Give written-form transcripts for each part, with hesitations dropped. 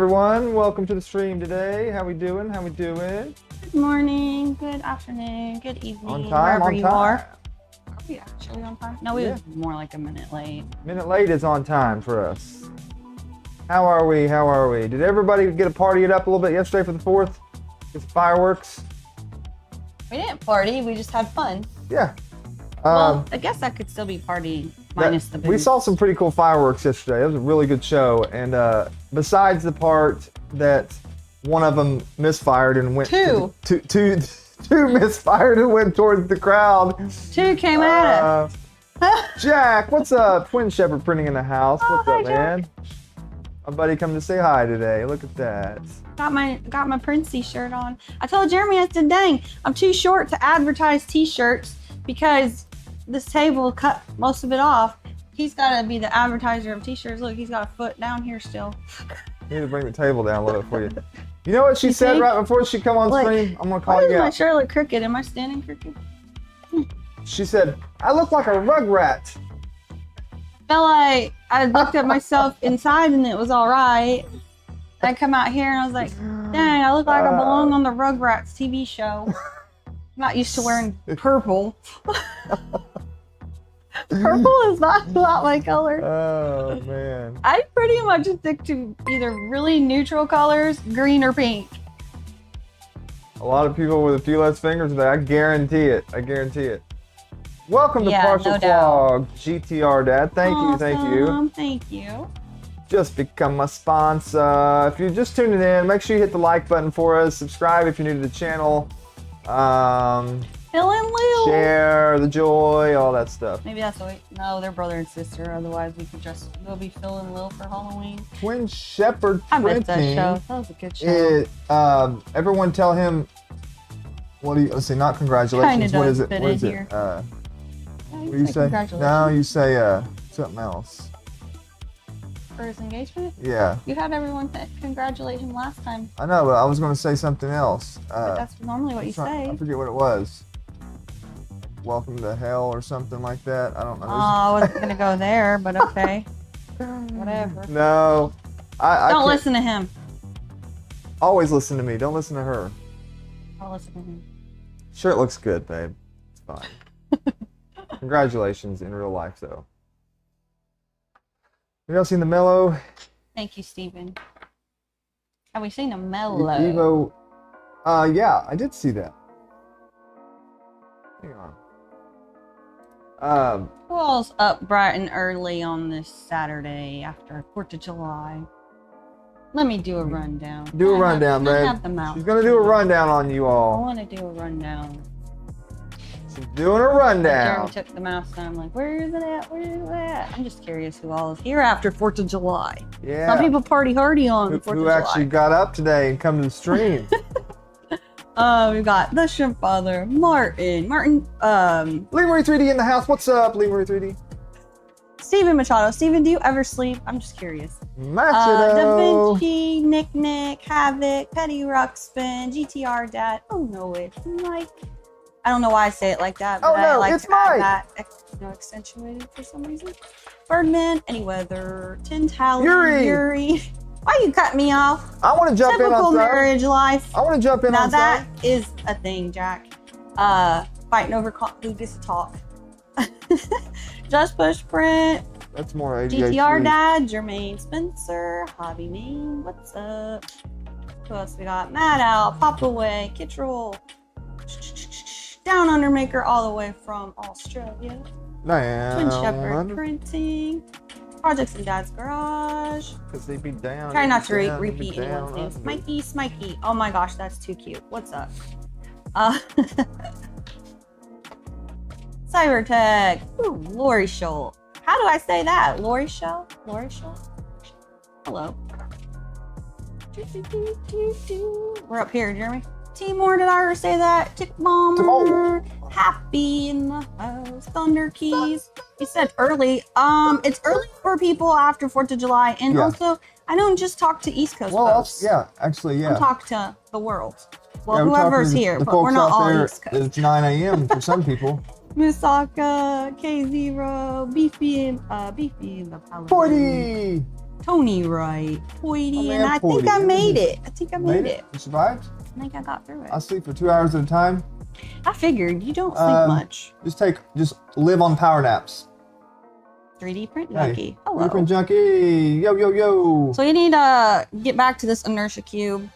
everyone. Welcome to the stream today. How we doing? How we doing? Good morning, good afternoon, good evening. On time, wherever on you time. are. Are we actually on time? No, we Yeah. were more like a minute late. Minute late is on time for us. How are we? How are we? Did everybody get a party it up a little bit yesterday for the 4th? Get some fireworks? We didn't party, we just had fun. Yeah. Well, I guess that could still be party minus the booze. We saw some pretty cool fireworks yesterday. It was a really good show. And besides the part that one of them misfired and went two misfired and went towards the crowd. Two came at us. Jack, what's up? Twin Shepherd Printing in the house. What's hi, up, man? My buddy come to say hi today. Look at that. Got my Princey shirt on. I told Jeremy, I said, dang, I'm too short to advertise t-shirts because this table cut most of it off. He's got to be the advertiser of t-shirts. Look, he's got a foot down here still. I need to bring the table down a little bit for you. You know what she said right before she come on stream? I'm going to call you Why does my out. shirt look crooked? Am I standing crooked? She said, I look like a rugrat. Felt like I looked at myself inside and it was all right. I come out here and I was like, dang, I look like I belong on the Rugrats TV show. I'm not used to wearing purple. Purple is not my color. Oh, man. I pretty much stick to either really neutral colors, green or pink. A lot of people with a few less fingers today. I guarantee it. I guarantee it. Welcome to Partial no doubt. Vlog, GTR Dad. Thank you, thank you. Thank you. Just become a sponsor. If you're just tuning in, make sure you hit the like button for us. Subscribe if you're new to the channel. Phil and Lil. Share the joy, all that stuff. Maybe that's what no, they're brother and sister. Otherwise, we could just go be Phil and Lil for Halloween. Twin Shepherd I missed Printing. that show. That was a good show. Everyone tell him. What do you? Let's see. Not congratulations. Kinda What is does it? fit What in is it? here. What do you say? No, you say something else. For his engagement? Yeah. You had everyone congratulate him last time. I know, but I was going to say something else. But that's normally what you say. I forget what it was. Welcome to hell or something like that. I don't know. Oh, I wasn't going to go there, but okay. Whatever. No. I Don't can't- listen to him. Always listen to me. Don't listen to her. I'll listen to him. Shirt looks good, babe. It's fine. Congratulations in real life, though. Have y'all seen the Mellow? Thank you, Steven. Have we seen a mellow? Evo. Yeah, I did see that. Hang on. Who all's up bright and early on this Saturday after 4th of July? Let me do a rundown. Do a rundown, babe. I have the mouse. She's gonna do a rundown on you I all. want to do a rundown. She's doing a rundown. Jeremy took the mouse and I'm like, where is it at? Where is it at? I'm just curious who all is here after 4th of July. Yeah. Some people party hardy on 4th of Who July. actually got up today and come to the stream? We've got the Shrimp Father, Martin, Lee Marie 3D in the house. What's up, Lee Marie 3D? Steven Machado. Steven, do you ever sleep? I'm just curious. Da Machado. Vinci, Nick, Havoc, Petty Ruxpin, GTR Dad. Oh no, it's Mike. I don't know why I say it like that, but Oh, no, I like it's to add Mike. that accentuated for some reason. Birdman, Anyweather, Tin Tally, Yuri. Why you cut me off? I want to jump in Typical on something. marriage life. I want to jump in Now on that something. is a thing, Jack. Fighting over who gets to talk. Just Push Print, That's more ADHD. GTR Dad, Jermaine Spencer, Hobby Main, what's up? Who else we got? Mad Owl, Pop Away, Kitrol, Down Under Maker all the way from Australia, Twin Shepherd Printing, Projects in Dad's Garage. Because they be down. Try not to they be down, repeat they be anyone's down, names. Smikey. Oh my gosh, that's too cute. What's up? Cybertech. Ooh, Lori Scholl. How do I say that? Lori Scholl? Hello. We're up here, Jeremy. Timor, did I ever say that? Tick Bomber. Happy in the house. Thunder Keys. You said early. It's early for people after 4th of July. And also, I don't just talk to East Coast folks. yeah, actually, yeah. I talk to the world. Well, Yeah, we're whoever's talking to here, the but we're folks not out all there. East Coast. It's 9 a.m. for some people. Musaka, K0, Beefy in the Paladin. 40! Tony Wright, Poity, man, and I think Poity. I made it. I think I made it. You survived? I think I got through it. I sleep for 2 hours at a time. I figured you don't sleep much. Just live on power naps. 3D print junkie. Hey, Hello. 3D print junkie. Yo, yo, yo. So you need to get back to this Inertia Cube.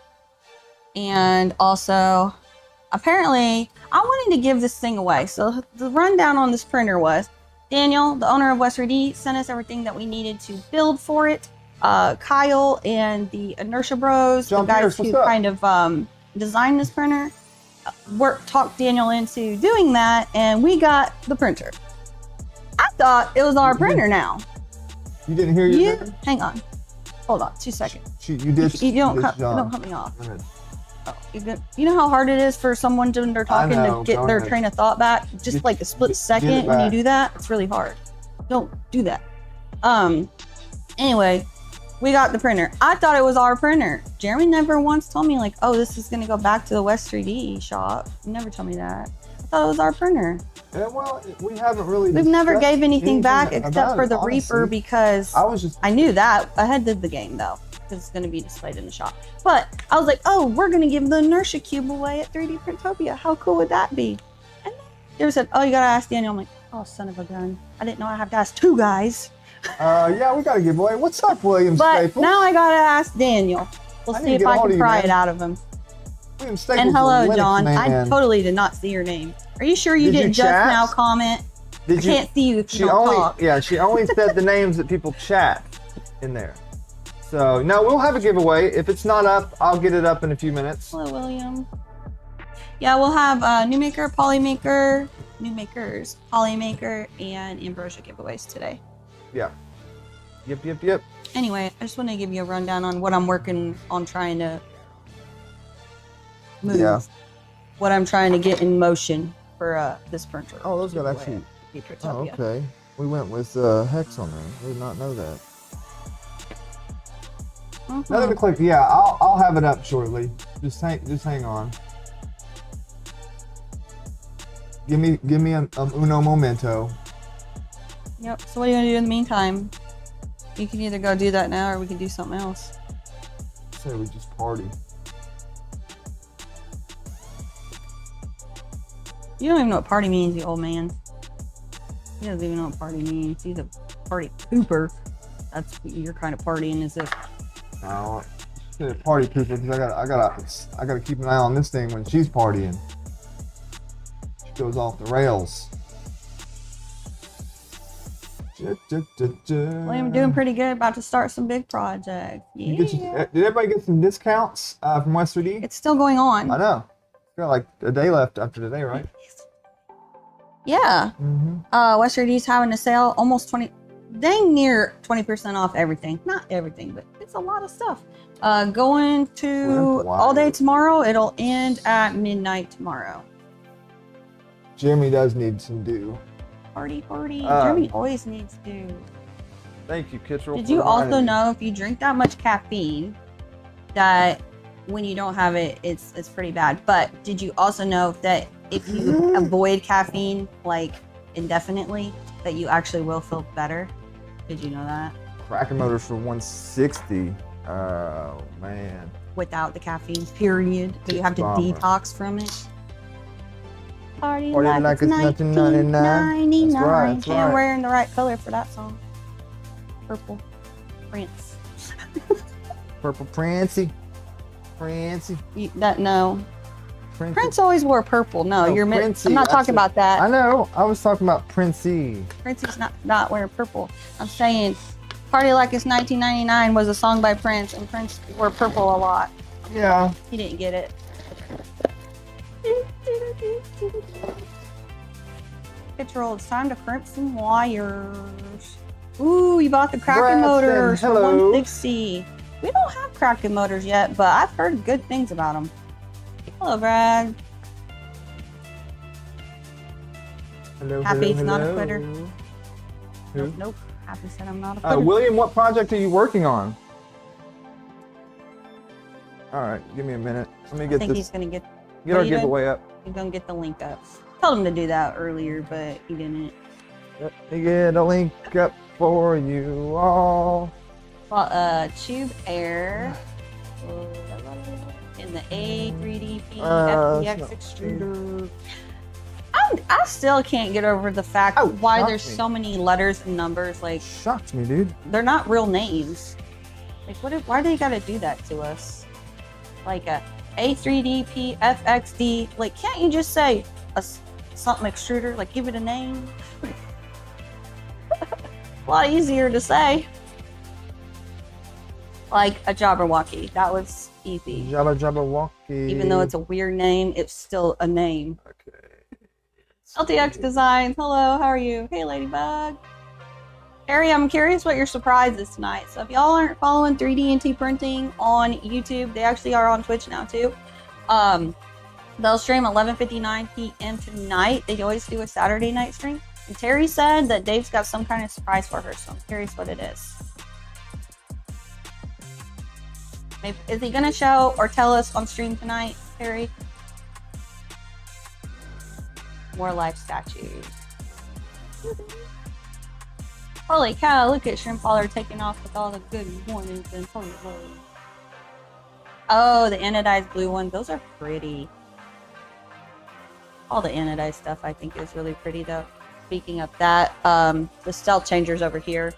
And also, apparently, I wanted to give this thing away. So the rundown on this printer was, Daniel, the owner of West 3D, sent us everything that we needed to build for it. Kyle and the Inertia Bros, John the guys Pierce, who what's up? kind of designed this printer, talked Daniel into doing that, and we got the printer. I thought it was our printer now. You didn't hear your name? Hang on. Hold on, 2 seconds. You did. You don't cut me off. Oh, you know how hard it is for someone when they're talking to get their train of thought back? Just like a split second when you do that, it's really hard. Don't do that. Anyway, we got the printer. I thought it was our printer. Jeremy never once told me like, oh, this is gonna go back to the West 3D shop. He never told me that. I thought it was our printer. Yeah, well, we haven't really. We've never gave anything back except for the Reaper because I knew that ahead of the game though. Because it's going to be displayed in the shop. But I was like, oh, we're going to give the Inertia Cube away at 3D Printopia. How cool would that be? And they said, oh, you got to ask Daniel. I'm like, oh, son of a gun. I didn't know I have to ask 2 guys. Yeah, we got to give away. What's up, William But Staples? now I got to ask Daniel. We'll see if I can pry it out of him. William Staples, and hello, John. Man. I totally did not see your name. Are you sure you didn't just now comment? I can't see you if you don't talk. Yeah, she only said the names that people chat in there. So, no, we'll have a giveaway. If it's not up, I'll get it up in a few minutes. Hello, William. Yeah, we'll have Numaker, Numakers, Polymaker, and Ambrosia giveaways today. Yeah. Yep. Anyway, I just want to give you a rundown on what I'm working on trying to move. Yeah. What I'm trying to get in motion for this printer. Oh, those got actually... Oh, okay. We went with Hex on there. I did not know that. Nothing to click. Yeah, I'll have it up shortly. Just hang on. Give me an uno momento. Yep. So what are you gonna do in the meantime? You can either go do that now, or we can do something else. Say we just party. You don't even know what party means, you old man. He doesn't even know what party means. He's a party pooper. That's what your kind of partying is. No, she's a party pooper because I gotta keep an eye on this thing when she's partying. She goes off the rails. William doing pretty good. About to start some big projects. Yeah. Did everybody get some discounts from West 3D? It's still going on. I know. Got like a day left after today, right? Yeah. Mm-hmm. West 3D's having a sale, almost dang near 20% off everything. Not everything, but it's a lot of stuff. Going to all day tomorrow. It'll end at midnight tomorrow. Jeremy does need some dew. Party. Jeremy always needs dew. Thank you, Kittrell. Did you also know if you drink that much caffeine, that when you don't have it, it's pretty bad? But did you also know that if you avoid caffeine like indefinitely, that you actually will feel better? Did you know that? Kraken motors for 160. Oh man. Without the caffeine, period. Do you have to detox from it? Party like it's 1999. That's right. And wearing the right color for that song. Purple. Prince. Purple Princy. No. Prince always wore purple. No, Princey. I'm not talking about that. I know. I was talking about Princey. Prince's not wearing purple. I'm saying Party Like It's 1999 was a song by Prince, and Prince wore purple a lot. Yeah. He didn't get it. Control, it's time to crimp some wires. Ooh, you bought the Kraken motors for 160. We don't have Kraken motors yet, but I've heard good things about them. Hello, Brad. Happy's not a quitter. Nope. Happy said I'm not a quitter. William, what project are you working on? All right, give me a minute. Let me get this. I think he's gonna get our giveaway up. He's gonna get the link up. Told him to do that earlier, but he didn't. Let me get a link up for you all. Tube Air. In the A3DP FDX extruder. I still can't get over the fact why there's so many letters and numbers. Like, shocked me, dude. They're not real names. Like, why do they gotta do that to us? Like a A3DP FXD. Like, can't you just say something extruder? Like, give it a name. A lot easier to say. Like a Jabberwocky. That was easy. Jabberwocky. Even though it's a weird name, it's still a name. Okay. LTX Designs. Hello, how are you? Hey, Ladybug. Harry, I'm curious what your surprise is tonight. So if y'all aren't following 3D&T Printing on YouTube, they actually are on Twitch now too. They'll stream 11:59 p.m. tonight. They always do a Saturday night stream. And Terry said that Dave's got some kind of surprise for her, so I'm curious what it is. Maybe, is he gonna show or tell us on stream tonight, Harry? More life statues. Holy cow, look at Shrimp Father taking off with all the good mornings and holy. Oh, the anodized blue one. Those are pretty. All the anodized stuff I think is really pretty though. Speaking of that, the stealth changers over here.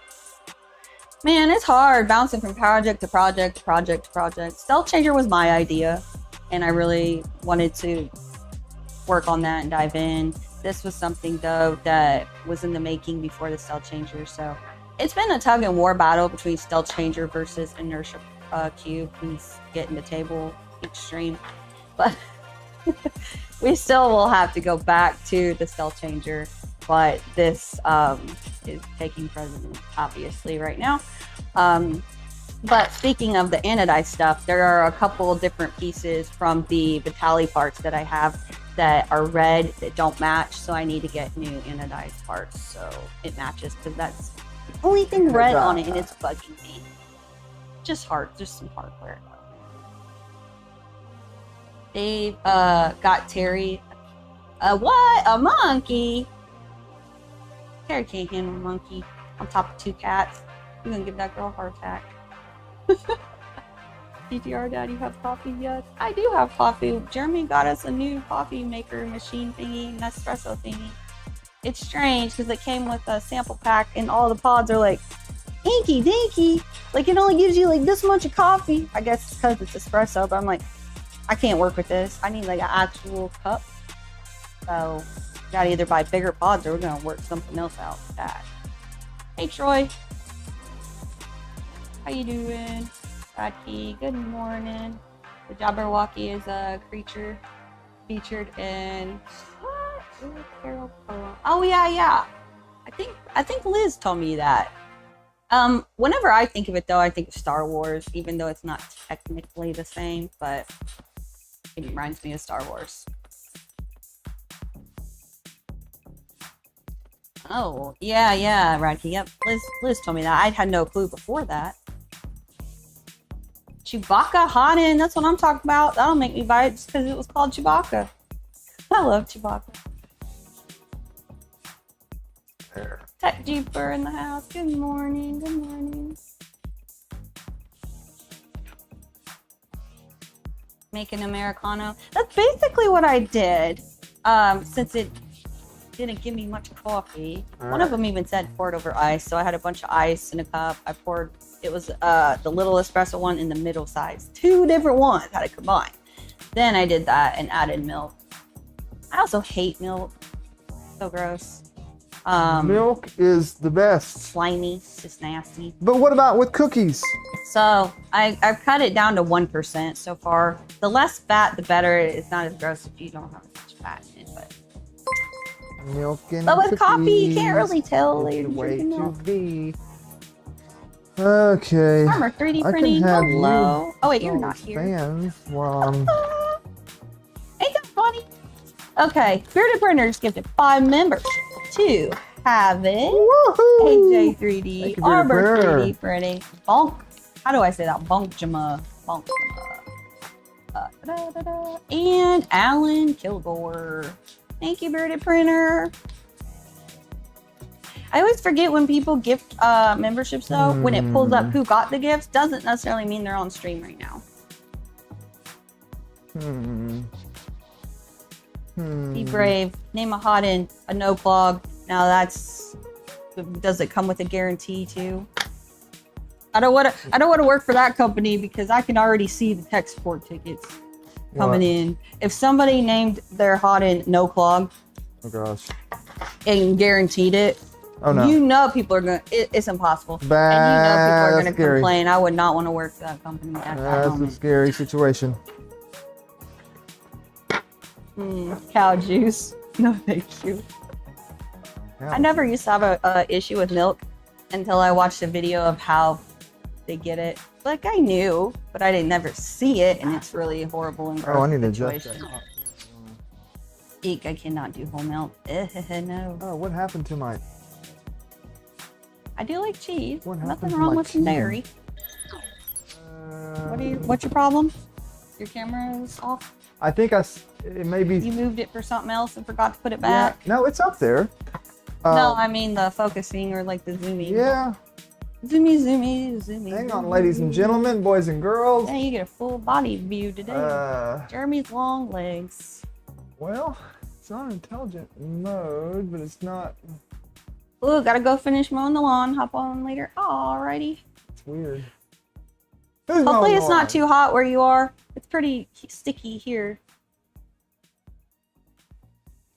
Man, it's hard bouncing from project to project to project to project. Stealth changer was my idea, and I really wanted to work on that and dive in. This was something though that was in the making before the stealth changer, so it's been a tug and war battle between stealth changer versus Inertia Cube. He's getting the table extreme, but we still will have to go back to the stealth changer. But this is taking precedent, obviously, right now. But speaking of the anodized stuff, there are a couple different pieces from the Vitali parts that I have that are red that don't match, so I need to get new anodized parts so it matches, because that's the only thing red on it, and it's bugging me. Just some hardware. Dave got Terry. What? A monkey? Terry can't handle a monkey on top of 2 cats. You're gonna give that girl a heart attack. DTR, Dad, you have coffee yet? I do have coffee. Jeremy got us a new coffee maker machine thingy, Nespresso thingy. It's strange because it came with a sample pack and all the pods are like inky dinky. Like it only gives you like this much of coffee. I guess it's because it's espresso, but I'm like, I can't work with this. I need like an actual cup. So gotta either buy bigger pods or we're gonna work something else out with that. Hey Troy. How you doing? Radkey, good morning. The Jabberwocky is a creature featured in what? Carol Poem. Oh yeah. I think Liz told me that. Whenever I think of it though, I think of Star Wars, even though it's not technically the same, but it reminds me of Star Wars. Oh, yeah, Radkey. Yep, Liz told me that. I had no clue before that. Chewbacca Hanan, that's what I'm talking about. That'll make me buy it just because it was called Chewbacca. I love Chewbacca. There. Tech Jeeper in the house. Good morning. Good morning. Make an Americano. That's basically what I did. Since it didn't give me much coffee. One of them even said pour it over ice, so I had a bunch of ice in a cup. I poured, it was the little espresso one in the middle size. 2 different ones had to combine. Then I did that and added milk. I also hate milk. So gross. Milk is the best. Slimy, it's just nasty. But what about with cookies? So I've cut it down to 1% so far. The less fat, the better. It's not as gross if you don't have as much fat in it, but. Milk and But with cookies. coffee, you can't really tell. It's the way Drinking to milk. be. Okay. Farmer 3D I printing. can have Hello. you Oh wait, you're those not here. Fans while I'm... Ain't that funny? Okay, Bearded Printers gifted 5 members to have it. Woohoo! AJ Thank 3D, you, Bearded Arbor Printer. 3D printing, Bonk. How do I say that? Bonkjama. And Alan Kilgore. Thank you, Bearded Printer. I always forget when people gift memberships though, when it pulls up who got the gifts, doesn't necessarily mean they're on stream right now. Be brave. Name a hot in, a no clog. Now that's, does it come with a guarantee too? I don't want to work for that company because I can already see the tech support tickets coming in. If somebody named their hot in no clog, oh gosh, and guaranteed it, oh no, you know people are gonna. It's impossible, and you know people are gonna complain. I would not want to work for that company at that moment. That's a scary situation. Cow juice. No, thank you. I never used to have a issue with milk until I watched a video of how they get it. Like I knew, but I didn't never see it, and it's really horrible and gross. Oh, I need to adjust that. Eek, I cannot do whole milk. No. Oh, what happened to my? I do like cheese. What Nothing wrong with some dairy. What's your problem? Your camera is off? I think it may be. You moved it for something else and forgot to put it back? Yeah, no, it's up there. No, I mean the focusing or like the zooming. Yeah. Zoomy. Hang on, ladies and gentlemen, boys and girls. Yeah, you get a full body view today. Jeremy's long legs. Well, it's on intelligent mode, but it's not. Ooh, gotta go finish mowing the lawn. Hop on later. Alrighty. It's weird. Hopefully it's not too hot where you are. It's pretty sticky here.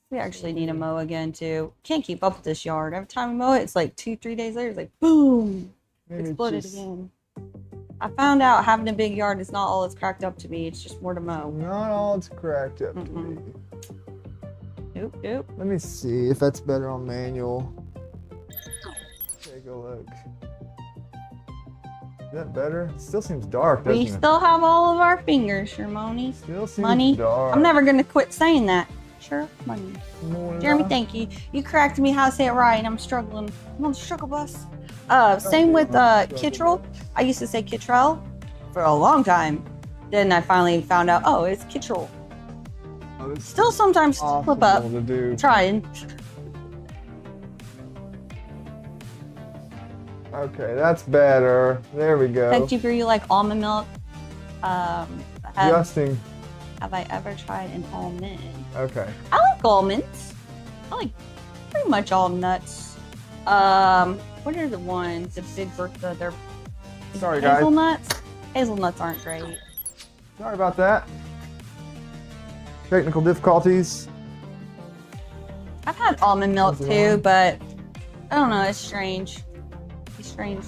We actually need to mow again too. Can't keep up with this yard. Every time we mow it, it's like 2-3 days later, it's like boom, exploded again. I found out having a big yard is not all it's cracked up to be. It's just more to mow. Not all it's cracked up to be. Nope. Let me see if that's better on manual. Take a look. Is that better? It still seems dark, doesn't it? We still have all of our fingers, Shermoni. Still seems dark. I'm never gonna quit saying that. Sure, money. More Jeremy, thank you. You corrected me how to say it right, and I'm struggling. I'm on the struggle bus. Same with Kittrell. I used to say Kittrell for a long time. Then I finally found out, oh, it's Kittrell. Oh, still sometimes slip up. Trying. Okay, that's better. There we go. Thank you for you like almond milk. Adjusting. Have I ever tried an almond? Okay. I like almonds. I like pretty much all nuts. What are the ones? The big Bertha, they're sorry, guys. Hazelnuts? Hazelnuts aren't great. Sorry about that. Technical difficulties. I've had almond milk too, but I don't know, it's strange. It's a strange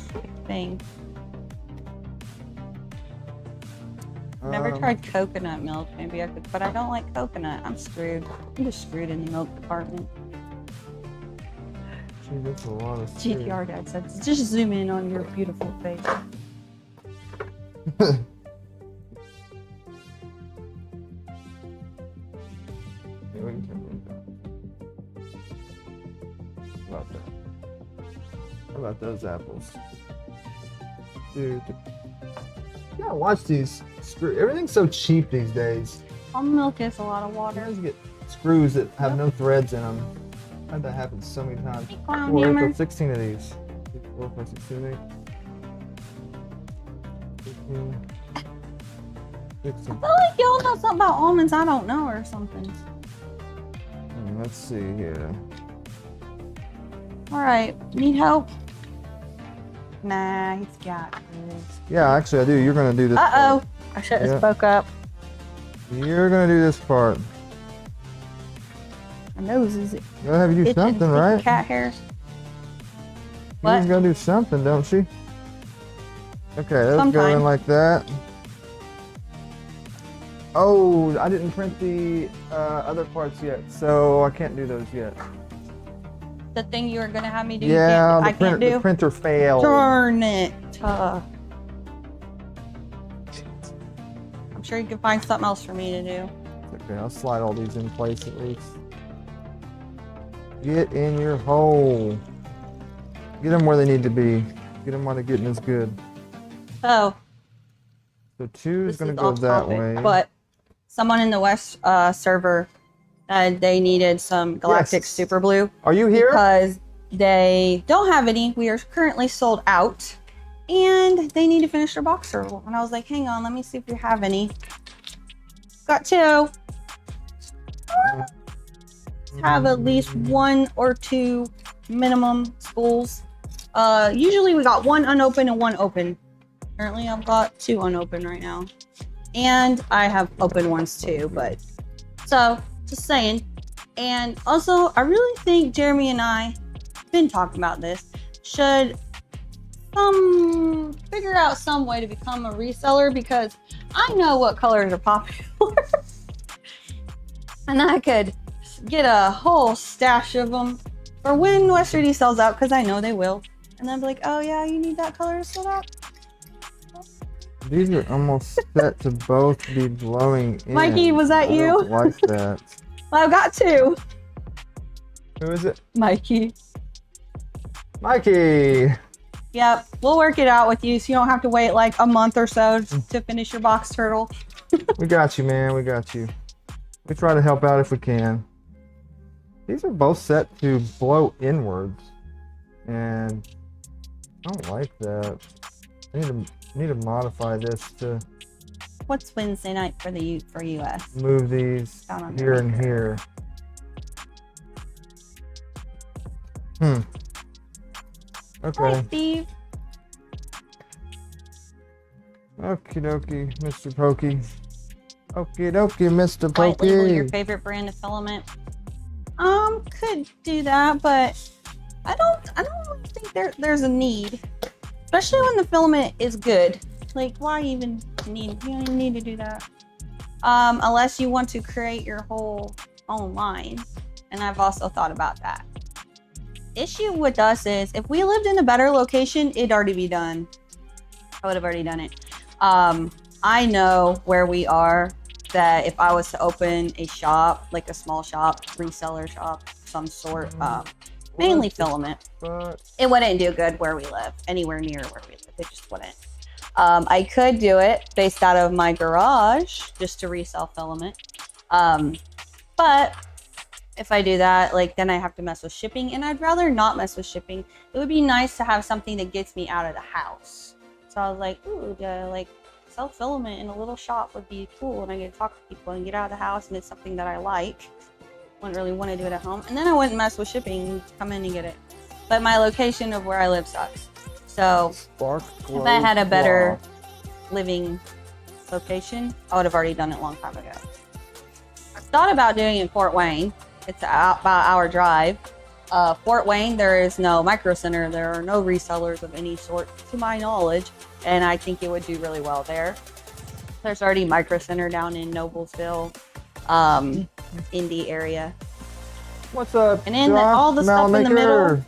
thing. Never tried coconut milk. Maybe I could, but I don't like coconut. I'm screwed. I'm just screwed in the milk department. Gee, that's a lot of GTR dad said, just zoom in on your beautiful face. How about those apples? Dude. Yeah, watch these. Everything's so cheap these days. Almond milk is a lot of water. You always get screws that have no threads in them. I've had that happen so many times. Well, April, 16 of these. 4, 5, 6, 7, 8. 15. 16. I feel like y'all know something about almonds I don't know or something. Let's see here. Alright, need help? Nah, he's got this. Yeah, actually I do. You're gonna do this Uh-oh. part. I should have spoke up. You're gonna do this part. My nose is Gotta have you do something, right? Cat hair. What? She's gotta do something, don't she? Okay, let's go in like that. Oh, I didn't print the other parts yet, so I can't do those yet. The thing you were gonna have me do, yeah, I can't do? The printer failed. Darn it. I'm sure you can find something else for me to do. Okay, I'll slide all these in place at least. Get in your hole. Get them where they need to be. Get them while they're getting as good. Oh. So 2 is going to go that way. But someone in the West server, they needed some Galactic Super Blue. Are you here? Because they don't have any. We are currently sold out, and they need to finish their box turtle. And I was like, hang on, let me see if we have any. Got 2. Have at least 1 or 2 minimum spools. Usually we got 1 unopened and 1 open. Currently I've got 2 unopened right now. And I have open ones too, but so just saying. And also I really think Jeremy and I have been talking about this. Should figure out some way to become a reseller, because I know what colors are popular. And I could get a whole stash of them for when West 3D sells out, because I know they will. And then be like, oh yeah, you need that color sold out? These are almost set to both be blowing in. Mikey, was that you? I don't like that. Well, I've got 2. Who is it? Mikey. Mikey! Yep, we'll work it out with you so you don't have to wait like a month or so to finish your box turtle. We got you, man. We got you. We try to help out if we can. These are both set to blow inwards. And I don't like that. I need to modify this to What's Wednesday night for the US? move these here and here. Okay. Hi, Steve. Okie dokie, Mr. Pokey. Okie dokie, Mr. White label your Pokey. favorite brand of filament. Could do that, but I don't really think there's a need. Especially when the filament is good. Like, why even need, you don't even need to do that. Unless you want to create your whole own line. And I've also thought about that. Issue with us is, if we lived in a better location, it'd already be done. I would have already done it. I know where we are, that if I was to open a shop, like a small shop, reseller shop, some sort, mainly filament, it wouldn't do good where we live, anywhere near where we live. It just wouldn't. I could do it based out of my garage just to resell filament. But if I do that, like, then I have to mess with shipping, and I'd rather not mess with shipping. It would be nice to have something that gets me out of the house. So I was like, ooh, like, sell filament in a little shop would be cool, and I get to talk to people and get out of the house, and it's something that I like. Wouldn't really want to do it at home, and then I wouldn't mess with shipping. Come in and get it. But my location of where I live sucks. So if I had a better living location, I would have already done it a long time ago. I thought about doing it in Fort Wayne. It's about an hour drive. Fort Wayne, there is no micro center. There are no resellers of any sort, to my knowledge, and I think it would do really well there. There's already micro center down in Noblesville, Indy area. What's up, and then Josh all the stuff in the Malmaker? middle.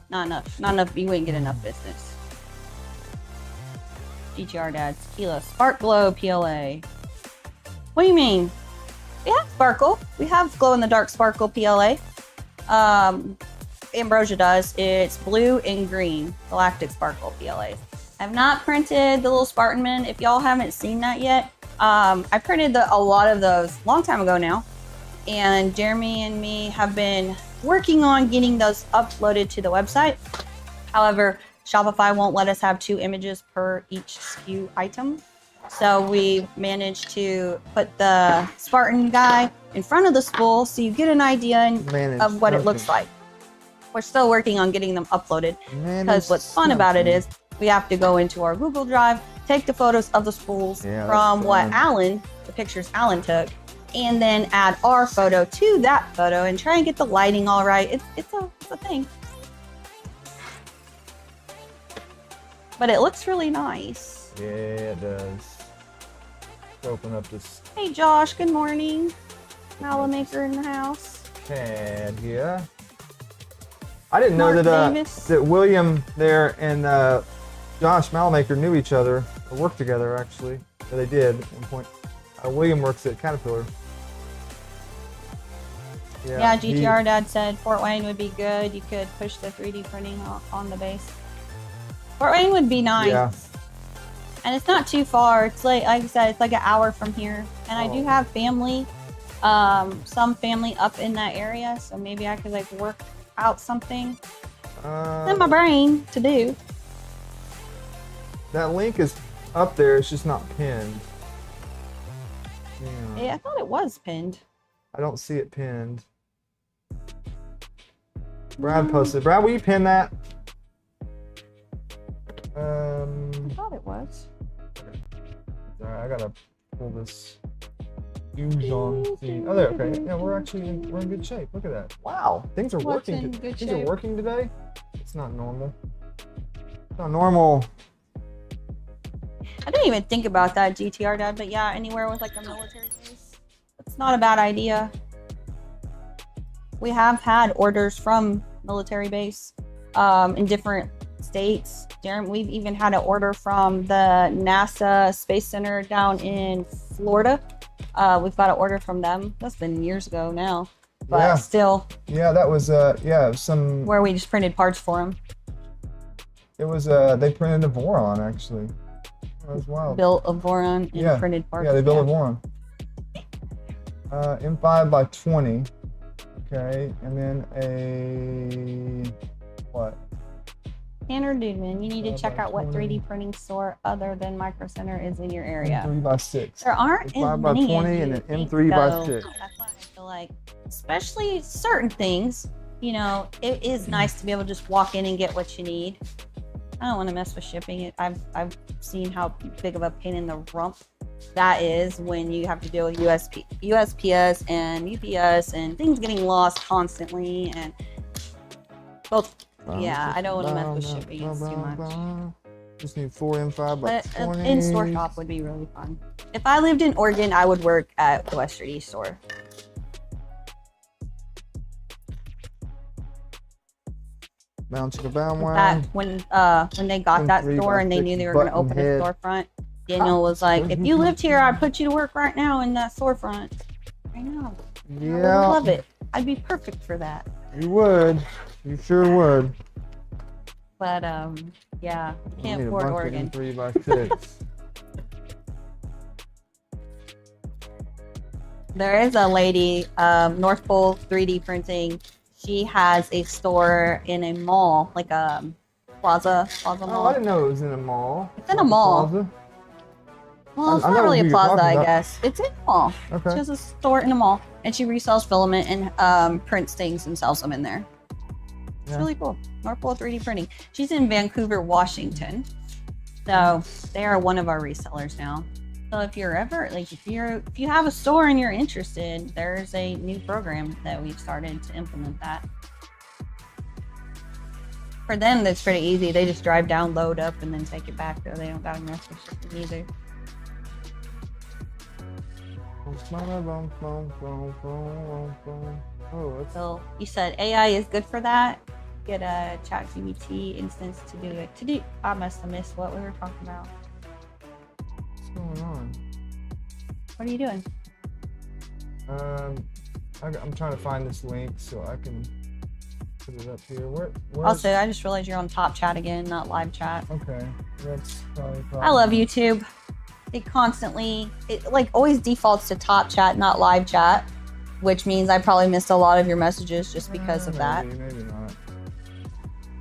Not enough. You wouldn't get enough business. GTR Dad, Tequila, Spark Glow PLA. What do you mean? We have sparkle. We have glow in the dark sparkle PLA. Ambrosia does. It's blue and green galactic sparkle PLAs. I've not printed the little Spartan Men. If y'all haven't seen that yet, I printed a lot of those a long time ago now, and Jeremy and me have been working on getting those uploaded to the website. However, Shopify won't let us have 2 images per each SKU item. So we managed to put the Spartan guy in front of the spool so you get an idea of what it looks like. We're still working on getting them uploaded, because what's fun about it is we have to go into our Google Drive, take the photos of the spools from what the pictures Alan took, and then add our photo to that photo and try and get the lighting all right. It's a thing. But it looks really nice. Yeah, it does. Let's open up this Hey Josh, good morning. Polymaker in the house. tab here. I didn't know Mark that Davis. that William there and Josh Malmaker knew each other, or worked together actually. Or they did at one point. William works at Caterpillar. Yeah, GTR Dad said Fort Wayne would be good. You could push the 3D printing on the base. Fort Wayne would be nice. Yeah. And it's not too far. It's like I said, it's like an hour from here. And I do have family, some family up in that area. So maybe I could like work out something. It's in my Uh, brain to do. that link is up there. It's just not pinned. Yeah, I thought it was pinned. I don't see it pinned. Brad posted. Brad, will you pin that? I thought it was. Alright, I gotta pull this fuse on. Oh, there. Okay. Yeah, we're in good shape. Look at that. Wow, things are What's working. in good Things are shape? working today. It's not normal. It's not normal. I didn't even think about that, GTR Dad, but yeah, anywhere with like a military base, it's not a bad idea. We have had orders from military base in different states. We've even had an order from the NASA Space Center down in Florida. We've got an order from them. That's been years ago now, but Yeah. still, Yeah, that was yeah, some. where we just printed parts for them. It was they printed a Voron actually. That was wild. Built a Voron and Yeah. printed parts. Yeah, they built a Voron. M5 by 20. Okay, and then a what? Tanner Dudman, you need to check by out what 20. 3D printing store other than Micro Center is in your area. M3 by 6. There aren't as 5 by many 20 as and you an think, M3 by though. 6. That's why I feel like, especially certain things, you know, it is nice to be able to just walk in and get what you need. I don't want to mess with shipping it. I've seen how big of a pain in the rump that is when you have to deal with USPS and UPS and things getting lost constantly and both. Yeah, I don't want to mess with shipping. It's too much. Just need 4 M5 by But an 20. in-store shop would be really fun. If I lived in Oregon, I would work at the West Street East store. Bounce to bound In one. fact, when they got that M3 store by and they 6 knew they were going to button open a head. storefront, Daniel was like, "If you lived here, I'd put you to work right now in that storefront." I know. I would Yeah, love it. I'd be perfect for that. you would. You sure would. But yeah, You can't need a afford bunch of Oregon. M3 by 6. There is a lady, North Pole 3D printing. She has a store in a mall, like a plaza Oh, mall. I didn't know it was in a mall. It's in a Like mall. plaza. Well, it's I not know really who a you're plaza, talking I about. guess. It's in a mall. Okay. She has a store in a mall, and she resells filament and prints things and sells them in there. It's Yeah. really cool. North Pole 3D printing. She's in Vancouver, Washington. So they are one of our resellers now. So if you're ever if you have a store and you're interested, there's a new program that we've started to implement that. For them, that's pretty easy. They just drive down, load up, and then take it back. So they don't gotta mess with shipping either. Oh, it's So you said AI is good for that. Get a ChatGPT instance to do it. I must have missed what we were talking about. what's going on? What are you doing? I'm trying to find this link so I can put it up here. Where's... Also, I just realized you're on top chat again, not live chat. Okay, that's probably. I love YouTube. It like always defaults to top chat, not live chat, which means I probably missed a lot of your messages just because of that. Maybe not.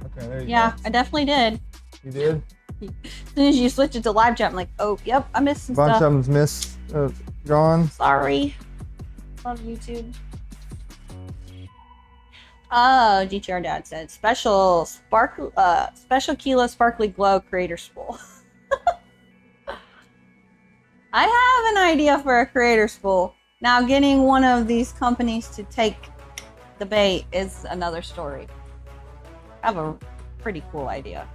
Okay, there you Yeah, go. I definitely did. You did? As soon as you switched it to live chat, I'm like, oh, yep, I missed some Bunch of stuff. them's missed, gone. Sorry. Love YouTube. Oh, GTR Dad said special kilo sparkly glow creator spool. I have an idea for a creator spool. Now, getting one of these companies to take the bait is another story. I have a pretty cool idea.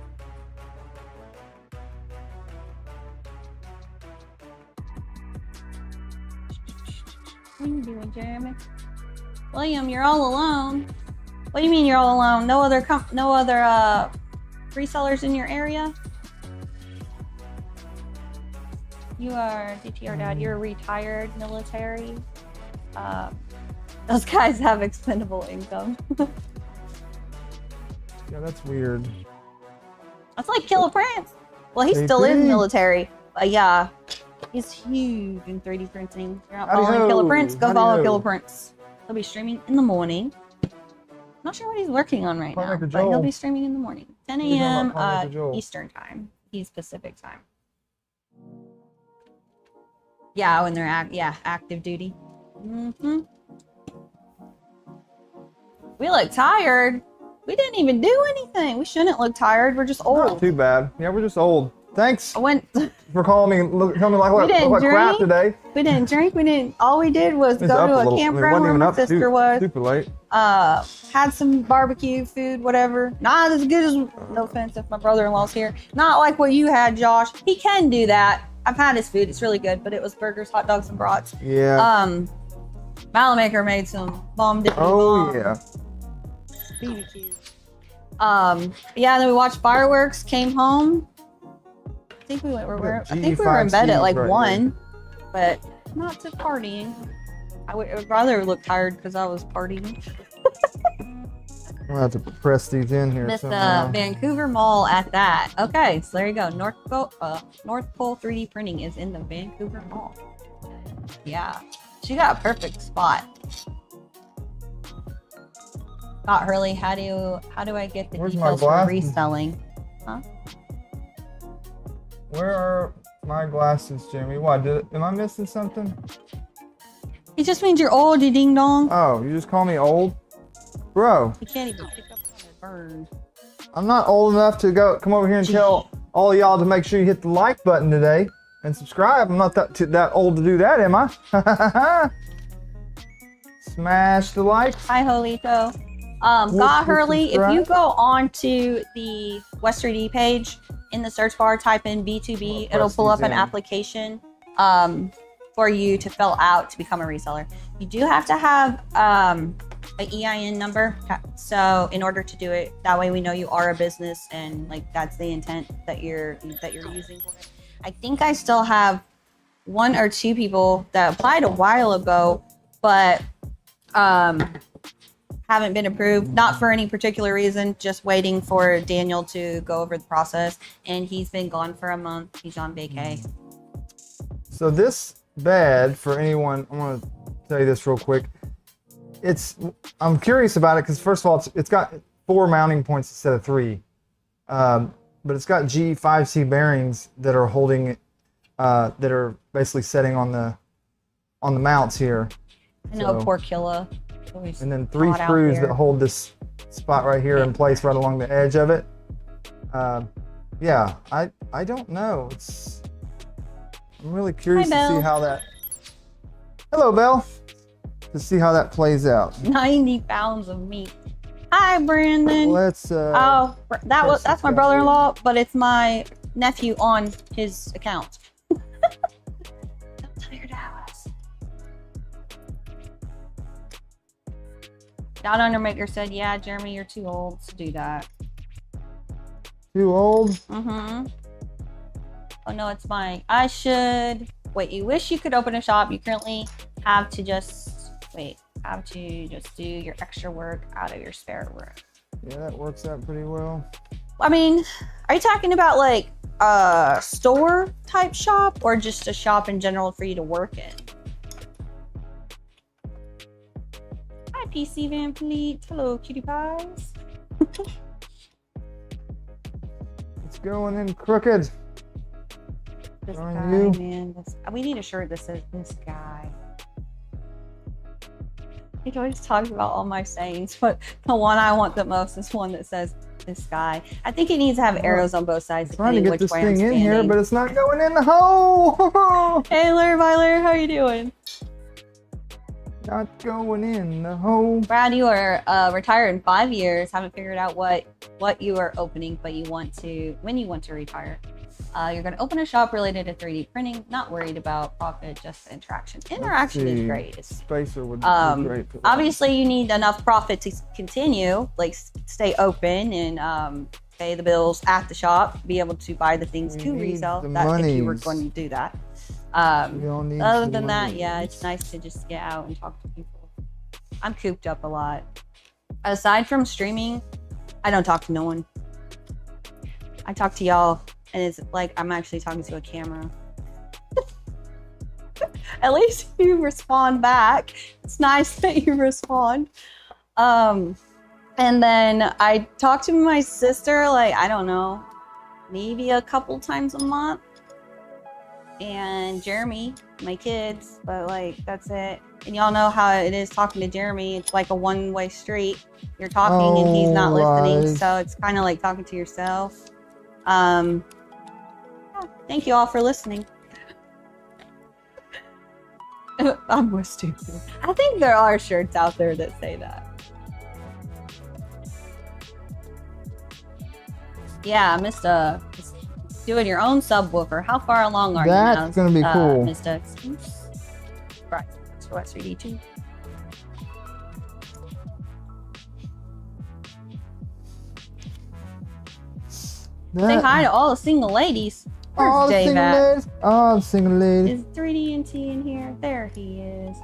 What are you doing, Jeremy? William, you're all alone. What do you mean you're all alone? No other resellers in your area? You are GTR Dad. You're retired military. Those guys have expendable income. Yeah, that's weird. That's like Killer Prince. Well, he still is military, but yeah, he's huge in 3D printing. If you're not following Killer Prince, go follow Killer Prince. He'll be streaming in the morning. Not sure what he's working on right now, Polymaker but Joel. he'll be streaming in the morning. 10 What are you talking a.m. about, Polymaker Joel? Eastern time. He's Pacific time. Yeah, when they're active duty. Mm-hmm. We look tired. We didn't even do anything. We shouldn't look tired. We're just old. Not too bad. Yeah, we're just old. Thanks I went. for calling me. Telling me like crap today. We didn't drink. We didn't. All we did was It's go up to a little. campground where my sister was. Super late. Had some barbecue food, whatever. Not as good as. No offense if my brother-in-law's here. Not like what you had, Josh. He can do that. I've had his food. It's really good, but it was burgers, hot dogs, and brats. Yeah. Polymaker made some bomb dippity Oh bomb. yeah. BBQ. Yeah. Then we watched fireworks. Came home. I think we were in bed at like 1, but not to partying. I would rather look tired because I was partying. I'll have to press these in here. Miss the somehow. Vancouver Mall at that. Okay, so there you go. North Pole 3D printing is in the Vancouver Mall. Yeah, she got a perfect spot. Scott Hurley, how do I get the Where's my details for glasses? reselling? Huh? Where are my glasses, Jimmy? What? Am I missing something? It just means you're old, you ding dong. Oh, you just call me old, bro. You can't even pick up on a burn. I'm not old enough to come over here and tell all y'all to make sure you hit the like button today and subscribe. I'm not that old to do that, am I? Smash the like. Hi, Jolito. Scott Hurley, if you go on to the West 3D page, in the search bar, type in B2B, it'll pull up an application for you to fill out to become a reseller. You do have to have an EIN number. So in order to do it, that way we know you are a business and like that's the intent that you're using for it. I think I still have 1 or 2 people that applied a while ago, but haven't been approved, not for any particular reason, just waiting for Daniel to go over the process. And he's been gone for a month. He's on vacay. So this bed, for anyone, I want to tell you this real quick. I'm curious about it because first of all, it's got 4 mounting points instead of 3. But it's got G5C bearings that are holding it, that are basically setting on the mounts here. I know, poor Killa. And then 3 screws that hold this spot right here in place right along the edge of it. Yeah, I don't know. I'm really curious to see how that. Hello, Belle. To see how that plays out. 90 pounds of meat. Hi, Brandon. Let's. That's my brother-in-law, but it's my nephew on his account. Don't tell your dad. Dot Undermaker said, yeah, Jeremy, you're too old to do that. Too old? Mm-hmm. Oh, no, it's mine. Wait, you wish you could open a shop. You currently have to just do your extra work out of your spare room. Yeah, that works out pretty well. I mean, are you talking about like a store type shop or just a shop in general for you to work in? Hi, PC Van Fleet. Hello, cutie pies. It's going in crooked. This Darn guy, you. man. We need a shirt that says this guy. He always talks about all my sayings, but the one I want the most is one that says this guy. I think it needs to have arrows on both sides. I'm trying to get which this way I'm thing in here, standing. but it's not going in the hole. Hey, Larry, how you doing? Not going in the hole. Brad, you are retired in 5 years. Haven't figured out what you are opening, but when you want to retire. You're going to open a shop related to 3D printing. Not worried about profit, just interaction. Interaction is great. Spacer would be great. For that. Obviously, you need enough profit to continue, like stay open and pay the bills at the shop, be able to buy the things to resell. If you were going to do that. Other than that, yeah, it's nice to just get out and talk to people. I'm cooped up a lot. Aside from streaming, I don't talk to no one. I talk to y'all, and it's like I'm actually talking to a camera. At least you respond back. It's nice that you respond. And then I talk to my sister, like, I don't know, maybe a couple times a month. And Jeremy, my kids, but like, that's it. And y'all know how it is talking to Jeremy. It's like a one-way street. You're talking and he's not listening. So it's kind of like talking to yourself. Yeah, thank you all for listening. I'm more stupid. I think there are shirts out there that say that. Yeah, Mr. Doing your own subwoofer. How far along are you now? That's gonna be cool. Mr. Excuse. Right. So what's 3D2? Say hi to all the single ladies. Where's Dave at? Oh, single ladies. Is 3D&T in here? There he is.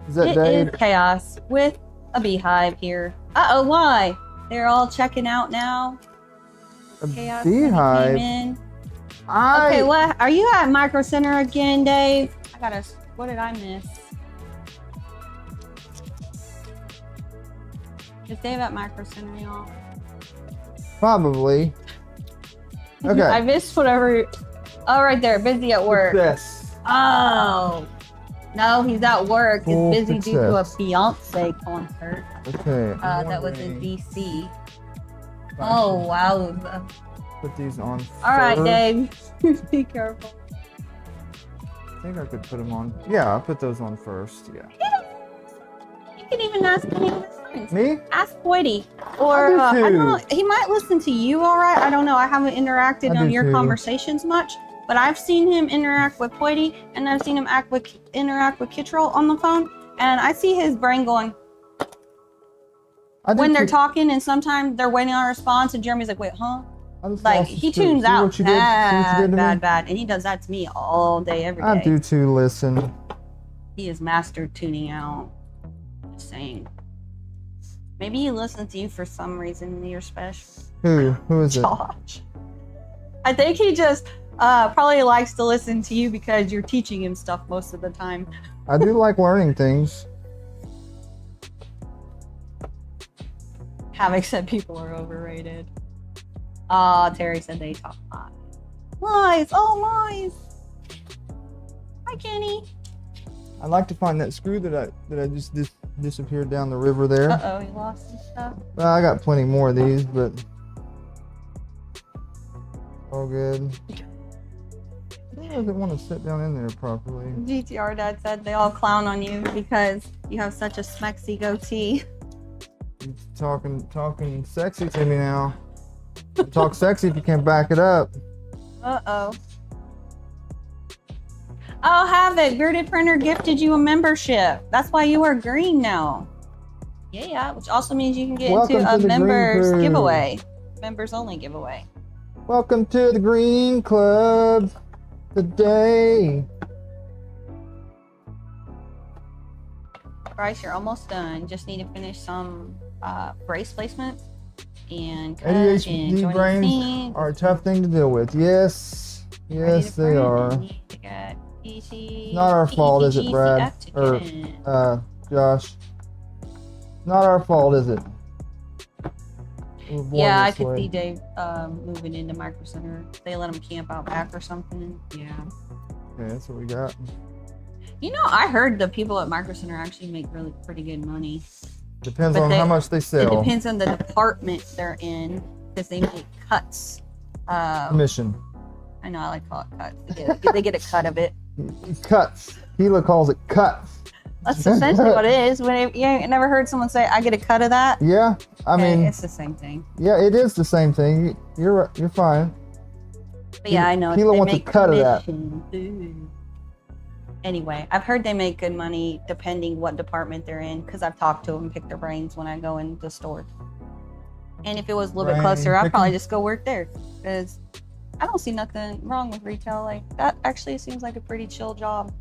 Is that It Dave? is chaos with a beehive here. Uh-oh, why? They're all checking out now. A Chaos beehive? came in. Okay, what? Are you at Micro Center again, Dave? What did I miss? Is Dave at Micro Center, y'all? Probably. Okay. I missed whatever. Oh, right there. Busy at work. Success. Oh. No, he's at work. Full He's busy due to a success. Beyonce concert. Okay. That was in DC. Oh, wow. Put these on All right, first. Dave. Be careful. I think I could put them on. Yeah, I'll put those on first. Yeah. You can even ask any of his friends. Me? Ask Boydie. Or, I I do don't too. know. He might listen to you all right. I don't know. I haven't interacted I on do your too. conversations much. But I've seen him interact with Boydie, and I've seen him interact with Kittrell on the phone. And I see his brain going, I do when they're too. talking, and sometimes they're waiting on a response, and Jeremy's like, wait, huh? I just Like, lost he the script. tunes See out what you did? See what you did to me? bad. And he does that to me all day, every day. I do too. Listen. He is mastered tuning out. Just saying. Maybe he listens to you for some reason. You're special. Who is it? Josh. I think he just probably likes to listen to you because you're teaching him stuff most of the time. I do like learning things. Having said people are overrated. Terry said they talk lies. Lies! Oh, lies! Hi, Kenny. I'd like to find that screw that I just disappeared down the river there. Uh-oh, he lost some stuff. Well, I got plenty more of these, but all good. It doesn't want to sit down in there properly. GTR Dad said they all clown on you because you have such a smexy goatee. You're talking sexy to me now. Talk sexy if you can't back it up. Uh-oh. Oh, Havoc, Bearded Printer gifted you a membership. That's why you are green now. Yeah, which also means you can get Welcome into to a the Green members Crew. giveaway. Members only giveaway. Welcome to the Green Club today. Bryce, you're almost done. Just need to finish some brace placement and cut ADHD and join the brains scene. are a tough thing to deal with. Yes, Ready yes to they print are. and need to get PC, Not our fault, is it, Brad? ETGCF to Or get in. Josh? Not our fault, is it? We were born Yeah, I this could way. see Dave moving into Micro Center. They let him camp out back or something. Yeah. Okay, that's what we got. You know, I heard the people at Micro Center actually make really pretty good money. Depends But on how much they It sell. depends on the department they're in because they make cuts. Commission. I know I like to call it cuts. They get a cut of it. Cuts. Hila calls it cuts. That's essentially what it is. When you ain't never heard someone say, "I get a cut of that." Yeah, I Okay, mean, it's the same thing. yeah, it is the same thing. You're right. You're fine. But yeah, I know. Hila they wants a make cut of that. commission. Ooh. Anyway, I've heard they make good money depending what department they're in because I've talked to them and picked their brains when I go in the store. And if it was a little bit Brain closer, I'd probably picking? just go work there because I don't see nothing wrong with retail. Like that actually seems like a pretty chill job.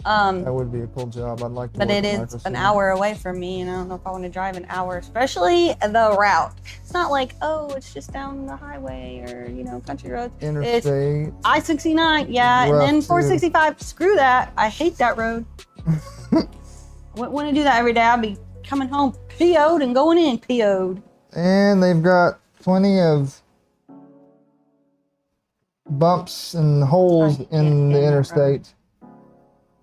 That would be a cool job. I'd like to. But work it at is Micro an Center. hour away from me, and I don't know if I want to drive an hour, especially the route. It's not like, oh, it's just down the highway or, country roads. Interstate. I-69, yeah, and Rough, then too. 465. Screw that. I hate that road. Wouldn't want to do that every day. I'd be coming home PO'd and going in PO'd. And they've got plenty of bumps and holes in the interstate.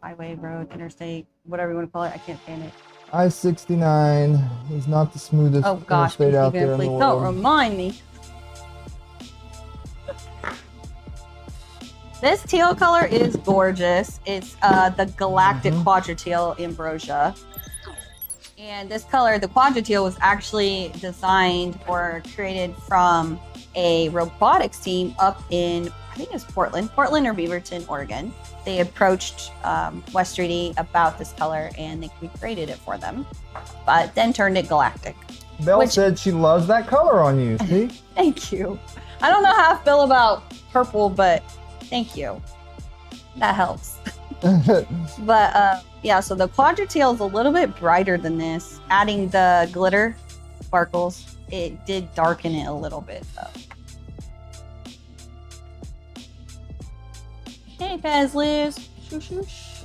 Highway, road, interstate, whatever you want to call it. I can't stand it. I-69 is not the smoothest interstate out there in the world. Don't remind me. This teal color is gorgeous. It's the Galactic Quadra-Teal Ambrosia. And this color, the Quadra-Teal, was actually designed or created from a robotics team up in, I think it's Portland or Beaverton, Oregon. They approached West 3D about this color and they recreated it for them, but then turned it galactic. Belle said she loves that color on you, see? Thank you. I don't know how I feel about purple, but thank you. That helps. But yeah, so the Quadra-Teal is a little bit brighter than this. Adding the glitter sparkles, it did darken it a little bit though. Hey, Pez Liz. Shoosh.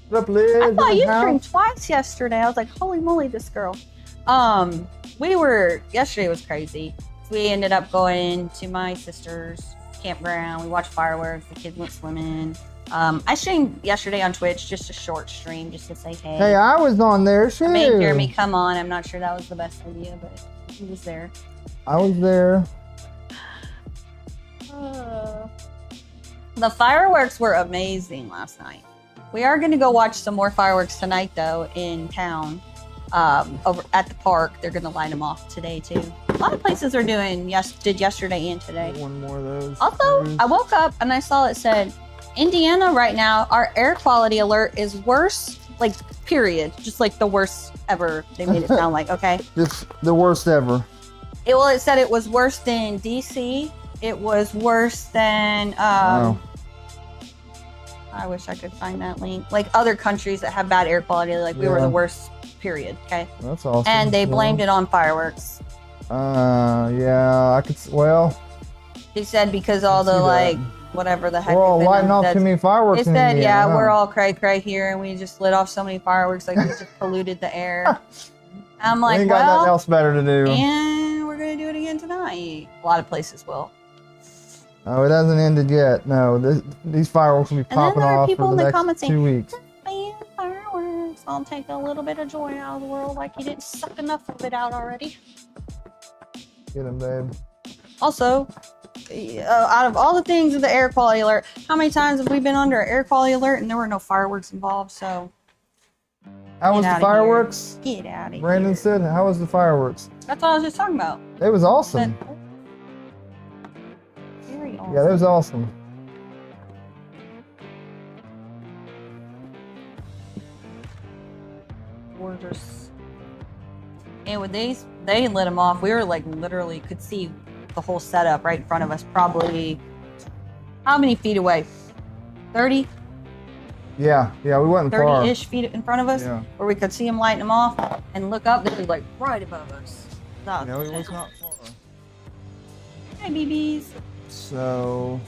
What up, Liz? I thought you streamed twice yesterday. I was like, holy moly, this girl. Yesterday was crazy. We ended up going to my sister's campground. We watched fireworks. The kids went swimming. I streamed yesterday on Twitch, just a short stream, just to say hey. Hey, I was on there too. I made Jeremy come on. I'm not sure that was the best idea, but he was there. I was there. The fireworks were amazing last night. We are going to go watch some more fireworks tonight, though, in town. Over at the park, they're going to light them off today too. A lot of places are did yesterday and today. One more of those. Also, I woke up and I saw it said, Indiana right now, our air quality alert is worse, like period, just like the worst ever. They made it sound like, okay? Just the worst ever. It said it was worse than DC. It was worse than Wow. I wish I could find that link. Like other countries that have bad air quality, like we were the worst, period. Okay. That's awesome. And they blamed it on fireworks. Yeah, I could. Well, They said because all the like whatever the heck. we're all lighting off too many fireworks. They said, yeah, we're all cray here, and we just lit off so many fireworks, like we just polluted the air. I'm like, we ain't got nothing else better to do. And we're gonna do it again tonight. A lot of places will. Oh, it hasn't ended yet. No, these fireworks will be popping off for the next 2 weeks. Fireworks. I'll take a little bit of joy out of the world, like you didn't suck enough of it out already. Get them, babe. Also, out of all the things with the air quality alert, how many times have we been under an air quality alert and there were no fireworks involved? So, how was the fireworks? Get out of here. Brandon said, how was the fireworks? That's all I was just talking about. It was awesome. Very awesome. Yeah, that was awesome. Gorgeous. And with these, they lit them off. We were like literally could see the whole setup right in front of us. Probably how many feet away? 30? Yeah, we wasn't far. 30-ish feet in front of us, where we could see them lighting them off and look up. They were like right above us. No, it was not far. Hi, BBs. So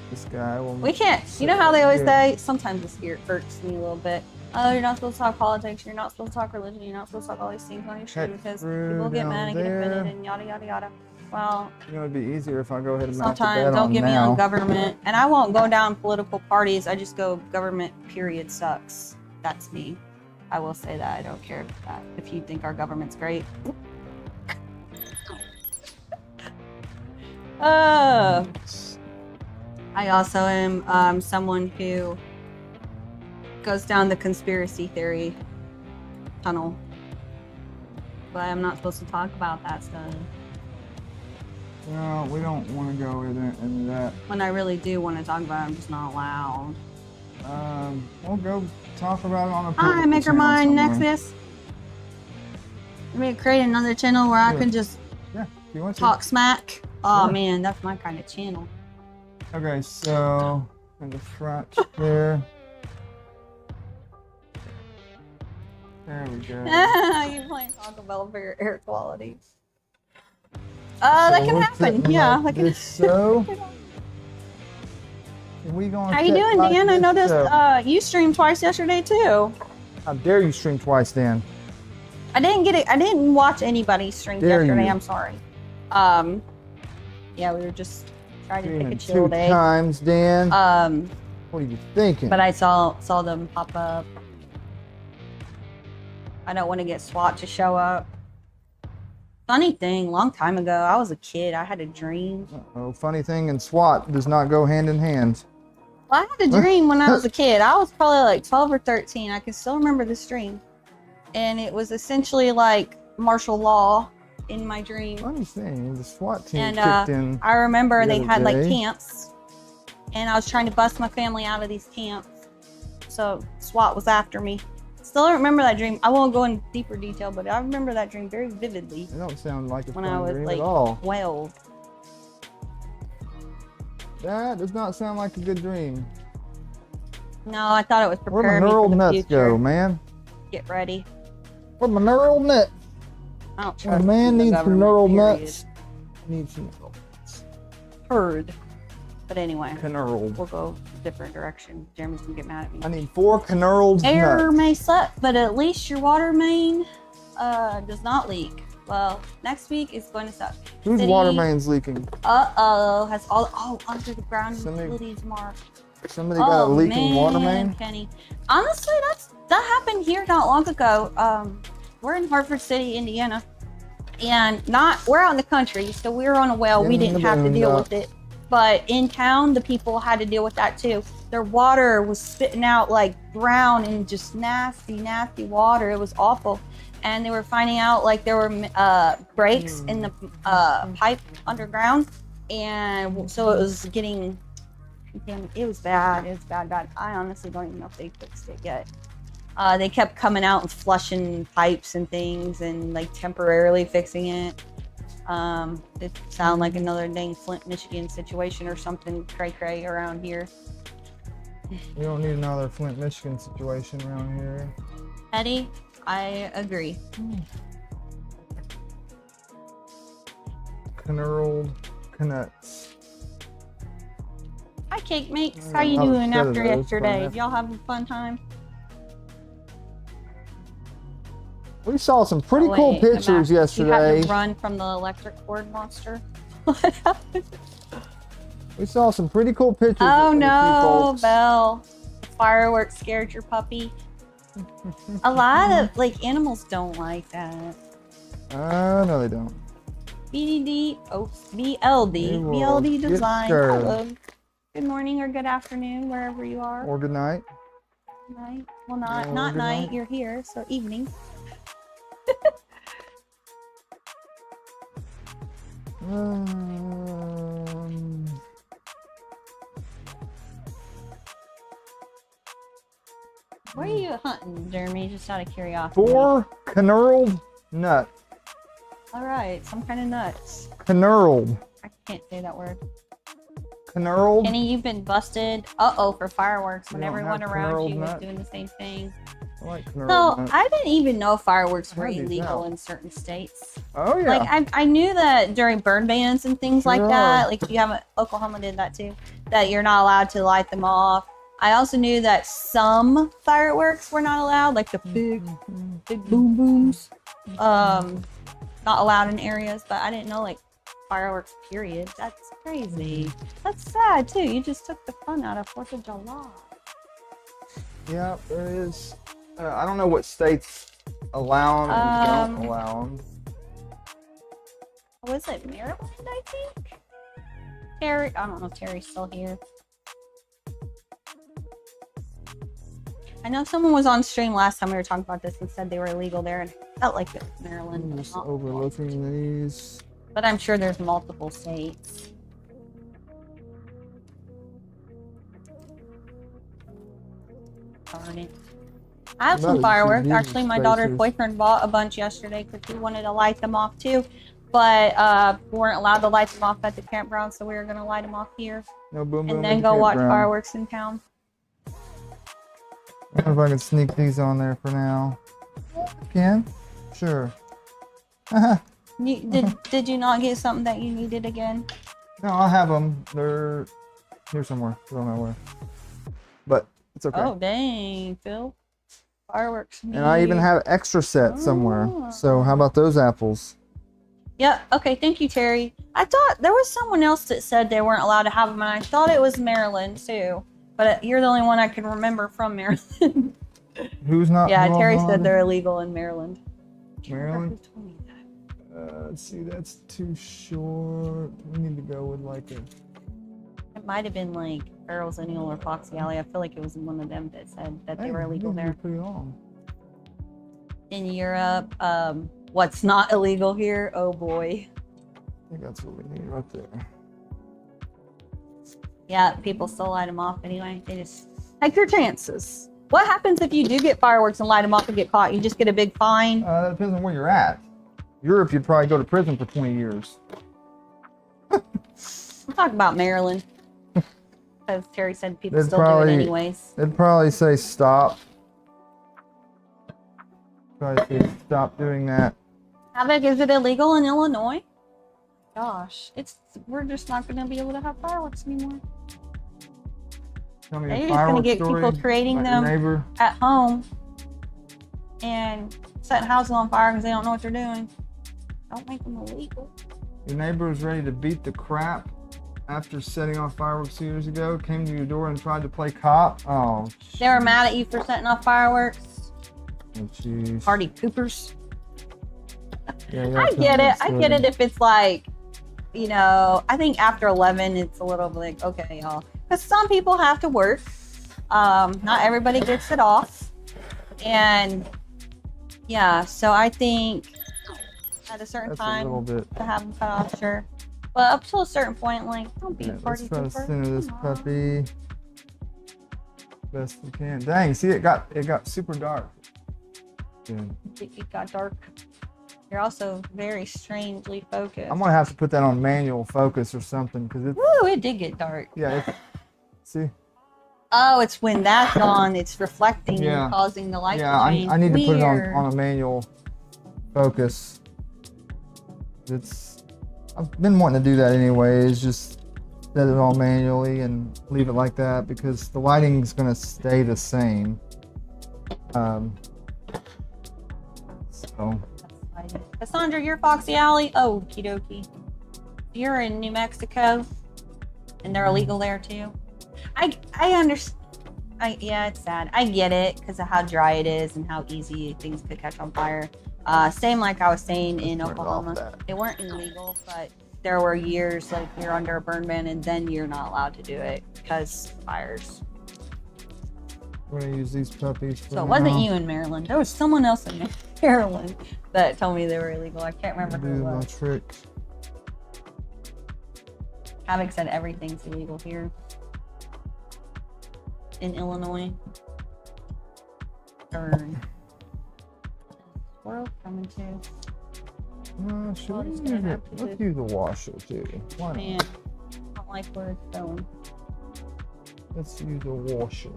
this guy will. We can't. You know how they always say? Sometimes this here irks me a little bit. Oh, you're not supposed to talk politics. You're not supposed to talk religion. You're not supposed to talk all these things on your show because people get mad and get offended and yada yada yada. Well, you know, it'd be easier if I go ahead and match the bed sometimes don't get me now. on government, and I won't go down political parties. I just go government. Period sucks. That's me. I will say that. I don't care if you think our government's great. I also am someone who goes down the conspiracy theory tunnel, but I'm not supposed to talk about that stuff. No, we don't want to go into that. When I really do want to talk about it, I'm just not allowed. We'll go talk about it on a Hi, Maker Mine Nexus. Let me create another channel where I can just talk smack. Oh man, that's my kind of channel. Okay, so in the front there. There we go. You playing Taco Bell for your air quality. That can happen. Yeah, that can. So. How you doing, Dan? I noticed you streamed twice yesterday too. How dare you stream twice, Dan? I didn't get it. I didn't watch anybody's stream yesterday. I'm sorry. Yeah, we were just trying to take a chill day. 2 times, Dan. What are you thinking? But I saw them pop up. I don't want to get SWAT to show up. Funny thing, long time ago, I was a kid. I had a dream. Uh-oh, funny thing and SWAT does not go hand in hand. Well, I had a dream when I was a kid. I was probably like 12 or 13. I can still remember this dream. And it was essentially like martial law in my dream. Funny thing, the SWAT team kicked in. I remember they had like day. camps. And I was trying to bust my family out of these camps. So SWAT was after me. Still don't remember that dream. I won't go in deeper detail, but I remember that dream very vividly. It don't sound like a when fun I was dream like at all. 12. That does not sound like a good dream. No, I thought it was Where preparing my me for neural the nuts future. go, man? Get ready. Where my neural nut? I don't A trust man the needs some government, neural period. nuts. Needs some neural nuts. Heard. But anyway, Knurled. we'll go a different direction. Jeremy's gonna get mad at me. I need 4 knurled Air nuts. may suck, but at least your water main does not leak. Well, next week is going to suck. Whose City, water main's leaking? has all under the ground Somebody- utilities marked. Somebody got a leaking water main? Kenny. Honestly, that happened here not long ago. We're in Hartford City, Indiana, and we're out in the country, so we were on a well. We didn't have to deal with it. But in town, the people had to deal with that too. Their water was spitting out like brown and just nasty, nasty water. It was awful. And they were finding out like there were breaks in the pipe underground. And so it was getting, it was bad. It was bad. I honestly don't even know if they fixed it yet. They kept coming out and flushing pipes and things and like temporarily fixing it. It sounded like another dang Flint, Michigan situation or something cray-cray around here. We don't need another Flint, Michigan situation around here. Eddie, I agree. Knurled nuts. Hi, Cake Makes. I How you have doing a set of after those yesterday? for Y'all having a fun time? We saw some pretty Oh, cool wait, pictures You yesterday. had to run from the electric cord monster. We saw some pretty cool pictures. Oh of the no, folks. Belle. Fireworks scared your puppy. A lot of like animals don't like that. No, they don't. BLD They will BLD get design. scared. Hello. Good morning or good afternoon, wherever you are. Or good night. Night. Well, Or not good night. night. You're here, so evening. Where are you hunting, Jeremy? Just out of curiosity. 4 knurled nut. All right, some kind of nuts. Knurled. I can't say that word. Knurled. Kenny, you've been busted. For fireworks when We don't everyone have around knurled you was nuts. doing the same thing. I like knurled So nuts. I didn't even know fireworks were I had these illegal now. in certain states. Oh yeah. Like I knew that during burn bans and things like Sure that. are. Like if you haven't, Oklahoma did that too. That you're not allowed to light them off. I also knew that some fireworks were not allowed, like the big boom booms. Not allowed in areas, but I didn't know like fireworks. Period. That's crazy. That's sad too. You just took the fun out of 4th of July. Yeah, there is. I don't know what states allow them and don't allow them. Was it Maryland? I think. Terry. I don't know if Terry's still here. I know someone was on stream last time we were talking about this and said they were illegal there, and it felt like it was Maryland. I'm but just not- overlooking these. But I'm sure there's multiple states. Darn it. I have That some is fireworks. some Actually, my music daughter's spacers. boyfriend bought a bunch yesterday because he wanted to light them off too. But we weren't allowed to light them off at the campground, so we were going to light them off here No boom boom. and then in go watch campground. fireworks in town. I wonder if I can sneak these on there for now. Can? Sure. No, Did you not get something that you needed again? I have them. They're here somewhere. I don't know where. But it's okay. Oh, dang, Phil. Fireworks. And I even have extra set somewhere. So how about those apples? Yep. Okay. Thank you, Terry. I thought there was someone else that said they weren't allowed to have them, and I thought it was Maryland too. But you're the only one I can remember from Maryland. Who's not? Yeah, Terry said they're illegal in Maryland. Maryland? Let's see, that's too short. We need to go with like a... It might have been like Farrell's Annual or Foxy Alley. I feel like it was one of them that said that they were illegal there. Pretty long. In Europe, what's not illegal here? Oh boy. I think that's what we need right there. Yeah, people still light them off anyway. They just take your chances. What happens if you do get fireworks and light them off and get caught? You just get a big fine? That depends on where you're at. Europe, you'd probably go to prison for 20 years. I'm talking about Maryland. Because Terry said people still do it anyways. They'd probably say stop. Probably say stop doing that. How big is it illegal in Illinois? Gosh, we're just not going to be able to have fireworks anymore. Tell me You're a just going to get story people creating about them at home and setting houses on fire because they don't know what they're doing. Don't make them illegal. Your neighbor was ready to beat the crap after setting off fireworks 2 years ago. Came to your door and tried to play cop. Oh. They were mad at you for setting off fireworks. Oh, jeez. Party poopers. Yeah, I get it. I get it if it's like, you know, I think after 11, it's a little like, okay, y'all. Because some people have to work. Not everybody gets it off. And yeah, so I think at a certain time to have them cut off, sure. But up to a certain point, like, don't be a party pooper. Let's try to center this puppy best we can. Dang, see, it got super dark. Good. It got dark. You're also very strangely focused. I'm gonna have to put that on manual focus or something because it's. Woo! It did get dark. Yeah. See. Oh, it's when that's on. It's reflecting and causing the light to change. I need to put it on a manual focus. I've been wanting to do that anyways. Just set it all manually and leave it like that because the lighting's gonna stay the same. So. Cassandra, you're Foxy Alley. Oh, okie dokie. You're in New Mexico, and they're illegal there too. I understand. Yeah, it's sad. I get it because of how dry it is and how easy things could catch on fire. Same like I was saying in Oklahoma. They weren't illegal, but there were years like you're under a burn ban and then you're not allowed to do it because fires. We're gonna use these puppies. So it wasn't you in Maryland. There was someone else in Maryland that told me they were illegal. I can't remember who it was. Trick. Havoc said everything's illegal here in Illinois. Burn. Squirrel coming too. Let's use a washer too. Why Man, not? I don't like where it's going. Let's use a washer.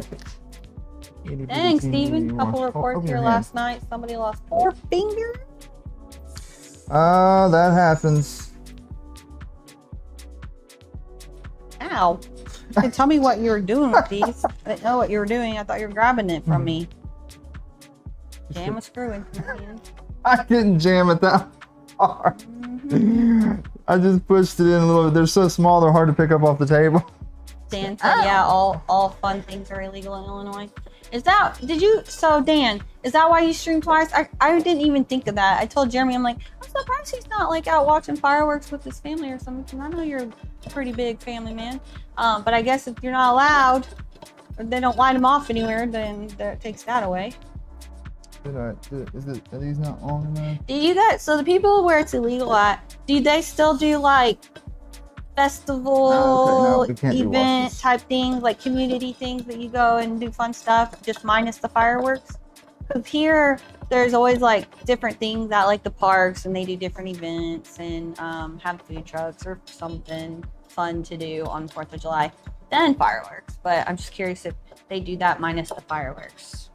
Dang, Steven. Couple reports here last night. Somebody lost 4 fingers. That happens. Ow. Hey, tell me what you were doing with these. I didn't know what you were doing. I thought you were grabbing it from me. Jam a screw in. I didn't jam it that hard. I just pushed it in a little bit. They're so small, they're hard to pick up off the table. Dan said, yeah, all fun things are illegal in Illinois. So Dan, is that why you stream twice? I didn't even think of that. I told Jeremy, I'm like, I'm surprised he's not like out watching fireworks with his family or something. I know you're a pretty big family man. But I guess if you're not allowed, or they don't light them off anywhere, then that takes that away. Are these not on enough? Do you guys, so the people where it's illegal at, do they still do like festival event type things, like community things that you go and do fun stuff, just minus the fireworks? Because here there's always like different things at like the parks, and they do different events and have food trucks or something fun to do on 4th of July, then fireworks. But I'm just curious if they do that minus the fireworks.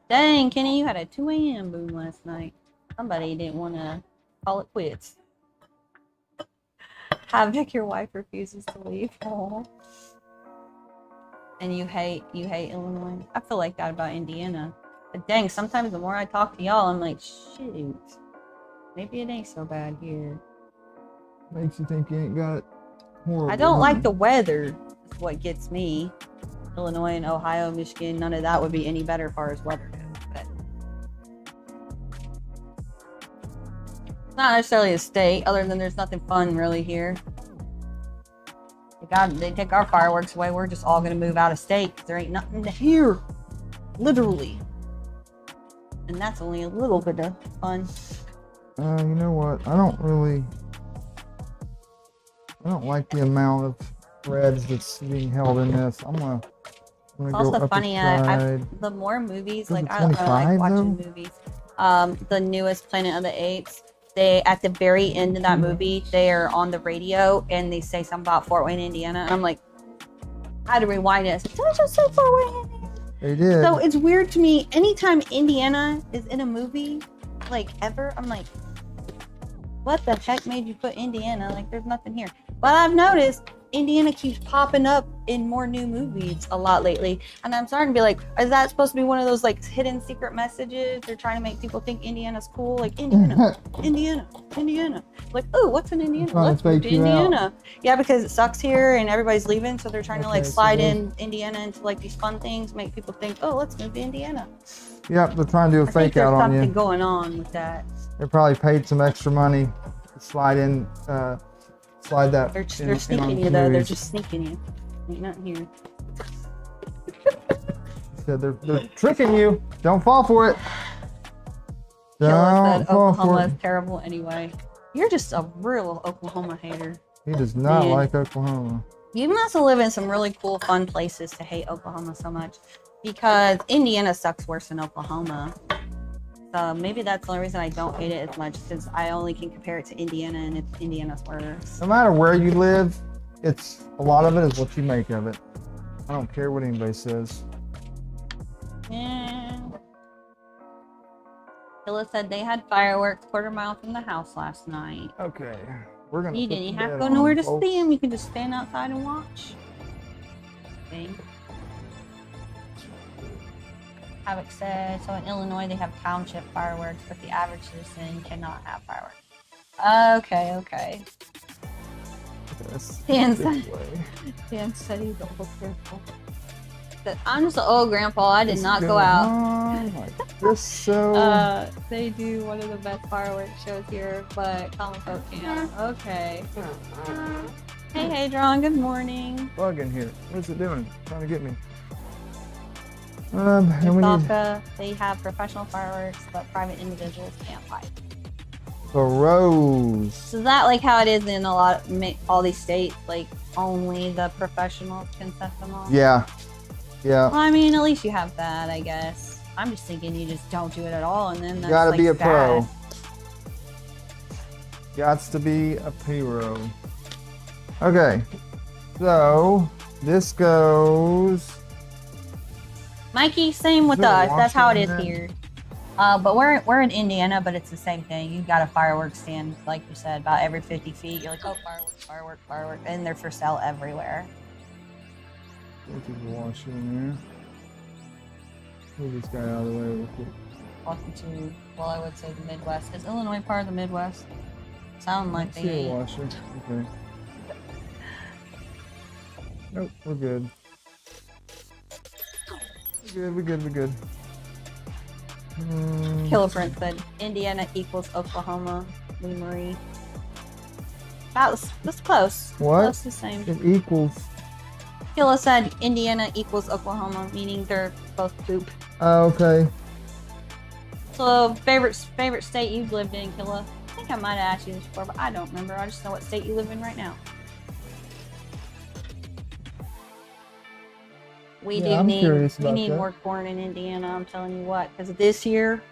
Dang, Kenny, you had a 2 a.m. boom last night. Somebody didn't want to call it quits. Havoc, your wife refuses to leave. Oh. And you hate Illinois. I feel like that about Indiana. But dang, sometimes the more I talk to y'all, I'm like, shoot, maybe it ain't so bad here. Makes you think you ain't got it horrible. I don't like the weather. Is what gets me. Illinois and Ohio, Michigan, none of that would be any better as far as weather goes. But it's not necessarily a state, other than there's nothing fun really here. They take our fireworks away. We're just all gonna move out of state because there ain't nothing to here, literally. And that's only a little bit of fun. You know what? I don't like the amount of threads that's being held in this. I'm gonna It's go also up funny. The more movies, Is like it I like 25 watching though? movies. The newest Planet of the Apes. They at the very end of that movie, they are on the radio and they say something about Fort Wayne, Indiana. And I'm like, I had to rewind it. Did I just say Fort Wayne, Indiana? They did. So it's weird to me. Anytime Indiana is in a movie, like ever, I'm like, what the heck made you put Indiana? Like, there's nothing here. But I've noticed Indiana keeps popping up in more new movies a lot lately. And I'm starting to be like, is that supposed to be one of those like hidden secret messages? They're trying to make people think Indiana's cool. Like, Indiana, Indiana, Indiana. Like, oh, what's in Indiana? Let's move to Indiana. Yeah, because it sucks here and everybody's leaving. So they're trying to like slide in Indiana into like these fun things, make people think, oh, let's move to Indiana. Yep, they're trying to do a fake out on you. There's something going on with that. They probably paid some extra money to slide that. They're sneaking you though. They're just sneaking you. Ain't nothing here. So they're tricking you. Don't fall for it. Killa said Oklahoma is terrible anyway. You're just a real Oklahoma hater. He does not like Oklahoma. You must live in some really cool, fun places to hate Oklahoma so much, because Indiana sucks worse than Oklahoma. So maybe that's the only reason I don't hate it as much, since I only can compare it to Indiana, and it's Indiana's worse. No matter where you live, a lot of it is what you make of it. I don't care what anybody says. Yeah. Killa said they had fireworks quarter-mile from the house last night. Okay, we're gonna. You didn't have to go nowhere to see them. You can just stand outside and watch. Okay. Havoc said, so in Illinois they have township fireworks, but the average citizen cannot have fireworks. Okay. Dan said he's a little careful. I'm just an old grandpa. I did not go out. Like this, so. They do one of the best fireworks shows here, but common folk can't. Okay. Hey, Hadron. Good morning. Bug in here. What's it doing? Trying to get me. They have professional fireworks, but private individuals can't light. Rose. So is that like how it is in all these states? Like only the professionals can set them off? Yeah. Well, I mean, at least you have that, I guess. I'm just thinking you just don't do it at all, and then that's gotta like be a sad. pro. Gots to be a pro. Okay. So this goes. Mikey, same with us. That's how it is here. But we're in Indiana, but it's the same thing. You've got a fireworks stand, like you said, about every 50 feet. You're like, oh, fireworks, and they're for sale everywhere. Look at the washer in there. Move this guy out of the way real quick. Welcome to, well, I would say the Midwest. Is Illinois part of the Midwest? Sound like they ain't. Washer. Okay. Nope, we're good. We're good. Killer Prince said Indiana equals Oklahoma. Lee Marie. That's close. What? Close the same. It equals. Killa said Indiana equals Oklahoma, meaning they're both poop. Oh, okay. So favorite state you've lived in, Killa? I think I might have asked you this before, but I don't remember. I just know what state you live in right now. We need more corn in Indiana, I'm telling you what. Because this year,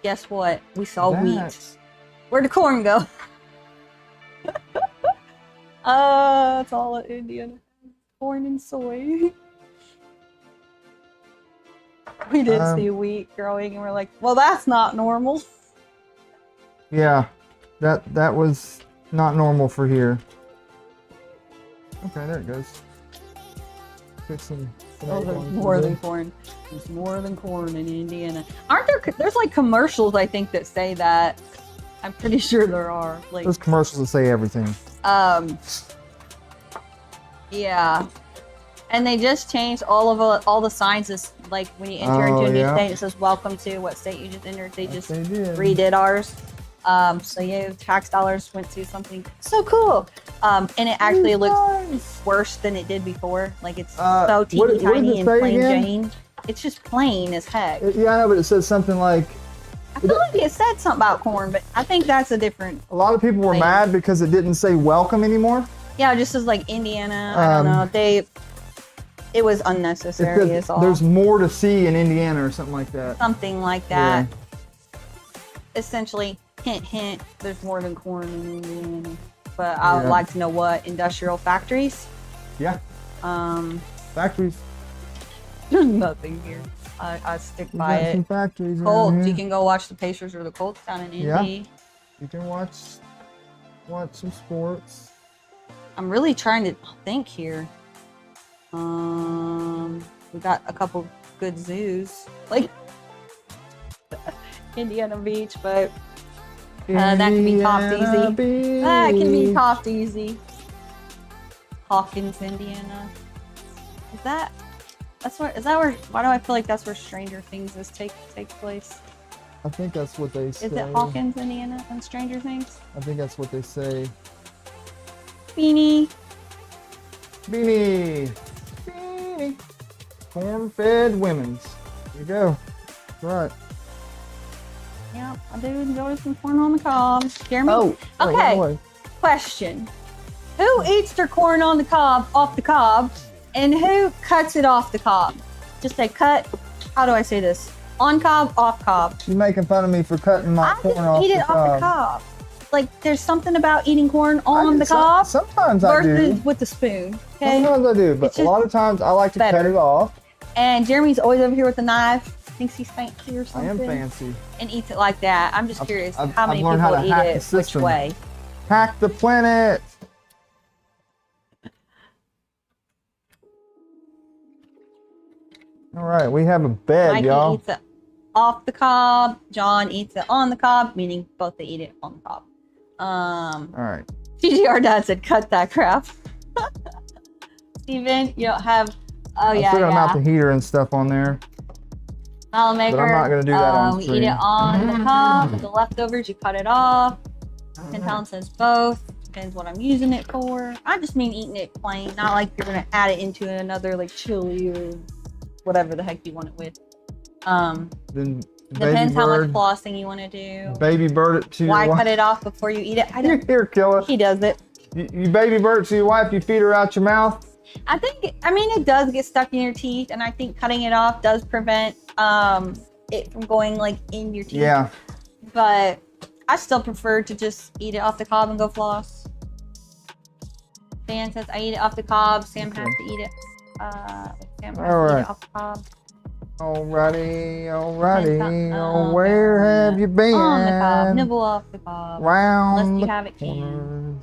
guess what? We saw wheat. Where'd the corn go? It's all in Indiana. Corn and soy. We did see wheat growing and we're like, well, that's not normal. Yeah, that was not normal for here. Okay, there it goes. Fix some Those are more than corn. There's more than corn in Indiana. Aren't there? There's like commercials I think that say that. I'm pretty sure there are. Like There's commercials that say everything. Yeah. And they just changed all the signs. Is like when you enter into a new state, it says "Welcome to what state you just entered." They just redid ours. So yeah, tax dollars went to something so cool. And it actually looks worse than it did before. Like it's so teeny tiny and plain Jane. It's just plain as heck. Yeah, I know, but it says something like. I feel like it said something about corn, but I think that's a different. A lot of people were mad because it didn't say welcome anymore. Yeah, it just says like Indiana. I don't know. It was unnecessary. Is all. There's more to see in Indiana or something like that. Something like that. Yeah. Essentially, hint, hint. There's more than corn in Indiana. But I would like to know what industrial factories. Yeah. Factories. There's nothing here. I stick by it. Some factories. Colts. You can go watch the Pacers or the Colts down in Indy. Yeah. You can watch some sports. I'm really trying to think here. We got a couple good zoos, like Indiana Beach, but that can be topped easy. That can be topped easy. Hawkins, Indiana. Is that where? Why do I feel like that's where Stranger Things take place? I think that's what they say. Is it Hawkins, Indiana, and Stranger Things? I think that's what they say. Beanie. Corn-fed women's. There you go. That's right. Yeah, I do enjoy some corn on the cob. Jeremy? Oh, okay. Question. Who eats their corn on the cob, off the cob, and who cuts it off the cob? Just say cut. How do I say this? On cob, off cob. You're making fun of me for cutting my corn off the cob. I just eat it off the cob. Like, there's something about eating corn on the cob. Sometimes I do. Versus with the spoon. Okay? Sometimes I do, but a lot of times I like to cut it off. And Jeremy's always over here with a knife. Thinks he's fancy or something. I am fancy. And eats it like that. I'm just curious how many people eat it which way. Hack the planet. All right, we have a bed, y'all. Mikey eats it off the cob. John eats it on the cob, meaning both they eat it on the cob. All right. GGR Dad said, cut that crap. Steven, you don't have. Oh, yeah. I still got to mount the heater and stuff on there. Polymaker. But I'm not going to do that on We stream. eat it on the cob. The leftovers, you cut it off. 10 pounds says both. Depends what I'm using it for. I just mean eating it plain, not like you're going to add it into another like chili or whatever the heck you want it with. Then depends how much flossing you want to do. Baby bird it to your wife. Why cut it off before you eat it? I don't. Here, killer. He does it. You baby bird it to your wife. You feed her out your mouth. I mean, it does get stuck in your teeth, and I think cutting it off does prevent it from going like in your teeth. Yeah. But I still prefer to just eat it off the cob and go floss. Dan says I eat it off the cob. Sam has to eat it. Sam has to eat it off the cob. Alrighty. Where have you been? On the cob. Nibble off the cob. Round unless you have it canned.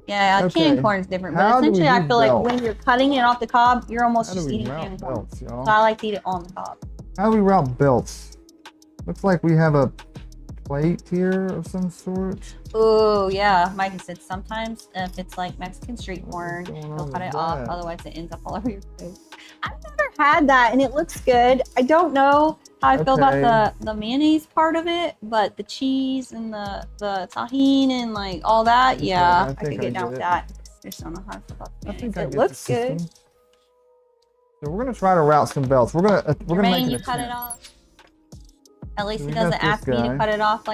Yeah, Okay. canned corn is different, but essentially I feel like when you're cutting it off the cob, you're almost just eating canned corn. So I like to eat it on the cob. How do we route belts? Looks like we have a plate here of some sort. Oh yeah, Mikey said sometimes if it's like Mexican street corn, they'll cut it off, otherwise it ends up all over your face. I've never had that and it looks good. I don't know how I feel about the mayonnaise part of it, but the cheese and the tahini and like all that, yeah, I could get down with that. I just don't know how I feel about the mayonnaise. It looks good. So we're gonna try to route some belts. We're gonna make it. You cut it off. At least he doesn't ask me to cut it off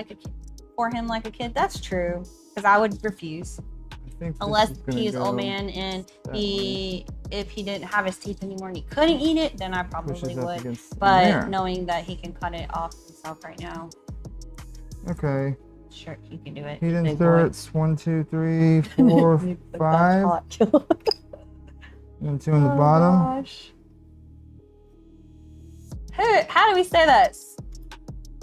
for him like a kid. That's true, because I would refuse. Unless he is old man and if he didn't have his teeth anymore and he couldn't eat it, then I probably would. But knowing that he can cut it off himself right now. Okay. Sure, he can do it. Heat inserts 1, 2, 3, 4, 5. And 2 on the bottom. Gosh. How do we say that?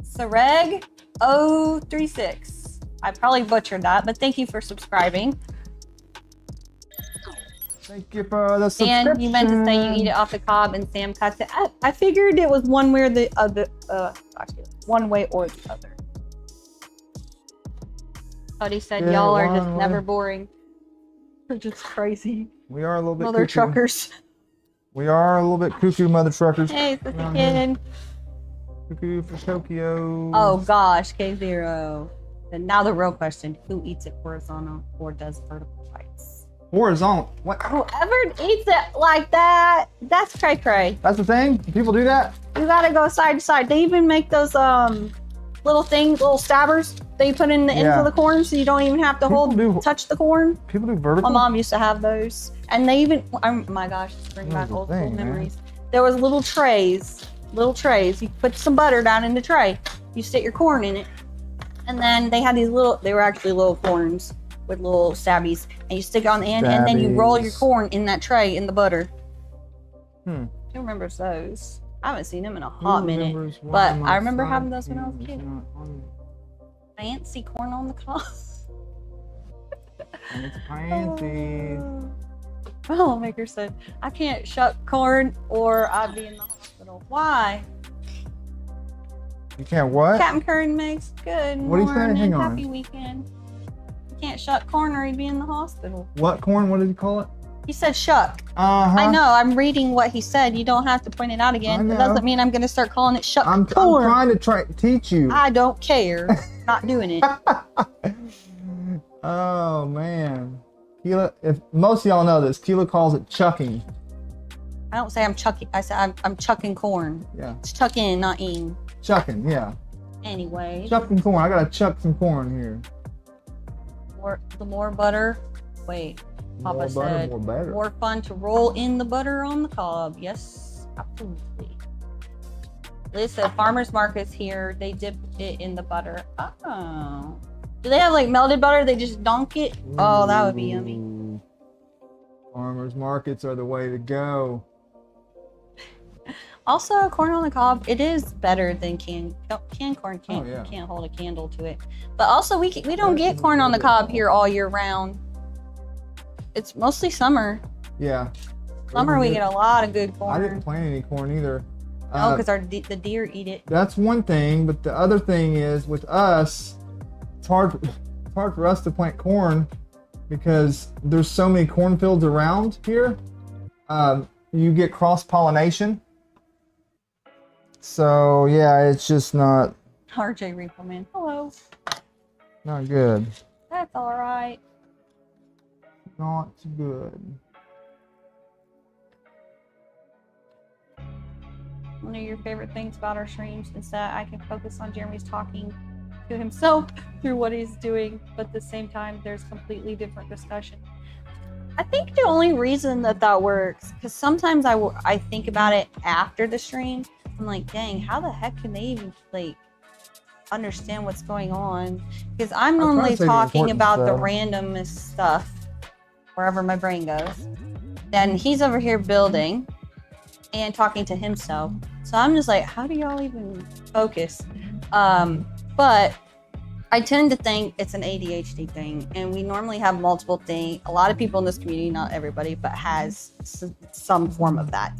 Sareg 036. I probably butchered that, but thank you for subscribing. Thank you for the subscription. And you meant to say you eat it off the cob and Sam cuts it. I figured it was one way or the other. One way or the other. Cody said y'all are just never boring. They're just crazy. We are a little bit mother cuckoo. Truckers. We are a little bit cuckoo, mother truckers. Hey, Sissy Kid. Cuckoo for Tokyo. Oh gosh, K0. And now the real question: who eats it horizontal or does vertical bites? Horizontal. What? Whoever eats it like that, that's cray cray. That's the thing. People do that. You gotta go side to side. They even make those little things, little stabbers that you put in the ends of the corn, so you don't even have to touch the corn. People do vertical. My mom used to have those, and they even. Oh my gosh, it's bringing back old school memories. There was little trays. You put some butter down in the tray. You stick your corn in it, and then they had these little. They were actually little corns with little stabbies, and you stick it on the end, and then you roll your corn in that tray in the butter. Who remembers those? I haven't seen them in a hot minute, but I remember having those when I was a kid. Fancy corn on the cob. It's fancy. Polymaker said, "I can't shuck corn, or I'd be in the hospital." Why? You can't what? Captain Curran makes good. What are you saying? Hang on. Happy weekend. You can't shuck corn, or he'd be in the hospital. What corn? What did you call it? He said shuck. I know. I'm reading what he said. You don't have to point it out again. It doesn't mean I'm going to start calling it shuck corn. I'm trying to teach you. I don't care. Not doing it. Oh man, Keela. If most of y'all know this, Keela calls it chucking. I don't say I'm chucking. I say I'm chucking corn. Yeah. It's chucking, not eating. Chucking, yeah. Anyway. Chucking corn. I gotta chuck some corn here. More butter. Wait. Papa said more fun to roll in the butter on the cob. Yes, absolutely. Liz said farmers markets here, they dip it in the butter. Oh. Do they have like melted butter? They just dunk it? Oh, that would be yummy. Farmers markets are the way to go. Also, corn on the cob, it is better than canned corn. Can't hold a candle to it. But also, we don't get corn on the cob here all year round. It's mostly summer. Yeah. Summer we get a lot of good corn. I didn't plant any corn either. No, because the deer eat it. That's one thing, but the other thing is with us, it's hard for us to plant corn because there's so many cornfields around here. You get cross-pollination. So yeah, it's just not. RJ Repo Man, hello. Not good. That's all right. Not good. One of your favorite things about our streams is that I can focus on Jeremy's talking to himself through what he's doing, but at the same time, there's completely different discussion. I think the only reason that works, because sometimes I think about it after the stream. I'm like, dang, how the heck can they even like understand what's going on? Because I'm normally talking about the randomest stuff wherever my brain goes. Then he's over here building and talking to himself. So I'm just like, how do y'all even focus? But I tend to think it's an ADHD thing, and we normally have multiple things. A lot of people in this community, not everybody, but has some form of that.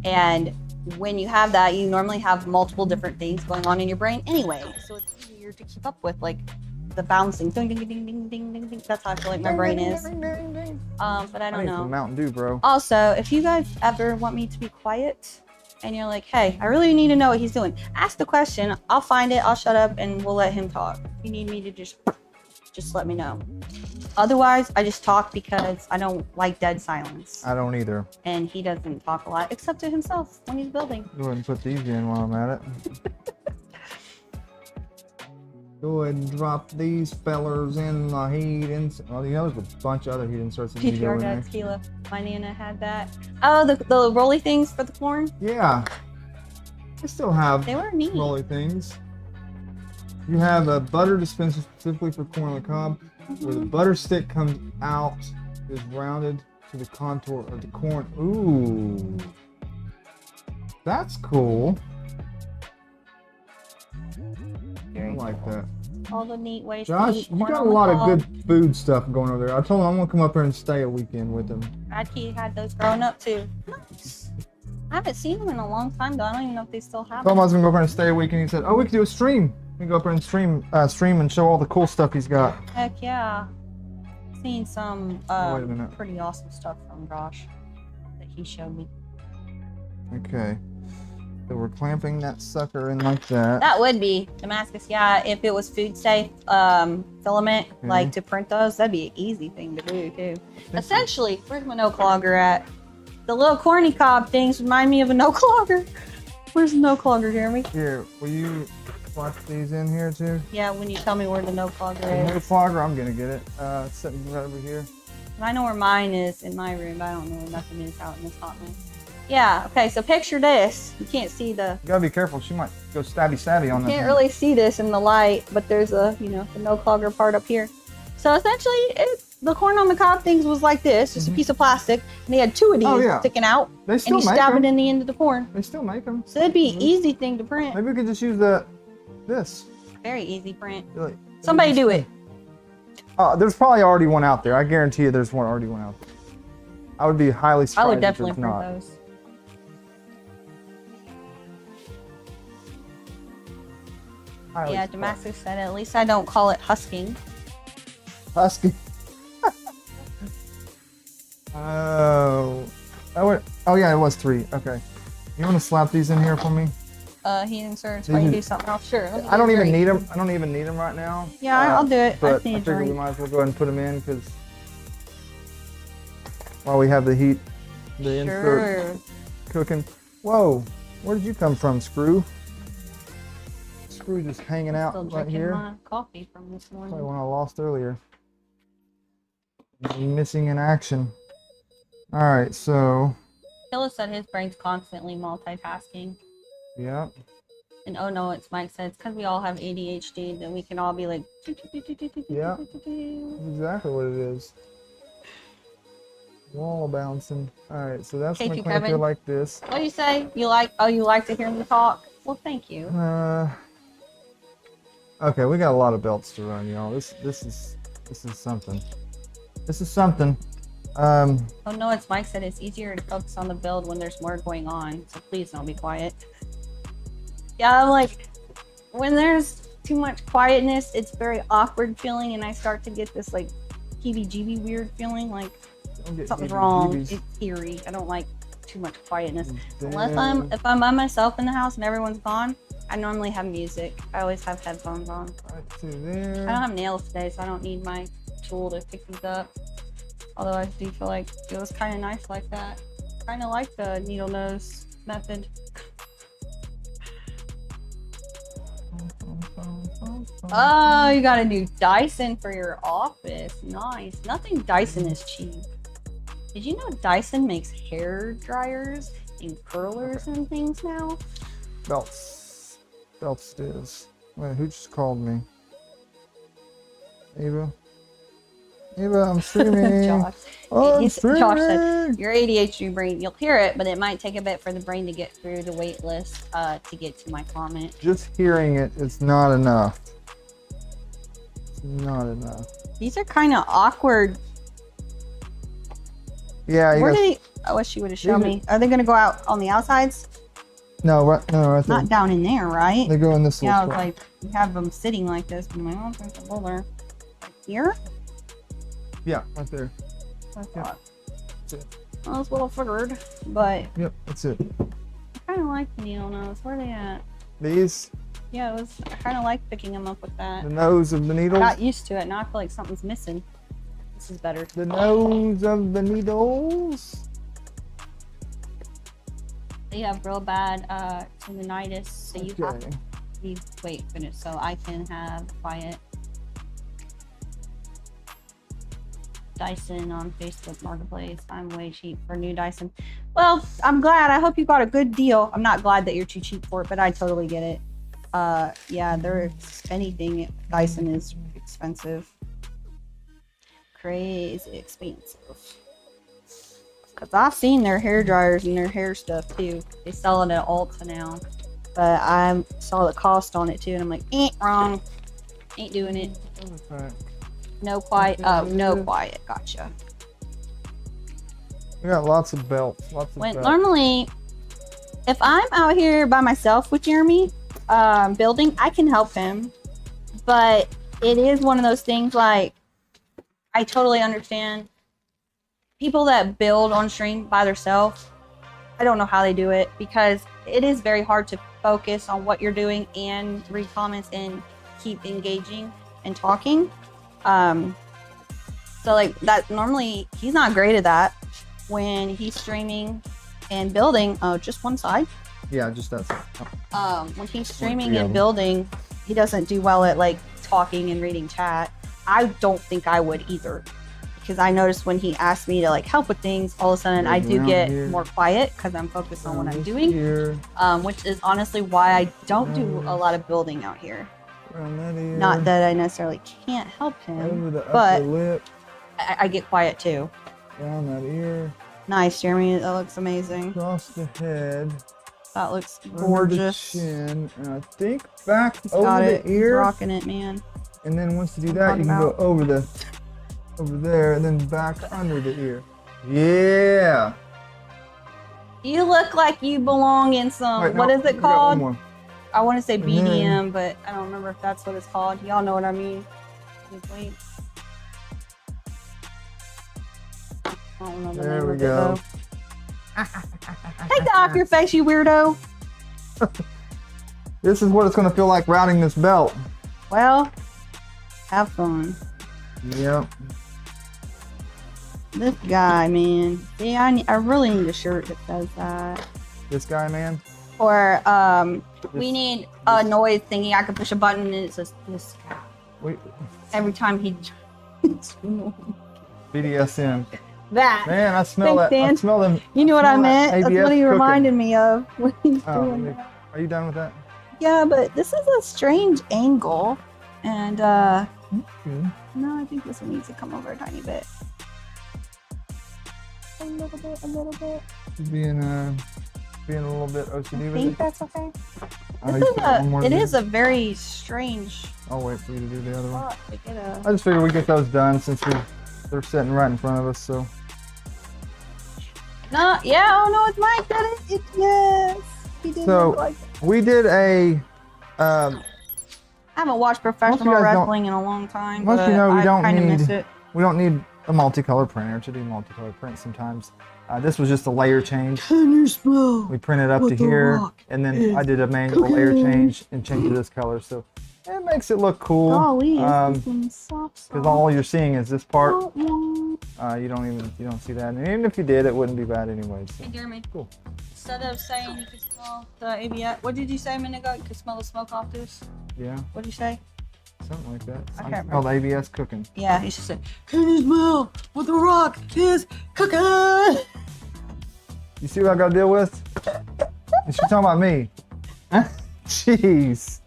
And when you have that, you normally have multiple different things going on in your brain anyway. So it's easier to keep up with, like the bouncing. Ding, ding, ding, ding, ding, ding, ding. That's how I feel like my brain is. But I don't know. Some Mountain Dew, bro. Also, if you guys ever want me to be quiet and you're like, hey, I really need to know what he's doing, ask the question. I'll find it. I'll shut up and we'll let him talk. If you need me to just let me know. Otherwise, I just talk because I don't like dead silence. I don't either. And he doesn't talk a lot, except to himself when he's building. Go ahead and put these in while I'm at it. Go ahead and drop these fellers in the heat insert. Well, there's a bunch of other heat inserts that you go in there. Tequila. My Nana had that. Oh, the rolly things for the corn? Yeah. I still have they were neat. Rolly things. You have a butter dispenser specifically for corn on the cob, where the butter stick comes out, is rounded to the contour of the corn. Ooh. That's cool. Very I like cool. that. All the neat ways to Josh, eat. you Corn got a on the lot of cob. good food stuff going over there. I told him I'm gonna come up here and stay a weekend with him. Radkey had those growing up too. Nice. I haven't seen them in a long time though. I don't even know if they still have Told him I them. was gonna go up here and stay a weekend. He said, "Oh, we could do a stream. We can go up here and stream and show all the cool stuff he's got." Heck yeah. Seen some Oh, wait a minute. pretty awesome stuff from Josh that he showed me. Okay. So we're clamping that sucker in like that. That would be Damascus, yeah. If it was food safe filament, like to print those, that'd be an easy thing to do too. Essentially, where's my no clogger at? The little corny cob things remind me of a no clogger. Where's the no clogger, Jeremy? Here, will you watch these in here too? Yeah, when you tell me where the no clogger No is. flogger, I'm gonna get it. It's sitting right over here. I know where mine is in my room, but I don't know where nothing is out in this hot mess. Yeah, okay, so picture this. You can't see the, You gotta be careful. She might go stabby on that. can't really see this in the light, but there's a, you know, the no clogger part up here. So essentially, the corn on the cob things was like this, just a piece of plastic, and they had two of these sticking out, They and still you make stab them. it in the end of the corn. They still make them. So it'd be an easy thing to print. Maybe we could just use this. Very easy print. Really. Somebody do it. There's probably already one out there. I guarantee you there's already one out there. I would be highly surprised I would if definitely there's print not. those. Highly Yeah, surprised. Damascus said at least I don't call it husking. Husky. Oh, oh yeah, it was 3. Okay. You want to slap these in here for me? He inserts while you do something else. Sure. let me I don't get even ready. need them. I don't even need them right now. Yeah, I'll do it. I But I, need a figure we drink. might as well go ahead and put them in because while we have the heat, the insert Sure. cooking. Whoa, where did you come from, Screw? Screw just hanging out Still right drinking here. my coffee from this Probably morning. one I lost earlier. Missing in action. All right, so Killa said his brain's constantly multitasking. yeah. And oh no, it's Mike said it's because we all have ADHD, then we can all be like. Yeah. That's exactly what it is. Wall bouncing. All right, so that's Thank my you, clamp here Kevin. like this. What do you say? You like? Oh, you like to hear me talk? Well, thank you. Okay, we got a lot of belts to run, y'all. This is something. This is something. Oh no, it's Mike said it's easier to focus on the build when there's more going on. So please don't be quiet. Yeah, I'm like, when there's too much quietness, it's very awkward feeling, and I start to get this like heebie-jeebie weird feeling, like Don't get something's wrong. heebie-jeebies. It's eerie. I don't like too much quietness. Damn. Unless if I'm by myself in the house and everyone's gone, I normally have music. I always have headphones on. Right to I there. don't have nails today, so I don't need my tool to pick these up. Although I do feel like it was kind of nice like that. Kind of like the needle nose method. Oh, you got a new Dyson for your office. Nice. Nothing Dyson is cheap. Did you know Dyson makes hair dryers and curlers and things now? Belts. Belts is. Wait, who just called me? Ava? Ava, I'm streaming. Josh. I'm Josh said, streaming. your ADHD brain, you'll hear it, but it might take a bit for the brain to get through the wait list to get to my comment. Just hearing it is not enough. It's not enough. These are kind of awkward. Yeah, you Where guys, did I wish you would have shown These are- me. Are they going to go out on the outsides? no, right there. Not down in there, right? They go in this Yeah, I little was spot. like, you have them sitting like this. I'm like, oh, there's a roller. Like here? Yeah, right there. I thought. That's it. Well, that's what I figured. But Yep, that's it. I kind of like the needle nose. Where are they at? These, Yeah, I kind of like picking them up with that. the nose of the I needles. got used to it. Now I feel like something's missing. This is better. The nose of the needles. They have real bad tendinitis, so you have Okay. to be finished so I can have quiet. Dyson on Facebook Marketplace. I'm way cheap for new Dyson. Well, I'm glad. I hope you got a good deal. I'm not glad that you're too cheap for it, but I totally get it. Yeah, anything Dyson is expensive. Crazy expensive. Because I've seen their hair dryers and their hair stuff too. They sell it at Ulta now. But I saw the cost on it too, and I'm like, wrong. Ain't doing it. Okay. No quiet. Oh, no quiet. Gotcha. We got lots of belts. Lots of belts. Normally, if I'm out here by myself with Jeremy, building, I can help him. But it is one of those things like, I totally understand. People that build on stream by themselves, I don't know how they do it because it is very hard to focus on what you're doing and read comments and keep engaging and talking. So like that, normally he's not great at that when he's streaming and building. Oh, just one side. Yeah, just that. When he's streaming and building, he doesn't do well at like talking and reading chat. I don't think I would either, because I noticed when he asked me to like help with things, all of a sudden I do get more quiet because I'm focused on what I'm doing, which is honestly why I don't do a lot of building out here. Not that I necessarily can't help him, but I get quiet too. Down that ear. Nice, Jeremy. That looks amazing. Across the head. That looks gorgeous. The chin, and I think back He's over the ear. He's rocking it, man. And then once you do that, you can go over there, and then back under the ear. Yeah. You look like you belong in some. Wait, what is it called? I want to say BDM, but I don't remember if that's what it's called. Y'all know what I mean. Wait. I don't know the name of it though. Take that off your face, you weirdo. This is what it's going to feel like routing this belt. Well, have fun. Yep. This guy, man. See, I really need a shirt that says that. This guy, man? Or, we need a noise thingy. I can push a button and it says this guy. Wait. Every time he... BDSM. That. Man, I smell that. I smell them. You know what I meant? That's what he reminded me of when he's doing that. Are you done with that? Yeah, but this is a strange angle. And, no, I think this one needs to come over a tiny bit. A little bit. Being a little bit OCD with it. I think that's okay. It is a very strange. I'll wait for you to do the other one. I just figured we'd get those done since they're sitting right in front of us, so. No, yeah, oh no, it's Mike that it. Yes, he did look like that. We did a. I haven't watched professional wrestling in a long time. Most of you know miss it. we don't need a multicolor printer to do multicolor prints sometimes. This was just a layer change. Can you smell? We printed up to here, and then I did a manual layer change and changed to this color, so it makes it look cool. Because all you're seeing is this part. You don't see that, and even if you did, it wouldn't be bad anyway. So. Hey, Jeremy. Cool. Instead of saying you could smell the ABS, what did you say a minute ago? You could smell the smoke off this? Yeah. What did you say? Something like that. I can't smell the ABS cooking. Yeah, he should say, can you smell what the rock is cooking? You see what I got to deal with? She's talking about me. Jeez.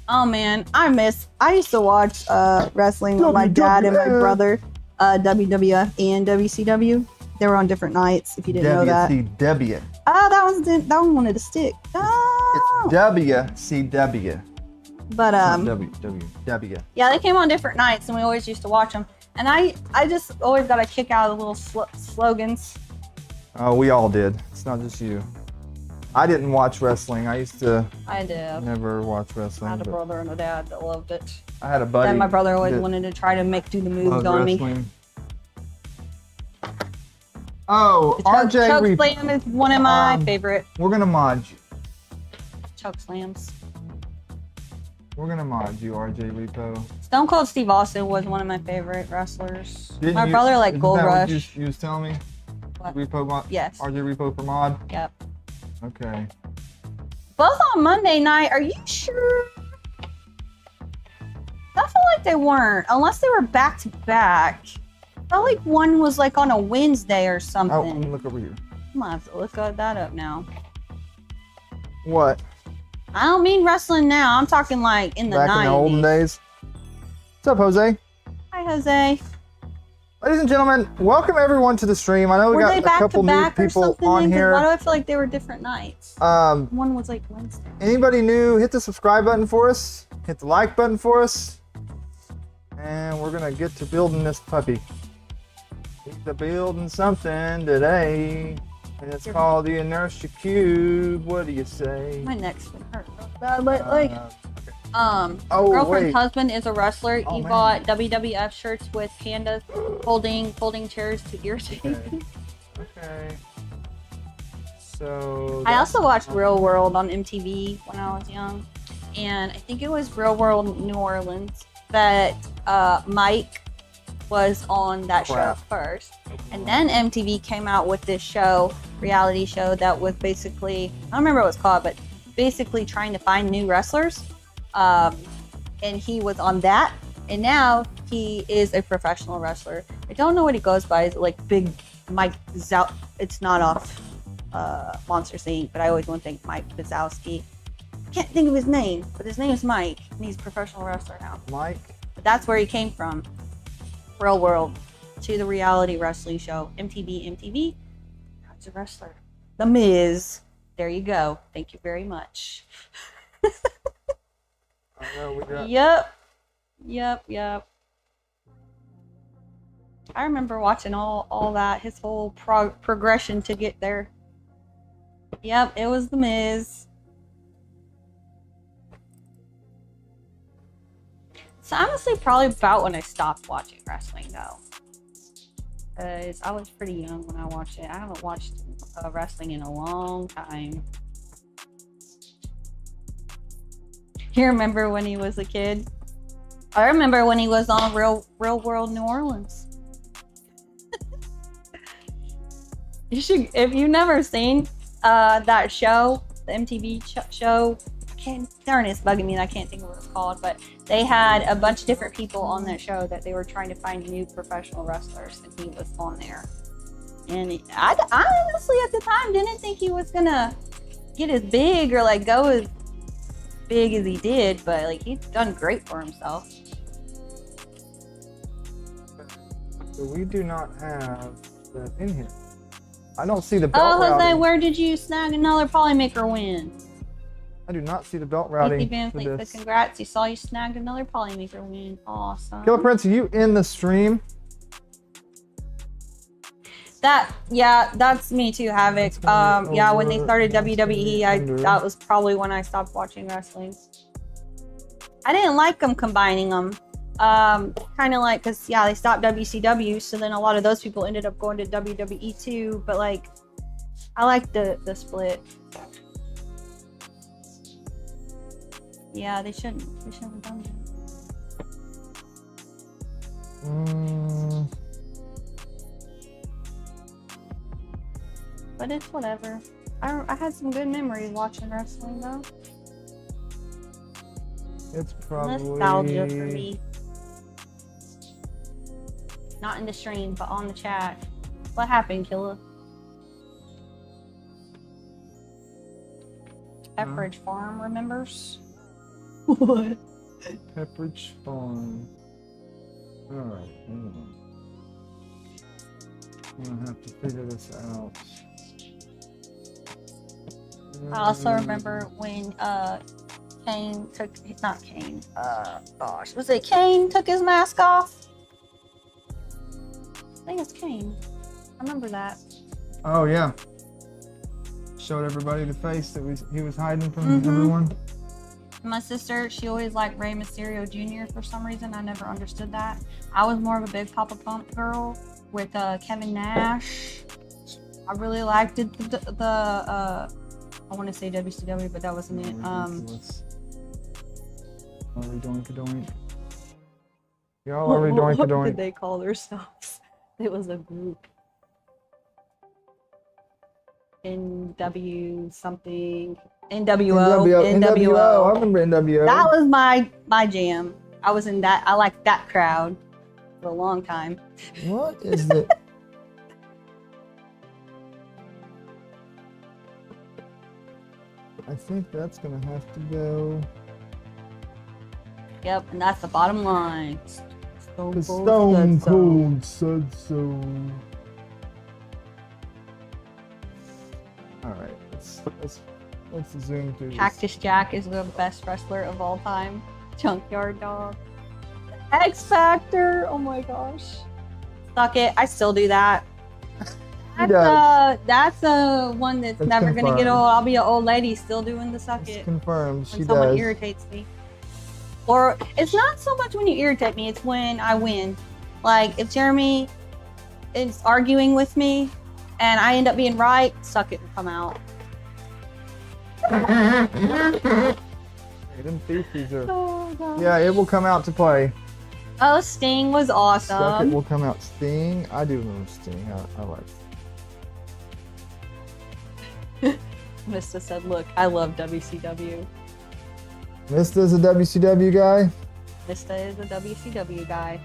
Oh man, I used to watch wrestling with my dad and my brother, WWF and WCW. They were on different nights, if you didn't know that. WCW. Oh, that one wanted to stick. Oh. It's WCW. But WW. Yeah, they came on different nights, and we always used to watch them. And I just always got a kick out of the little slogans. Oh, we all did. It's not just you. I didn't watch wrestling. I used to. I did. Never watch wrestling. I had a brother and a dad that loved it. I had a buddy. And my brother always wanted to try to do the moves on wrestling. Me. Oh, RJ Choke slam is one of my favorite. We're gonna mod you. Choke slams. We're gonna mod you, RJ Repo. Stone Cold Steve Austin was one of my favorite wrestlers. My brother liked Gold Rush. What you was telling me? What? Repo mod? Yes. RJ Repo for mod? Yep. Okay. Both on Monday night, are you sure? I feel like they weren't, unless they were back to back. I felt like one was like on a Wednesday or something. Oh, let me look over here. I'm gonna have to look that up now. What? I don't mean wrestling now. I'm talking like in the 90s. Back in the olden days. What's up, Jose? Hi, Jose. Ladies and gentlemen, welcome everyone to the stream. I know we Were got they a back couple to new back or people something? on 'Cause here. why do I feel like they were different nights? One was like Wednesday. Anybody new, hit the subscribe button for us. Hit the like button for us. And we're gonna get to building this puppy. We're building something today. And it's called the Inertia Cube. What do you say? My neck's been hurt real bad lately. Oh, girlfriend's wait. husband is a wrestler. Oh, He man. bought WWF shirts with pandas folding chairs to irritate. Okay. So I also watched Real World on MTV when I was young, and I think it was Real World New Orleans that Mike was on that Crap. show first, and then MTV came out with this show, reality show that was basically, I don't remember what it was called, but basically trying to find new wrestlers, and he was on that, and now he is a professional wrestler. I don't know what he goes by. Is it like Big Mike Zow? It's not off Monsters Inc., but I always want to think Mike Wazowski. I can't think of his name, but his name is Mike, and he's a professional wrestler now. Mike. But that's where he came from. Real World to the reality wrestling show. MTV. That's a wrestler. The Miz. There you go. Thank you very much. I know we got. Yep. I remember watching all that, his whole progression to get there. Yep, it was The Miz. It's honestly probably about when I stopped watching wrestling, though. Because I was pretty young when I watched it. I haven't watched wrestling in a long time. You remember when he was a kid? I remember when he was on Real World New Orleans. You should, if you've never seen that show, the MTV show. Darn, it's bugging me and I can't think of what it's called, but they had a bunch of different people on that show that they were trying to find new professional wrestlers, and he was on there. And I honestly at the time didn't think he was gonna get as big or like go as big as he did, but like he's done great for himself. So we do not have that in here. I don't see the belt Oh, Jose, routing. where did you snag another Polymaker win? I do not see the belt routing Casey Van for Fleet said, this. congrats, you saw you snagged another Polymaker win. Awesome. Killer Prince, are you in the stream? That's me too, Havoc. Yeah, when they started WWE, that was probably when I stopped watching wrestling. I didn't like them combining them. Kind of like, cause yeah, they stopped WCW, so then a lot of those people ended up going to WWE too. But like, I like the split. Yeah, they shouldn't have done that. But it's whatever. I had some good memories watching wrestling though. It's probably Nostalgia for me. Not in the stream, but on the chat. What happened, Killa? Pepperidge Farm remembers? What? Pepperidge Farm. Alright, hang on. I'm gonna have to figure this out. I also remember when Kane took, not Kane, gosh, was it Kane took his mask off? I think it's Kane. I remember that. Oh yeah. Showed everybody the face that he was hiding from everyone. My sister, she always liked Rey Mysterio Jr. for some reason. I never understood that. I was more of a big Papa Pump girl with Kevin Nash. I really liked it. I want to say WCW, but that wasn't it. Doink-a-doink. Y'all are doink-a-doink. What did they call themselves? It was a group. NW something. NWO. I remember NWO. That was my jam. I was in that. I liked that crowd for a long time. What is it? I think that's gonna have to go. Yep, and that's the bottom line. The Stone Cold said so. All right, let's zoom through. Cactus Jack is the best wrestler of all time. Junkyard Dog. X Factor. Oh my gosh. Suck it. I still do that. That's a one that's never confirmed. gonna get old. I'll be an old lady still doing the suck It's it. confirmed. She When someone does. irritates me. Or it's not so much when you irritate me, it's when I win. Like if Jeremy is arguing with me and I end up being right, suck it and come out. Them feces are. Oh, God. Yeah, it will come out to play. Oh, Sting was Suck it awesome. will come out. Sting. I do remember Sting. I like. Mista said, look, I love WCW. Mista's a WCW guy. Mista is a WCW guy.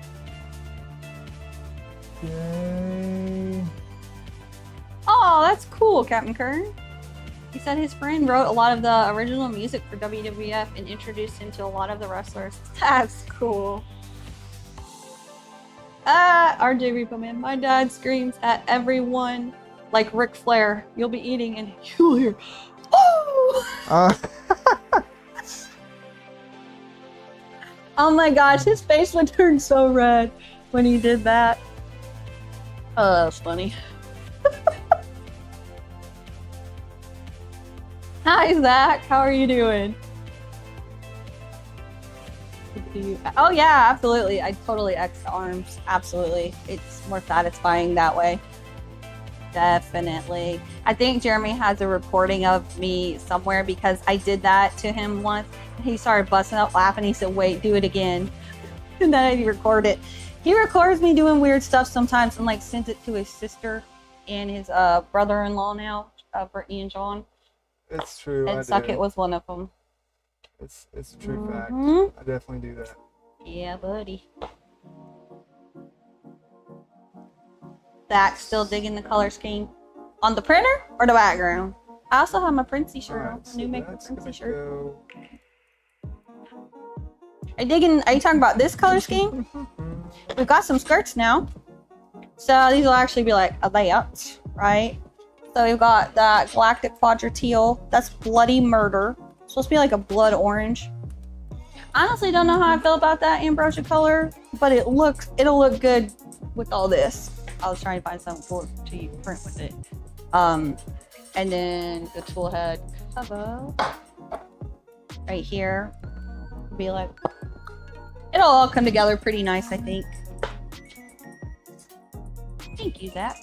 Yay. Oh, that's cool, Captain Kern. He said his friend wrote a lot of the original music for WWF and introduced him to a lot of the wrestlers. That's cool. RJ Repo Man, my dad screams at everyone like Ric Flair. You'll be eating and you'll hear, oh! Oh my gosh, his face would turn so red when he did that. Oh, that was funny. Hi, Zach. How are you doing? Oh, yeah, absolutely. I totally X the arms. Absolutely. It's more satisfying that way. Definitely. I think Jeremy has a recording of me somewhere because I did that to him once. He started busting up laughing. He said, wait, do it again. And then I record it. He records me doing weird stuff sometimes and like sends it to his sister and his brother-in-law now, Brittany and John. It's true. And Suck It was one of them. It's a true fact. I definitely do that. Yeah, buddy. Zach still digging the color scheme on the printer or the background. I also have my Princey shirt on. Alright, so Numaker that's Princey gonna shirt. go- Are you talking about this color scheme? We've got some skirts now. So these will actually be like a layout, right? So we've got that Galactic Quadra Teal. That's Bloody Murder. It's supposed to be like a blood orange. Honestly, don't know how I feel about that Ambrosia color, but it'll look good with all this. I was trying to find something cool to print with it. And then the toolhead cover right here will be like, it'll all come together pretty nice, I think. Thank you, Zach.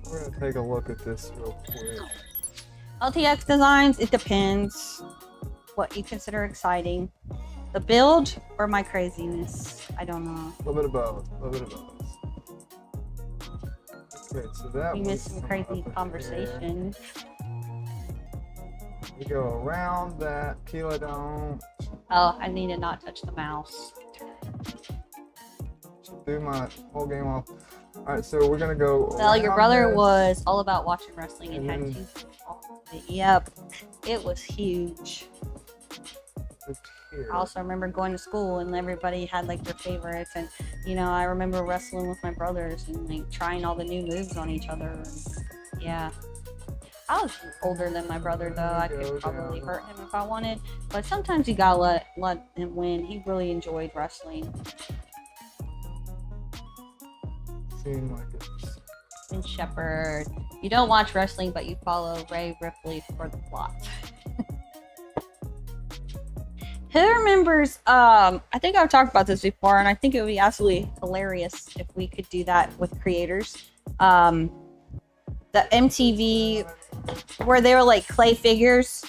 We're gonna take a look at this real quick. LTX designs, it depends what you consider exciting. The build or my craziness? I don't know. A little bit of both. Okay, so that We was missed some crazy up in conversation. here. We go around that kilodome. Oh, I need to not touch the mouse. Do my whole game off. Alright, so we're gonna go. Well, your around brother this. was all about watching wrestling and had And to. Yep, it was huge. Here. I also remember going to school and everybody had like their favorites, and you know, I remember wrestling with my brothers and like trying all the new moves on each other. And, yeah, I was older than my brother though. I could probably hurt him if I wanted, but sometimes you gotta let him win. He really enjoyed wrestling. Seemed like it's. And Shepherd, you don't watch wrestling, but you follow Ray Ripley for the plot. Who remembers, I think I've talked about this before, and I think it would be absolutely hilarious if we could do that with creators. The MTV, where they were like clay figures,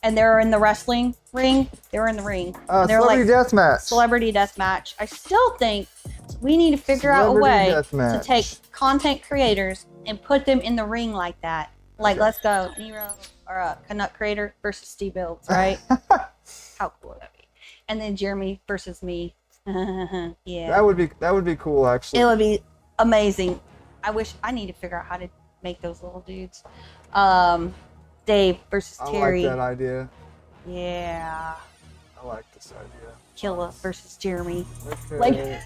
and they were in the wrestling ring. They were in the ring. They were Celebrity Deathmatch. Celebrity Deathmatch. I still think we need to figure out a way to take content creators and put them in the ring like that. Like, let's go, Nero or Canuck Creator versus Steve Builds, right? How cool would that be? And then Jeremy versus me. Yeah. That would be cool, actually. It would be amazing. I need to figure out how to make those little dudes. Dave versus Terry. I like that idea. Yeah. I like this idea. Killa versus Jeremy. Okay. Like,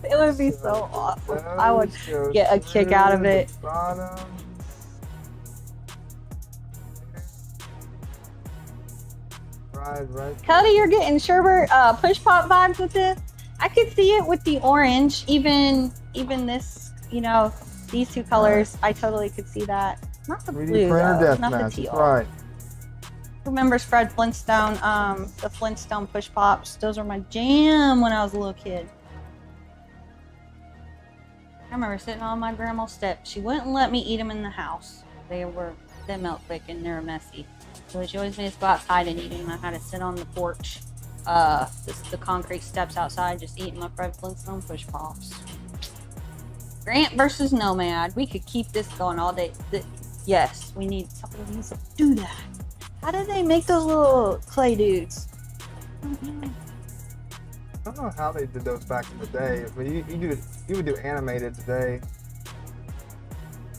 It would be so awesome. I would get a kick out of it. Right. Cody, you're getting sherbet push pop vibes with this. I could see it with the orange, even this, you know, these two colors. I totally could see that. Not the 3D blue, printer though. death Not the match. teal. Right. Who remembers Fred Flintstone? The Flintstone push pops. Those are my jam when I was a little kid. I remember sitting on my grandma's step. She wouldn't let me eat them in the house. They melt quick and they're messy. So she always made us go outside and eat them. I had to sit on the porch, the concrete steps outside, just eating my Fred Flintstone push pops. Grant versus Nomad. We could keep this going all day. Yes, we need somebody needs to do that. How did they make those little clay dudes? I don't know how they did those back in the day, but you would do animated today.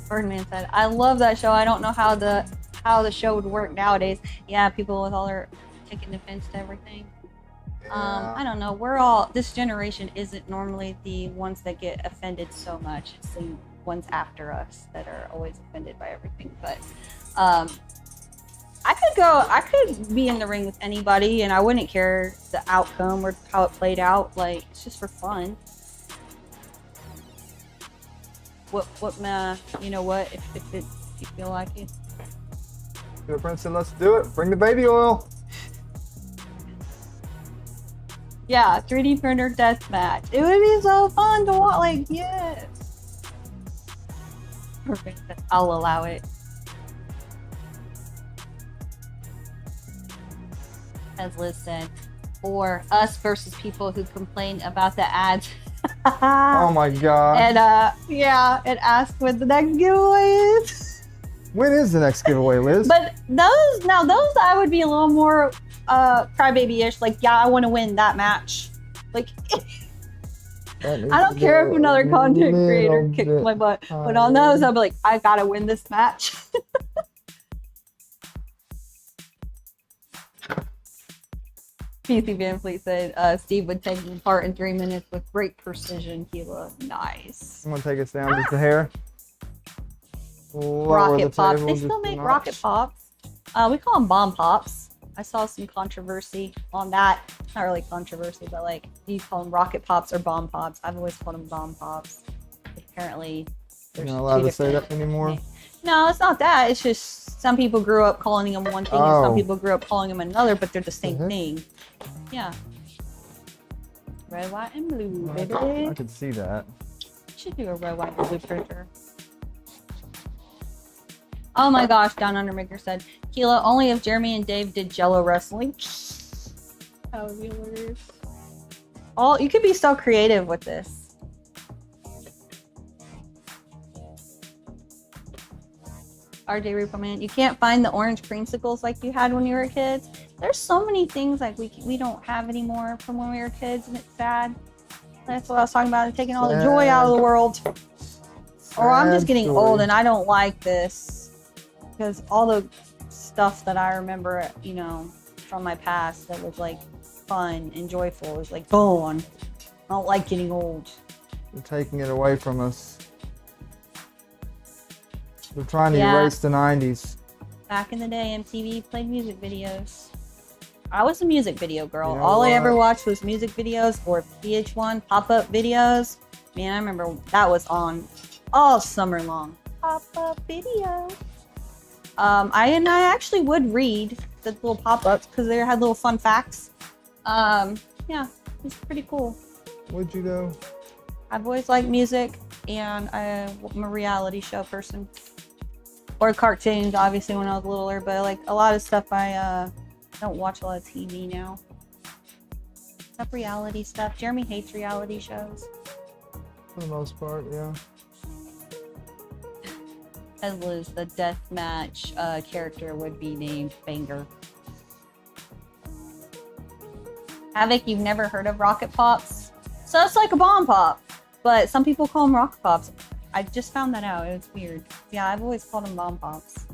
Birdman said, "I love that show. I don't know how the show would work nowadays." Yeah, people with all their taking offense to everything. Yeah. I don't know. This generation isn't normally the ones that get offended so much. It's the ones after us that are always offended by everything. But I could be in the ring with anybody and I wouldn't care the outcome or how it played out. Like, it's just for fun. You know what, if you feel like it. The prince said, let's do it. Bring the baby oil. Yeah, 3D printer deathmatch. It would be so fun to watch. Like, yes. Perfect. I'll allow it. As Liz said, or us versus people who complain about the ads. Oh my god. And and ask what the next giveaway is. When is the next giveaway, Liz? But those I would be a little more crybaby-ish. Like, yeah, I want to win that match. Like, I don't care if another content creator kicks my butt. But on those, I'll be like, I gotta win this match. PC Van Fleet said Steve would take them apart in 3 minutes with great precision. Kila, nice. I'm gonna take us down just a hair. Rocket pops. They still make rocket pops. We call them bomb pops. I saw some controversy on that. Not really controversy, but like, do you call them rocket pops or bomb pops? I've always called them bomb pops. Apparently, you're not allowed to say that anymore. No, it's not that. It's just some people grew up calling them one thing and some people grew up calling them another, but they're the same thing. Yeah. Red, white, and blue, baby. I could see that. Should do a red, white, and blue printer. Oh my gosh, Down Undermaker said, Kila, only if Jeremy and Dave did Jello wrestling. That would be hilarious. You could be so creative with this. RJ Repo Man, you can't find the orange creamsicles like you had when you were kids. There's so many things like we don't have anymore from when we were kids, and it's sad. That's what I was talking about, taking all the joy out of the world. Or I'm just getting old and I don't like this because all the stuff that I remember, you know, from my past that was like fun and joyful is like gone. I don't like getting old. They're taking it away from us. They're trying to erase the 90s. Back in the day, MTV played music videos. I was a music video girl. You know all I ever watched was music videos or VH1 pop-up videos. Man, I remember that was on all summer long. Pop-up videos. I actually would read the little pop-ups because they had little fun facts. Yeah, it's pretty cool. Would you though? I've always liked music, and I'm a reality show person. Or cartoons, obviously, when I was littler, but like a lot of stuff I don't watch a lot of TV now. Except reality stuff. Jeremy hates reality shows. For the most part, yeah. As Liz, the deathmatch character would be named Banger. Havoc, you've never heard of rocket pops? So it's like a bomb pop, but some people call them rocket pops. I just found that out. It was weird. Yeah, I've always called them bomb pops.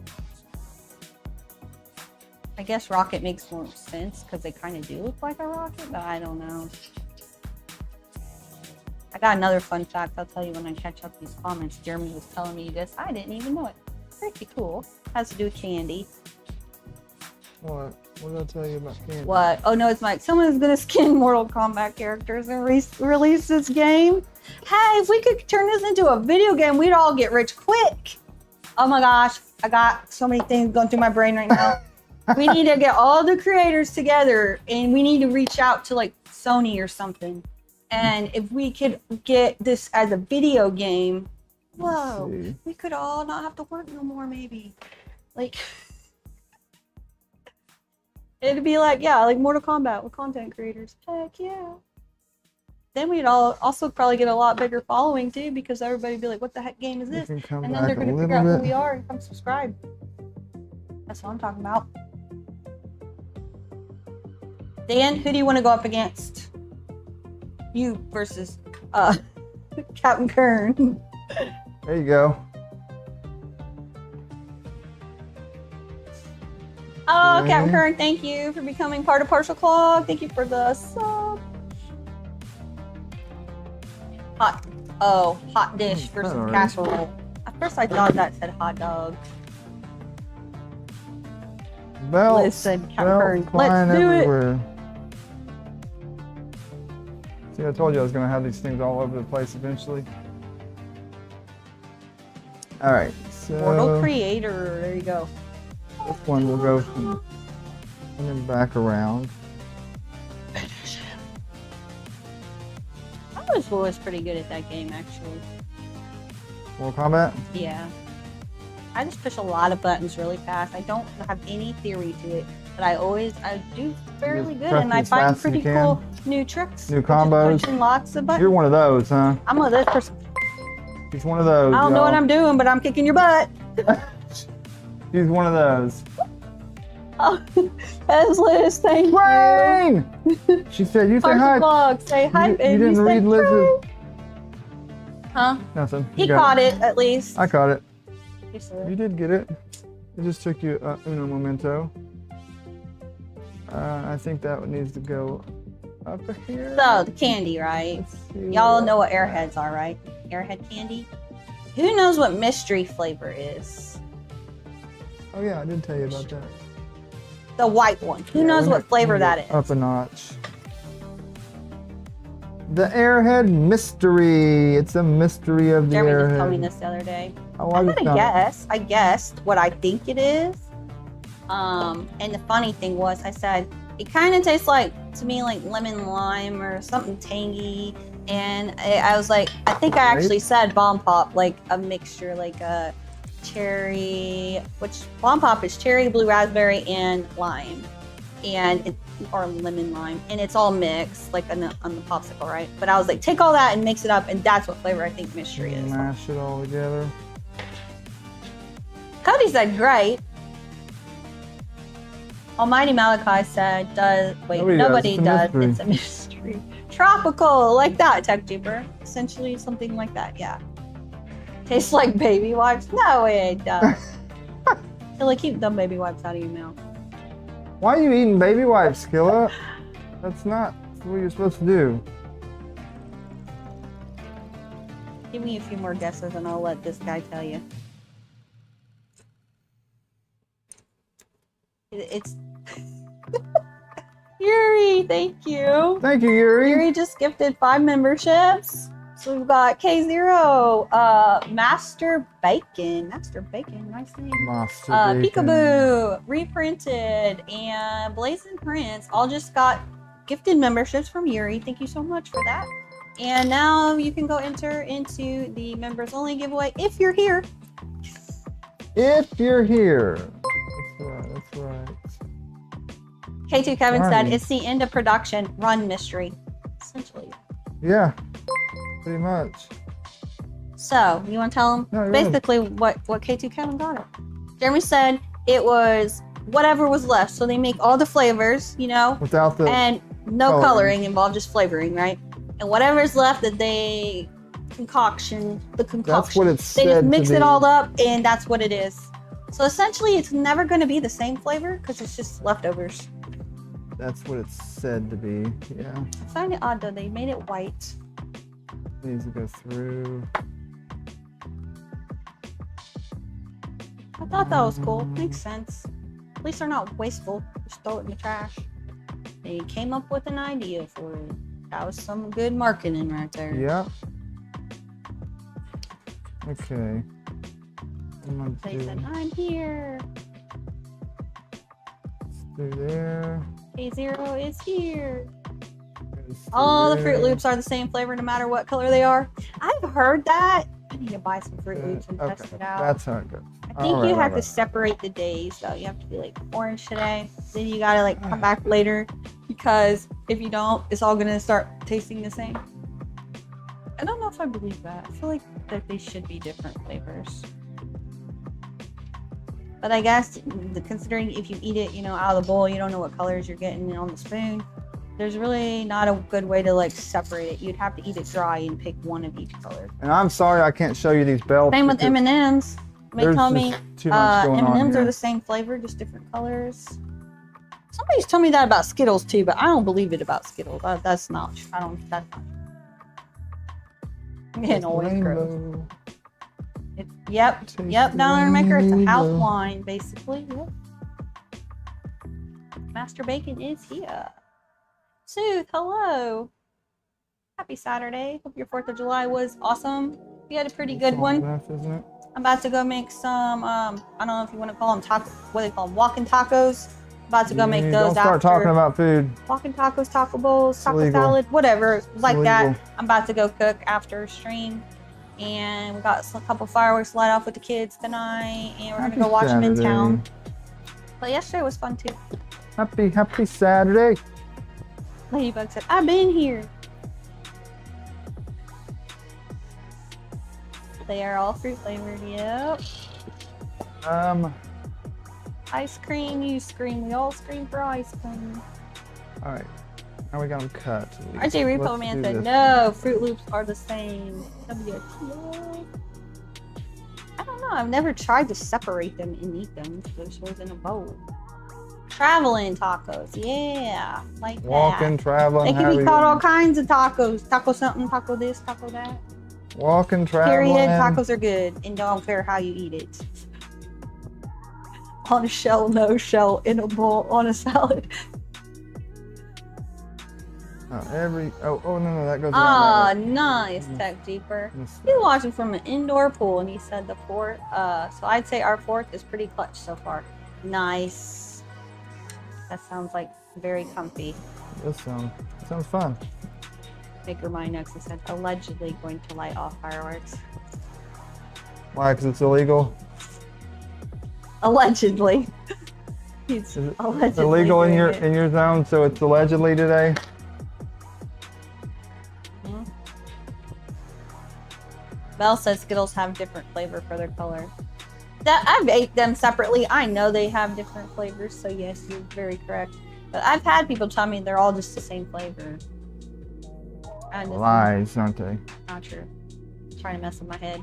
I guess rocket makes more sense because they kind of do look like a rocket, but I don't know. I got another fun fact I'll tell you when I catch up these comments. Jeremy was telling me this. I didn't even know it. Pretty cool. Has to do with candy. What? What did I tell you about candy? What? Oh no, it's Mike. Someone's gonna skin Mortal Kombat characters and release this game. Hey, if we could turn this into a video game, we'd all get rich quick. Oh my gosh, I got so many things going through my brain right now. We need to get all the creators together and we need to reach out to like Sony or something. And if we could get this as a video game, whoa, we could all not have to work no more maybe. Like, it'd be like, yeah, like Mortal Kombat with content creators. Heck yeah. Then we'd all also probably get a lot bigger following too, because everybody'd be like, what the heck game is this? And then they're going to figure out who we are and come subscribe. That's what I'm talking about. Dan, who do you want to go up against? You versus Captain Kern. There you go. Oh, Captain Kern, thank you for becoming part of Partial Clog. Thank you for the sub. Hot dish versus casserole. At first I thought that said hot dog. Listen, Captain Kern, let's do it. See, I told you I was going to have these things all over the place eventually. All right, so Mortal Creator, there you go. This one will go from and then back around. I was always pretty good at that game, actually. Mortal Kombat? Yeah. I just push a lot of buttons really fast. I don't have any theory to it, but I do fairly good, and I find pretty cool new tricks. New combos. Pushing lots of buttons. You're one of those, huh? I'm one of those person. He's one of those. I don't know what I'm doing, but I'm kicking your butt. He's one of those. Oh, that's Liz. Thank you. She said, "You say hi." Vlog. Say hi, baby. You didn't read Liz's. Huh? Nothing. He caught it at least. I caught it. You did get it. It just took you uno momento. I think that one needs to go up here. So the candy, right? Y'all know what airheads are, right? Airhead candy. Who knows what mystery flavor is? Oh yeah, I did tell you about that. The white one. Who knows what flavor that is? Up a notch. The Airhead Mystery. It's a mystery of the Airhead. Jeremy just told me this the other day. Oh, I'm gonna guess. I guessed what I think it is. And the funny thing was, I said it kind of tastes like to me like lemon lime or something tangy. And I was like, I think I actually said bomb pop, like a mixture, like a cherry, which bomb pop is cherry, blue raspberry, and lime, or lemon lime, and it's all mixed like on the popsicle, right? But I was like, take all that and mix it up, and that's what flavor I think mystery is. Mash it all together. Cody said great. Almighty Malachi said nobody does. It's a mystery. Tropical, like that, Tech Duper. Essentially something like that, yeah. Tastes like baby wipes? No, it does. Skilla, keep dumb baby wipes out of your mouth. Why are you eating baby wipes, Skilla? That's not what you're supposed to do. Give me a few more guesses and I'll let this guy tell you. It's Yuri, thank you. Thank you, Yuri. Yuri just gifted 5 memberships. So we've got K0, Master Bacon, nice name. Master Bacon. Peekaboo, Reprinted, and Blazing Prince all just got gifted memberships from Yuri. Thank you so much for that. And now you can go enter into the members only giveaway if you're here. If you're here. That's right. K2 Kevin said it's the end of production, run mystery. Essentially. Yeah. Pretty much. So, you want to tell them basically what K2 Kevin got it? Jeremy said it was whatever was left. So they make all the flavors, you know, without the and no coloring involved, just flavoring, right? And whatever's left that they concoction. That's what it's said. They just mix it all up, and that's what it is. So essentially, it's never going to be the same flavor because it's just leftovers. That's what it's said to be. Yeah. I find it odd though. They made it white. Needs to go through. I thought that was cool. Makes sense. At least they're not wasteful. Just throw it in the trash. They came up with an idea for it. That was some good marketing right there. Yep. Okay. They said, I'm here. Through there. K0 is here. All the Fruit Loops are the same flavor no matter what color they are. I've heard that. I need to buy some Fruit Loops and test it out. That's how it goes. I think you have to separate the days though. You have to be like orange today, then you gotta like come back later, because if you don't, it's all gonna start tasting the same. I don't know if I believe that. I feel like that they should be different flavors. But I guess considering if you eat it, you know, out of the bowl, you don't know what colors you're getting on the spoon. There's really not a good way to like separate it. You'd have to eat it dry and pick one of each color. And I'm sorry I can't show you these belts. Same with M&Ms. They tell me M&Ms are the same flavor, just different colors. Somebody's told me that about Skittles too, but I don't believe it about Skittles. That's not. I don't. That's not. I'm getting always gross. Yep. Down Maker. It's a house wine, basically. Yep. Master Bacon is here. Sooth, hello. Happy Saturday. Hope your 4th of July was awesome. We had a pretty good one. Isn't it? I'm about to go make some, I don't know if you want to call them tacos, what do they call them, walking tacos. About to go make those after. Don't start talking about food. Walking tacos, taco bowls, taco salad, whatever, like that. I'm about to go cook after stream. And we got a couple fireworks to light off with the kids tonight. And we're going to go watch them in town. But yesterday was fun too. Happy Saturday. Ladybug said, I've been here. They are all fruit flavored, yep. Ice cream, you scream. We all scream for ice cream. All right, now we got them cut. RJ Repo Man said, no, Fruit Loops are the same. WTF. I don't know, I've never tried to separate them and eat them. They're just in a bowl. Traveling tacos, yeah, like that. Walking, traveling. They can be called all kinds of tacos. Taco something, taco this, taco that. Walking, traveling. Period. Tacos are good, and don't care how you eat it. On a shell, no shell, in a bowl, on a salad. No, that goes. Ah, nice, Tech Deeper. He's watching from an indoor pool, and he said the fort. So I'd say our fort is pretty clutch so far. Nice. That sounds like very comfy. This sounds fun. Maker Mine next and said, allegedly going to light off fireworks. Why? Because it's illegal? Allegedly. It's allegedly illegal in your zone, so it's allegedly today? Mm-hmm. Belle says Skittles have different flavor for their color. I've ate them separately. I know they have different flavors, so yes, you're very correct. But I've had people tell me they're all just the same flavor. Lies, aren't they? Not true. Trying to mess with my head.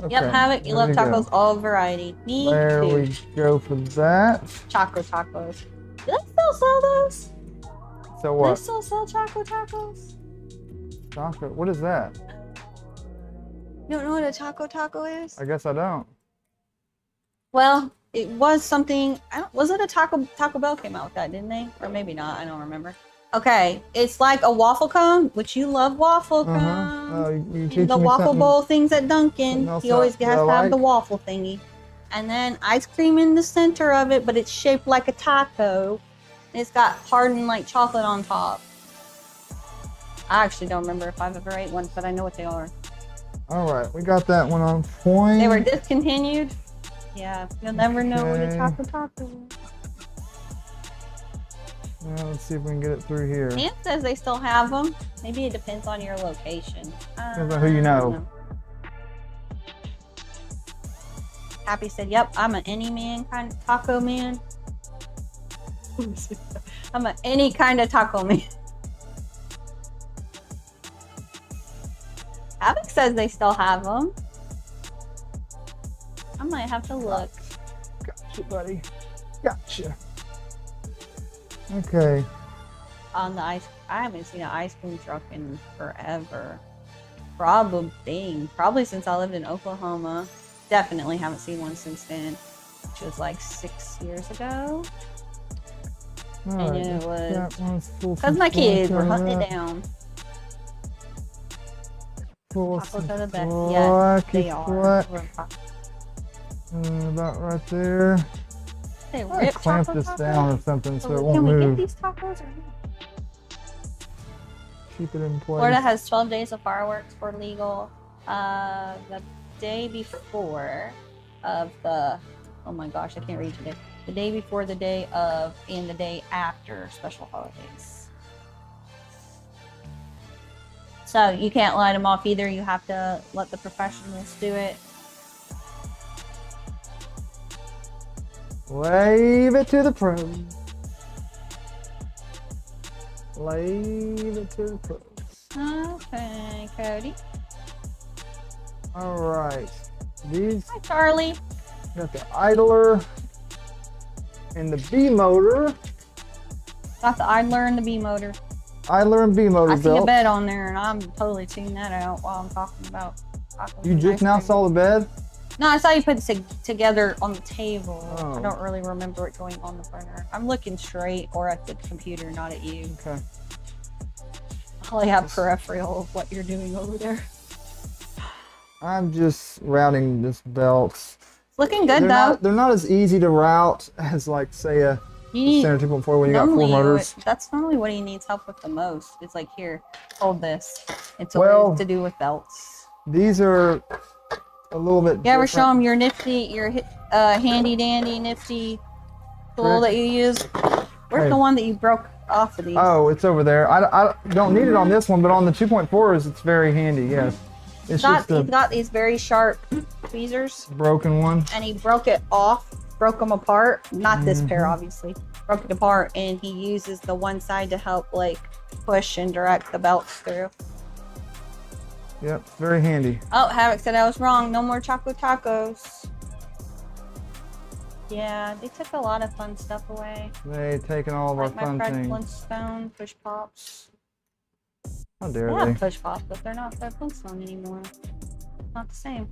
Okay, yep, Havoc, you love tacos, all variety. Me there too. We go for that. Choco tacos. Do they still sell those? So what? Do they still sell choco tacos? Choco? What is that? You don't know what a taco is? I guess I don't. Well, it was something. Was it a Taco Bell came out with that, didn't they? Or maybe not. I don't remember. Okay, it's like a waffle cone, which you love waffle cones. The waffle bowl things at Dunkin'. He always has to have the waffle thingy. And then ice cream in the center of it, but it's shaped like a taco. And it's got hardened like chocolate on top. I actually don't remember if I've ever ate one, but I know what they are. All right, we got that one on point. They were discontinued. Yeah, you'll never know what a taco is. Well, let's see if we can get it through here. Aunt says they still have them. Maybe it depends on your location. Depends on who you know. Happy said, yep, I'm an any man kind of taco man. I'm an any kind of taco man. Havoc says they still have them. I might have to look. Gotcha, buddy. Gotcha. Okay. on the ice. I haven't seen an ice cream truck in forever. Probably since I lived in Oklahoma. Definitely haven't seen one since then, which was like 6 years ago. And it was because my kids were hunting it down. Tacos are the best. Yes, they are. About right there. They I rip clamp taco this tacos? down or something so it Can won't we move. get these tacos or not? Keep it in place. Florida has 12 days of fireworks for legal. The day before of the, oh my gosh, I can't read today. The day before, the day of, and the day after special holidays. So you can't light them off either. You have to let the professionals do it. Leave it to the pros. Leave it to the pros. Okay, Cody. All right. These Hi, Charlie. got the idler and the B motor. Got the idler and the B motor. Idler and B motor I see belt. a bed on there, and I'm totally tuning that out while I'm talking about tacos You and just ice now cream. saw the bed? No, I saw you put it together on the table. Oh. I don't really remember it going on the printer. I'm looking straight or at the computer, not at you. Okay. I only have peripheral of what you're doing over there. I'm just routing this belt. It's looking good though. They're not as easy to route as like say a You need, center 2.4 when you got 4 normally motors. that's normally what he needs help with the most. It's like, here, hold this. It's Well, always to do with belts. These are a little bit You ever different. show him your handy dandy nifty tool that you use? Where's Hey. the one that you broke off of these? Oh, it's over there. I don't need it on this one, but on the 2.4s, it's very handy, yes. It's just He's a got these very sharp tweezers, broken one. and he broke it off, broke them apart. Not this pair, Mhm. obviously. Broke it apart, and he uses the one side to help like push and direct the belts through. Yep, it's very handy. Oh, Havoc said I was wrong. No more Choco Tacos. Yeah, they took a lot of fun stuff away. They taken all of our Like my fun Fred things. Flintstone push pops. How They dare have they? push pops, but they're not Fred Flintstone anymore. Not the same.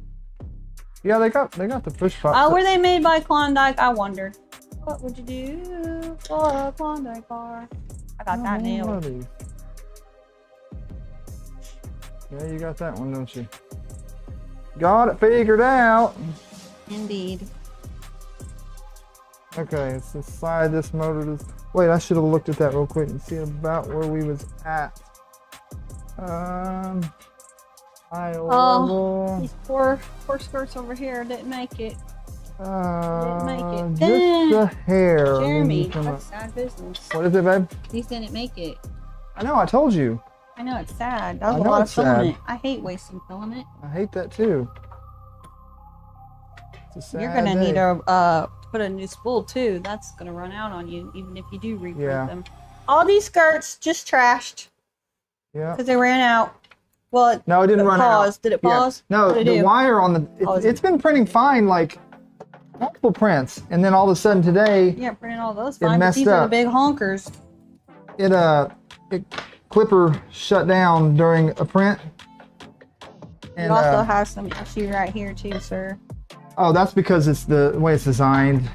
Yeah, they got the push pop. Oh, were they made by Klondike? I wondered. What would you do for a Klondike bar? I got that nailed. Yeah, you got that one, don't you? Got it figured out. Indeed. Okay, it's the side this motor does. Wait, I should have looked at that real quick and see about where we was at. High level. These poor skirts over here didn't make it. Didn't make it. Just a hair. Jeremy, Maybe come that's up. sad business. What is it, babe? These didn't make it. I know, I told you. I know, it's sad. That was I a know lot of it's sad. filament. I hate wasting filament. I hate that too. It's a sad You're gonna day. need to put a new spool too. That's gonna run out on you, even if you do reprint Yeah. them. All these skirts just trashed Yeah. because they ran out. Well, No, it didn't run out. pause. Did it Yeah. pause? No, What did it the do? wire on the Oh, is it's been printing fine, like multiple prints, and then all of a sudden today Yeah, printing all those It fine, but messed these are the up. big honkers. it Klipper shut down during a print. And You also have some issue right here too, sir. oh, that's because it's the way it's designed.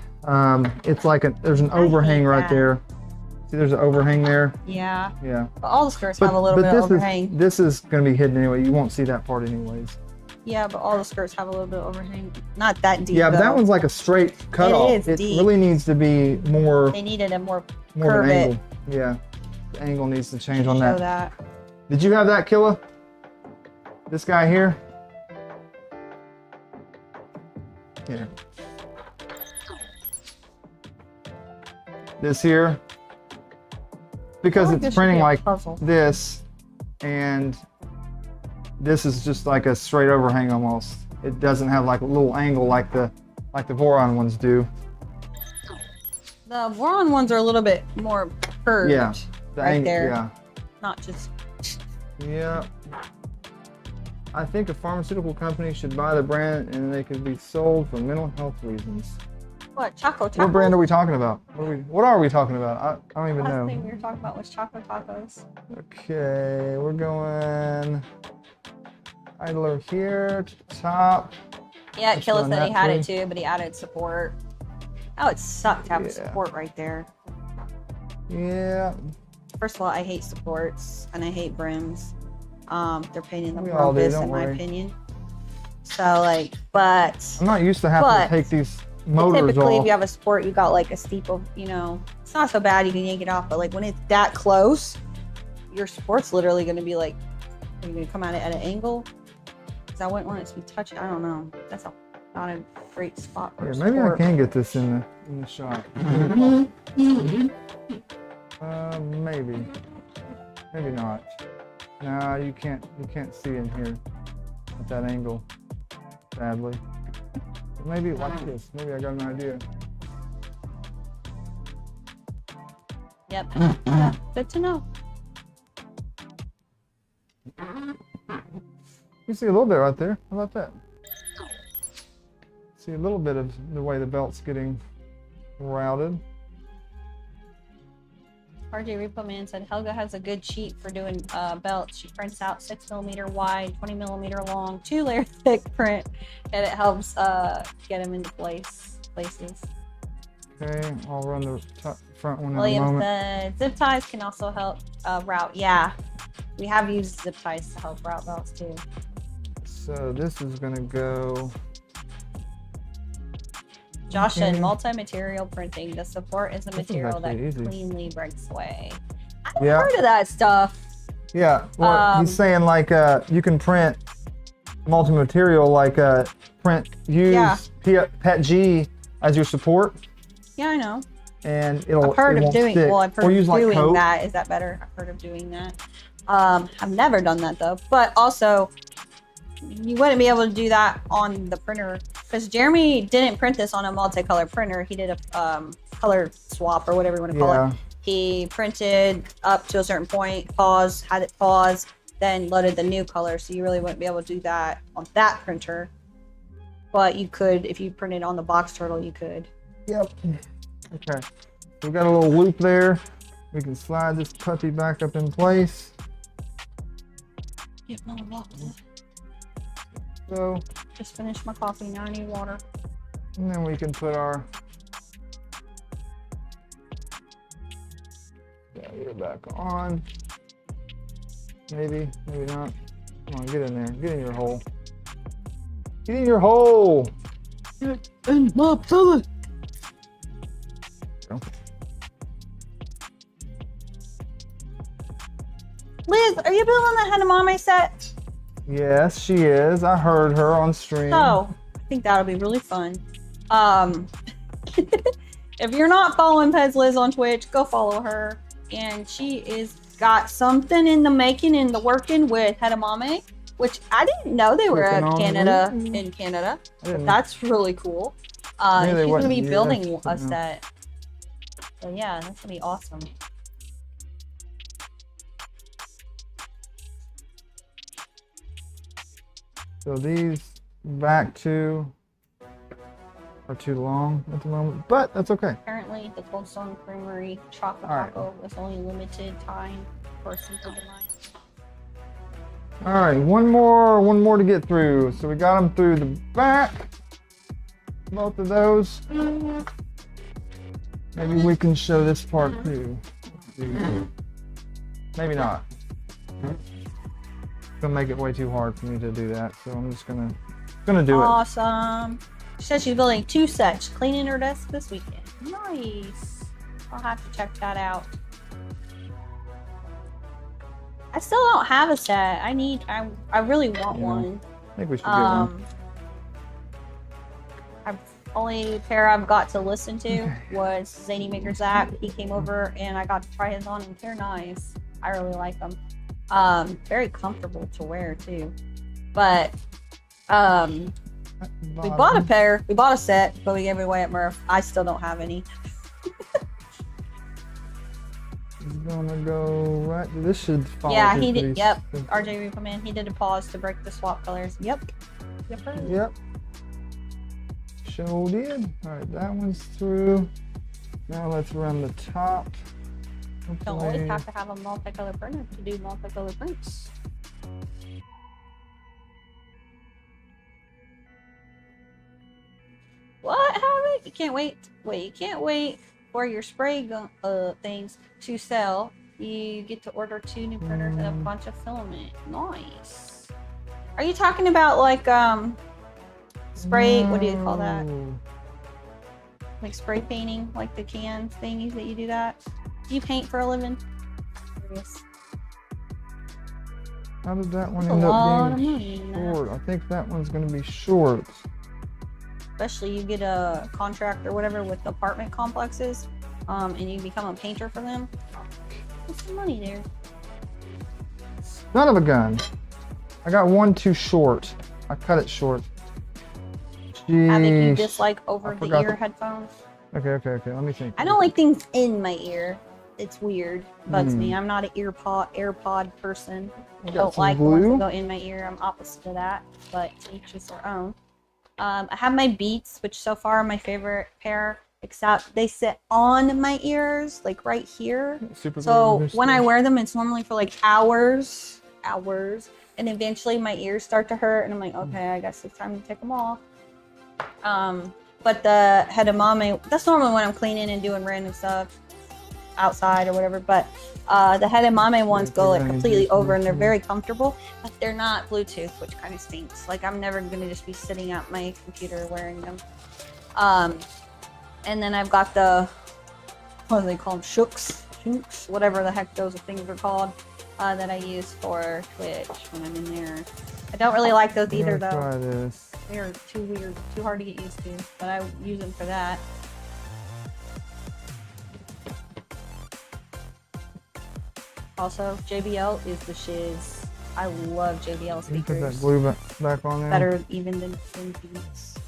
It's like there's an I hate overhang right that. there. See, there's an overhang there. Yeah, Yeah. but all the skirts have a little bit this of overhang. this is going to be hidden anyway. You won't see that part anyways. Yeah, but all the skirts have a little bit of overhang. Not that deep. Yeah, but that though. one's like a straight cutoff. is It deep. really needs to be more They needed a more of an curve it. angle. Yeah. The angle needs to change on Show that. that. Did you have that, Killa? This guy here? Yeah. This here? Because I feel like it's this should printing be a like puzzle. this, and this is just like a straight overhang almost. It doesn't have like a little angle like the Voron ones do. The Voron ones are a little bit more curved. Yeah. The Right angle, there. Yeah. Not just. Yeah. I think a pharmaceutical company should buy the brand and they could be sold for mental health reasons. What, Choco Tacos? What brand are we talking about? What are we talking about? I don't even Last know. thing we were talking about was Choco Tacos. Okay, we're going idler here to the top. Yeah, Just Killa run said he that had it through. too, but he added support. Oh, it sucked to have Yeah. support right there. Yeah, First of all, I hate supports and I hate brims. They're pain in the We all do, rumpus, don't in my worry. opinion. So like, but I'm not used to having But to take these motors typically if off. you have a sport, you got like a steeple, you know, it's not so bad you can yank it off, but like when it's that close, your sport's literally going to be like, are you going to come at it at an angle? Because I wouldn't want it to be touching. I don't know. That's not a great spot for Yeah, maybe I sport. can get this in the shot. Maybe not. No, you can't see in here at that angle, sadly. Maybe watch this. Maybe I got an idea. Yep. Yeah, good to know. You see a little bit right there. How about that? See a little bit of the way the belt's getting routed. RJ Repo Man said Helga has a good cheat for doing belts. She prints out 6mm wide, 20mm long, 2-layer thick print, and it helps get them into places. Okay, I'll run the front one in a William moment. said zip ties can also help route. Yeah, we have used zip ties to help route belts too. So this is gonna go. Josh said Okay. multi-material printing. The support is a This is material that actually easy. cleanly breaks away. I've Yeah. heard of that stuff. Yeah, well, he's saying like you can print multi-material, like use PETG as your support, Yeah, I know. and I've heard it of won't doing. stick. Well, I've heard Or of use like doing coat. that. Is that better? I've heard of doing that. I've never done that though. But also, you wouldn't be able to do that on the printer because Jeremy didn't print this on a multicolor printer. He did a color swap or whatever you want to call Yeah. it. He printed up to a certain point, had it pause, then loaded the new color. So you really wouldn't be able to do that on that printer. But you could, if you printed on the box turtle, you could. Yep. Okay. We've got a little loop there. We can slide this puppy back up in place. Get my water. So, Just finished my coffee. Now I need water. and then we can put our barrier back on. Maybe, maybe not. Come on, get in there. Get in your hole. Get in your hole. Get in my belly. Go. Liz, are you building the Hanamame set? Yes, she is. I heard her on stream. So, I think that'll be really fun. If you're not following Pez Liz on Twitch, go follow her. And she is got something in the making, in the working with Hedamame, which I didn't know they were Working at on Canada, it. in Canada. I didn't know. That's really cool. Yeah, And they she's gonna wouldn't be do building that, a but no. set. So yeah, that's gonna be awesome. So these back two are too long at the moment, but that's okay. Apparently, the Cold Stone Creamery chocolate All right. taco was only limited time for a simple device. All right, one more to get through. So we got them through the back, both of those. Maybe we can show this part too. Maybe not. It's gonna make it way too hard for me to do that, so I'm just gonna do it. Awesome. She said she's building 2 sets, cleaning her desk this weekend. Nice. I'll have to check that out. I still don't have a set. I really want Yeah. one. I think we should get one. I've only pair I've got to listen to Okay. was Zany Maker Zach. He came over and I got to try his on and they're nice. I really like them. Very comfortable to wear too. But we bought a pair, we bought a set, but we gave it away at Murph. I still don't have any. It's gonna go right. This should follow. Yeah, through he did. pretty Yep. simple. RJ Reaperman, he did a pause to break the swap colors. Yep. Yep. Yep. Sure did. All right, that one's through. Now let's run the top. Don't always have to have a multicolor printer to do multicolor prints. What, Havoc? You can't wait. Wait, you can't wait for your spray things to sell. You get to order 2 new printers and a bunch of filament. Nice. Are you talking about like spray? What do you call that? Like spray painting, like the can thingies that you do that? Do you paint for a living? Curious. How did that one end up being short? I think that one's going to be short. Especially you get a contract or whatever with apartment complexes, and you become a painter for them. There's some money there. Son of a gun. I got one too short. I cut it short. Having you Jeez. dislike over-the-ear headphones. Okay. Let me think. I don't like things in my ear. It's weird. Bugs me. I'm not an AirPod person. I don't like the ones that go in my ear. I'm opposite of that, but each is their own. I have my Beats, which so far are my favorite pair, except they sit on my ears, like right here. So when I wear them, it's normally for like hours, and eventually my ears start to hurt, and I'm like, okay, I guess it's time to take them off. But the edamame, that's normally when I'm cleaning and doing random stuff outside or whatever, but the edamame ones go like completely over, and they're very comfortable, but they're not Bluetooth, which kind of stinks. Like I'm never gonna just be sitting at my computer wearing them. And then I've got the, what do they call them, shooks, whatever the heck those things are called, that I use for Twitch when I'm in there. I don't really like those either though. Try this. They're too weird, too hard to get used to, but I use them for that. Also, JBL is the shiz. I love JBL speakers. Put that glue back on there. Better even than Beats.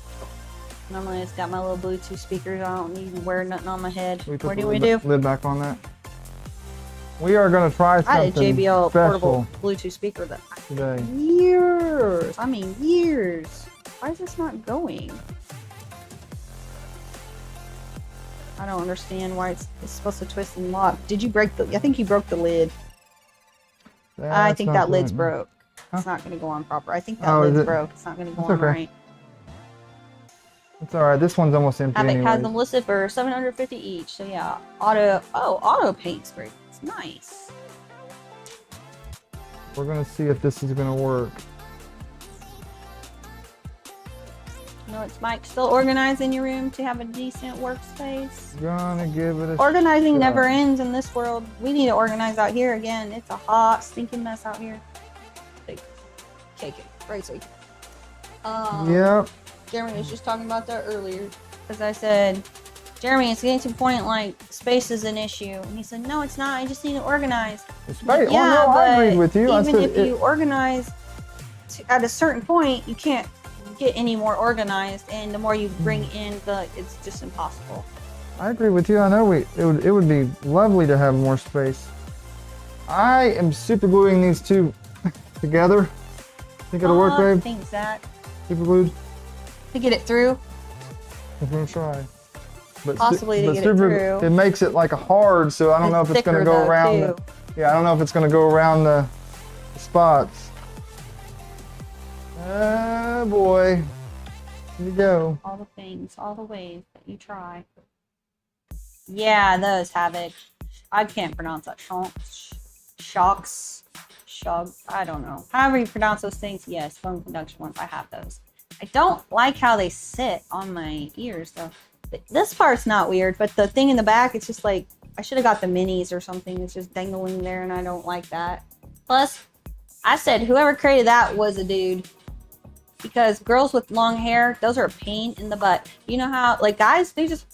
Normally it's got my little Bluetooth speakers. I don't need to wear nothing on my head. What do we do? Lid back on that. We are going to try something I had a JBL special portable Bluetooth speaker that today. years. I mean years. Why is this not going? I don't understand why it's supposed to twist and lock. Did you break the? I think you broke the lid. I think that lid's broke. It's not going to go on proper. I think that lid's broke. It's not going to go on right. It's all right. This one's almost empty Havoc anyway. has them listed for $750 each. So yeah, auto paint spray. It's nice. We're going to see if this is going to work. You know, it's Mike. Still organizing your room to have a decent workspace. Gonna give it a Organizing shot. never ends in this world. We need to organize out here again. It's a hot, stinking mess out here. Like, cake it. Crazy. Yep. Jeremy was just talking about that earlier. Because I said, Jeremy, it's getting to the point like space is an issue. And he said, no, it's not. I just need to organize. Space? Yeah, oh, no, I agree with you. Even if you organize at a certain point, you can't get any more organized, and the more you bring in, it's just impossible. I agree with you. I know it would be lovely to have more space. I am super gluing these two together. Think it'll work, babe? Thanks, Zach. Super glued. To get it through. I'm gonna try. But Possibly to get it through. It makes it like a hard, so I don't know if it's gonna go around. Yeah, I don't know if it's gonna go around the spots. Oh boy. Here you go. All the things, all the ways that you try. Yeah, those Havoc. I can't pronounce that. Shocks. I don't know. However you pronounce those things, yes, bone conduction ones, I have those. I don't like how they sit on my ears though. This part's not weird, but the thing in the back, it's just like, I should have got the minis or something. It's just dangling there and I don't like that. Plus, I said whoever created that was a dude. Because girls with long hair, those are a pain in the butt. You know how, like guys, they just,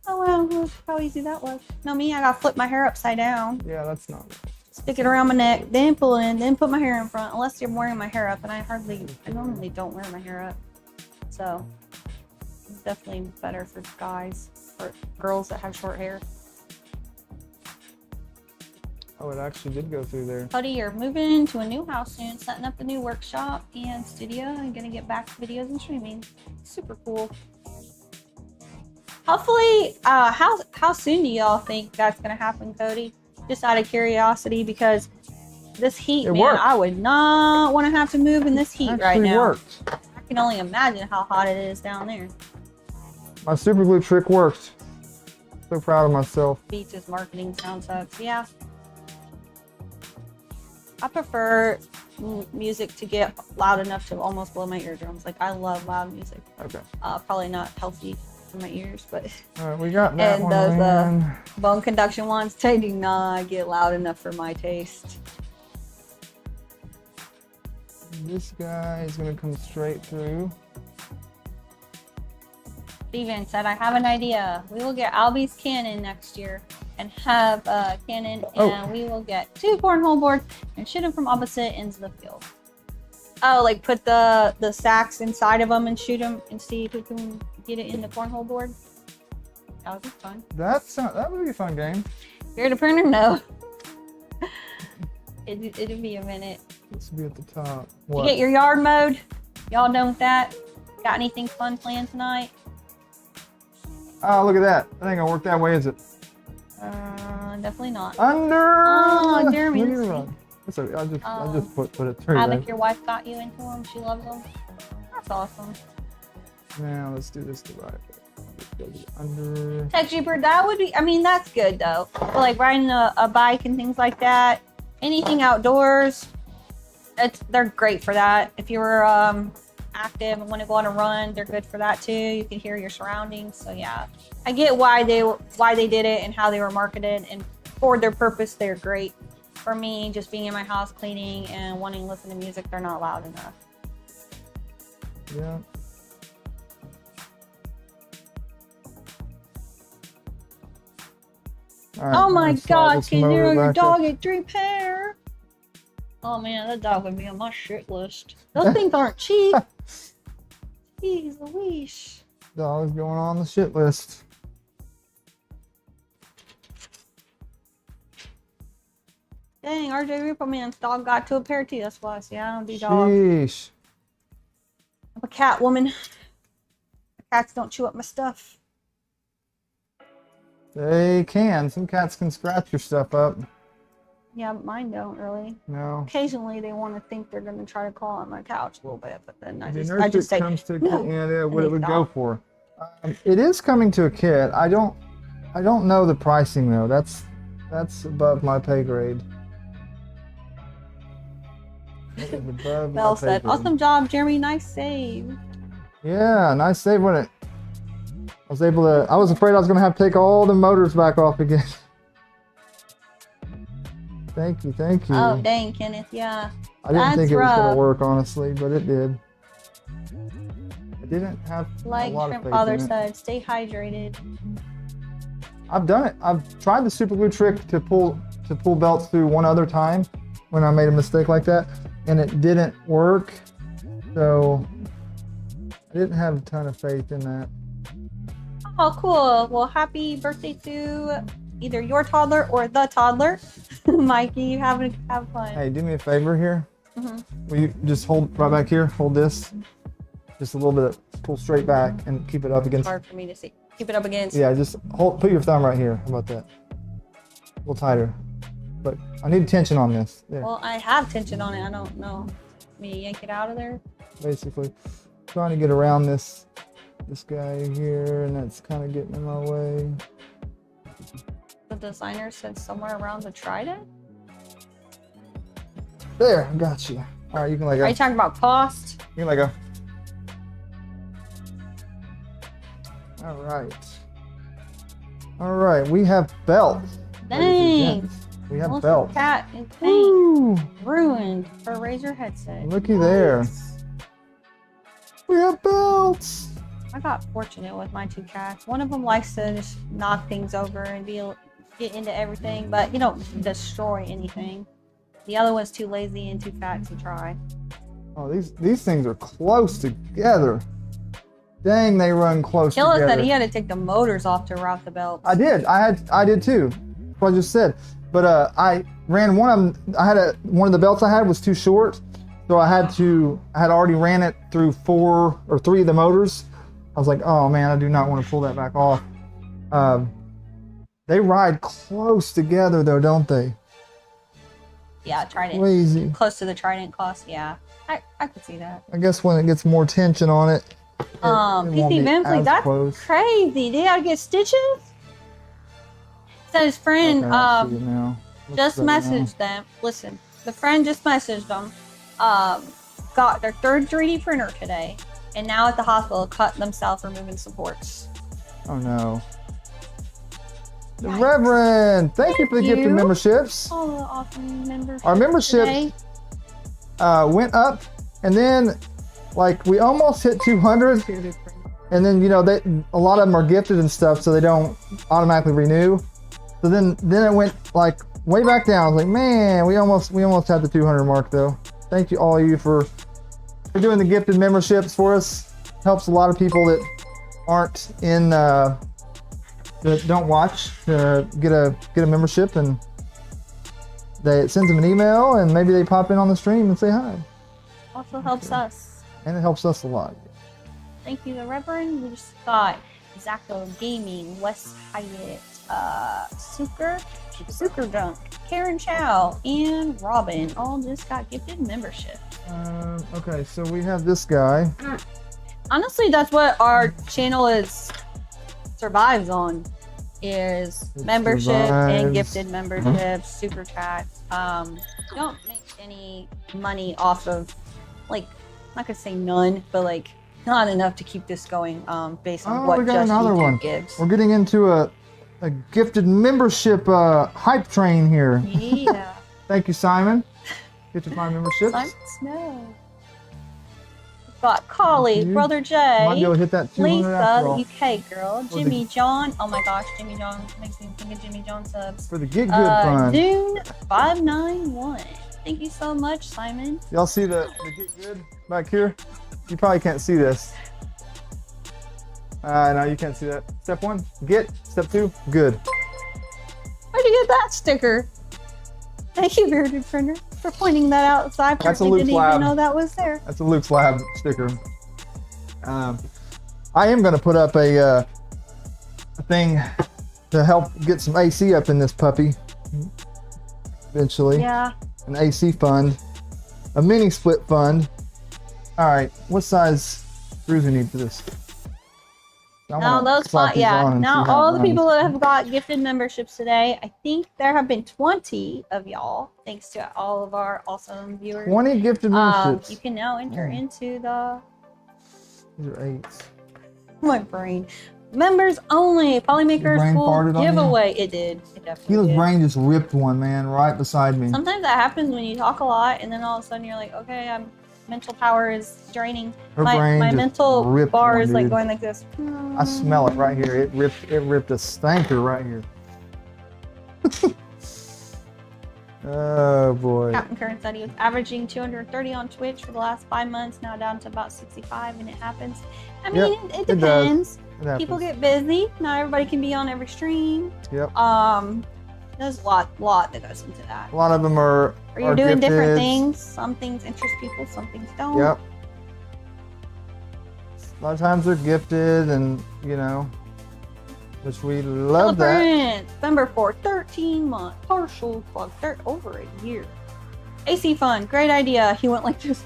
oh well, look how easy that was. No, me, I gotta flip my hair upside down. Yeah, that's not. Stick it around my neck, then pull it in, then put my hair in front. Unless you're wearing my hair up, and I normally don't wear my hair up. So, it's definitely better for guys, for girls that have short hair. Oh, it actually did go through there. Buddy, you're moving to a new house soon, setting up a new workshop and studio, and gonna get back to videos and streaming. Super cool. Hopefully, how soon do y'all think that's gonna happen, Cody? Just out of curiosity, because this heat, man, worked. I would not want to have to move in this heat right now. Worked. I can only imagine how hot it is down there. My super glue trick worked. So proud of myself. Beats his marketing sound sucks. Yeah. I prefer music to get loud enough to almost blow my eardrums. Like, I love loud music. Okay. Probably not healthy for my ears, but. All right, we got that and one. those bone conduction ones, they do not get loud enough for my taste. This guy is gonna come straight through. Steven said, I have an idea. We will get Albie's cannon next year and have a cannon, and we will get 2 cornhole boards and shoot them from opposite ends of the field. Oh, like put the sacks inside of them and shoot them and see who can get it in the cornhole board? That would be fun. That would be a fun game. You're the printer? No. It'd be a minute. This will be at the top. You get your yard mowed? Y'all done with that? Got anything fun planned tonight? Oh, look at that. That ain't gonna work that way, is it? Definitely not. Under! Oh, Jeremy. That's okay. I just put it through Have there. if your wife got you into them, she loves them. That's awesome. Now let's do this the right way. Under. Tech Jeeper, that would be, I mean, that's good though. But like riding a bike and things like that, anything outdoors, they're great for that. If you were active and want to go on a run, they're good for that too. You can hear your surroundings. So yeah, I get why they did it and how they were marketed, and for their purpose, they're great. For me, just being in my house cleaning and wanting to listen to music, they're not loud enough. Yeah. Right, oh my God, can you your your dog ate 3 pair? Oh man, that dog would be on my shit list. Those things aren't cheap. Jeez Louise. Dog's going on the shit list. Dang, RJ Repo Man's dog got to a pair too. That's why I say I don't do dogs. Sheesh. I'm a cat woman. Cats don't chew up my stuff. They can. Some cats can scratch your stuff up. Yeah, but mine don't really. No. Occasionally they want to think they're going to try to claw on my couch a little bit, but then I The just say, comes to no. yeah, what And it would they go stop. for. It is coming to a kit. I don't know the pricing though. That's above my pay grade. That is above my Bell pay said, grade. awesome job, Jeremy. Nice save. Yeah, nice save when it. I was afraid I was gonna have to take all the motors back off again. Thank you. Oh, dang, Kenneth. Yeah. I didn't think it was rough. gonna work, honestly, but it did. I didn't have Like a lot Shrimp of faith Father in it. said, stay hydrated. I've done it. I've tried the super glue trick to pull belts through one other time when I made a mistake like that, and it didn't work. So I didn't have a ton of faith in that. Oh, cool. Well, happy birthday to either your toddler or the toddler. Mikey, you have fun. Hey, do me a favor here. Mm-hmm. Will you just hold right back here? Hold this. Just a little bit of pull straight back and keep it up It's against. hard for me to see. Keep it up against. Yeah, just put your thumb right here. How about that? A little tighter. But I need tension on this. There. Well, I have tension on it. I don't know. Me yank it out of there. Basically, trying to get around this guy here, and that's kind of getting in my way. The designer said somewhere around the trident. There, I got you. All right, you can let go. Are you talking about cost? You can let go. All right. All right, we have belts. ladies and Dang. gents. We have Almost belts. cat in paint. Woo! Ruined for a Razer headset. Looky there. We have belts. I got fortunate with my 2 cats. One of them likes to just knock things over and get into everything, but you don't destroy anything. The other one's too lazy and too fat to try. Oh, these things are close together. Dang, they run close Killa together. said he had to take the motors off to route the belts. I did. I did too. That's what I just said. But I ran one of them. One of the belts I had was too short, so I had already ran it through 4 or 3 of the motors. I was like, oh man, I do not want to pull that back off. They ride close together though, don't they? Yeah, Trident. Crazy. Close to the Trident cost. Yeah, I could see that. I guess when it gets more tension on it. It won't PC be Bentley, as that's close. crazy. Did I get stitches? Said his friend Okay, I see it now. Looks just better now. messaged them. Listen, the friend just messaged them. Got their third 3D printer today, and now at the hospital cut themselves removing supports. Oh no. The Yikes. Reverend, thank you for the Thank gifted you. memberships. All the awesome memberships. Our membership today. went up, and then like we almost hit 200, and then a lot of them are gifted and stuff, so they don't automatically renew. So then it went like way back down. I was like, man, we almost had the 200 mark though. Thank you all of you for doing the gifted memberships for us. Helps a lot of people that aren't in that don't watch get a membership, and it sends them an email, and maybe they pop in on the stream and say hi. Also helps us. And it helps us a lot. Thank you, the Reverend. We just got Zacko Gaming, West Hyatt, Suker Dunk, Karen Chow, and Robin all just got gifted membership. Okay, so we have this guy. Honestly, that's what our channel survives on, is membership and survives. gifted memberships, super chats. Don't make any money off of, like, I'm not gonna say none, but like not enough to keep this going based on what we got just another YouTube one. gives. We're getting into a gifted membership hype train here. Yeah. Thank you, Simon. Get to my memberships. Simon Snow. We've got Collie, Thank you. Brother Might be able Jay, to hit that 200 Lisa, after the all. UK girl, the- Jimmy John. Oh my gosh, Jimmy John makes me think of Jimmy John subs. For the Get Good Fund. Dune 591. Thank you so much, Simon. Y'all see the Get Good back here? You probably can't see this. No, you can't see that. Step 1, get. Step 2, good. Where'd you get that sticker? Thank you, Bearded Printer, for pointing that out. So I That's a apparently Luke didn't Lab. even know that was there. That's a Luke's Lab sticker. I am going to put up a thing to help get some AC up in this puppy. Eventually. Yeah. An AC fund. A mini split fund. Alright, what size screws we need for this? I Now wanna those slap these on and now see how all it the runs. people that have got gifted memberships today, I think there have been 20 of y'all, thanks to all of our awesome viewers. 20 gifted memberships. You can now enter into the These are 8s. my brain. Members only Polymaker brain School farted on you? giveaway. It did. It definitely Keela's did. brain just ripped one, man, right beside me. Sometimes that happens when you talk a lot, and then all of a sudden you're like, okay, mental power is draining. Her My brain just mental ripped bar one, is like dude. going like this. I smell it right here. It ripped a stanker right here. Oh boy. Captain Curran said he was averaging 230 on Twitch for the last 5 months, now down to about 65, and it happens. I mean, Yep, it it does. depends. It happens. People get busy. Not everybody can be on every stream. Yep. There's a lot that goes into that. A lot of them are. Or you're are doing different gifted. things. Some things interest people, some things don't. Yep. A lot of times they're gifted, and which we love that. Prince, member for 13 months, partial plug, over a year. AC Fund, great idea. He went like this.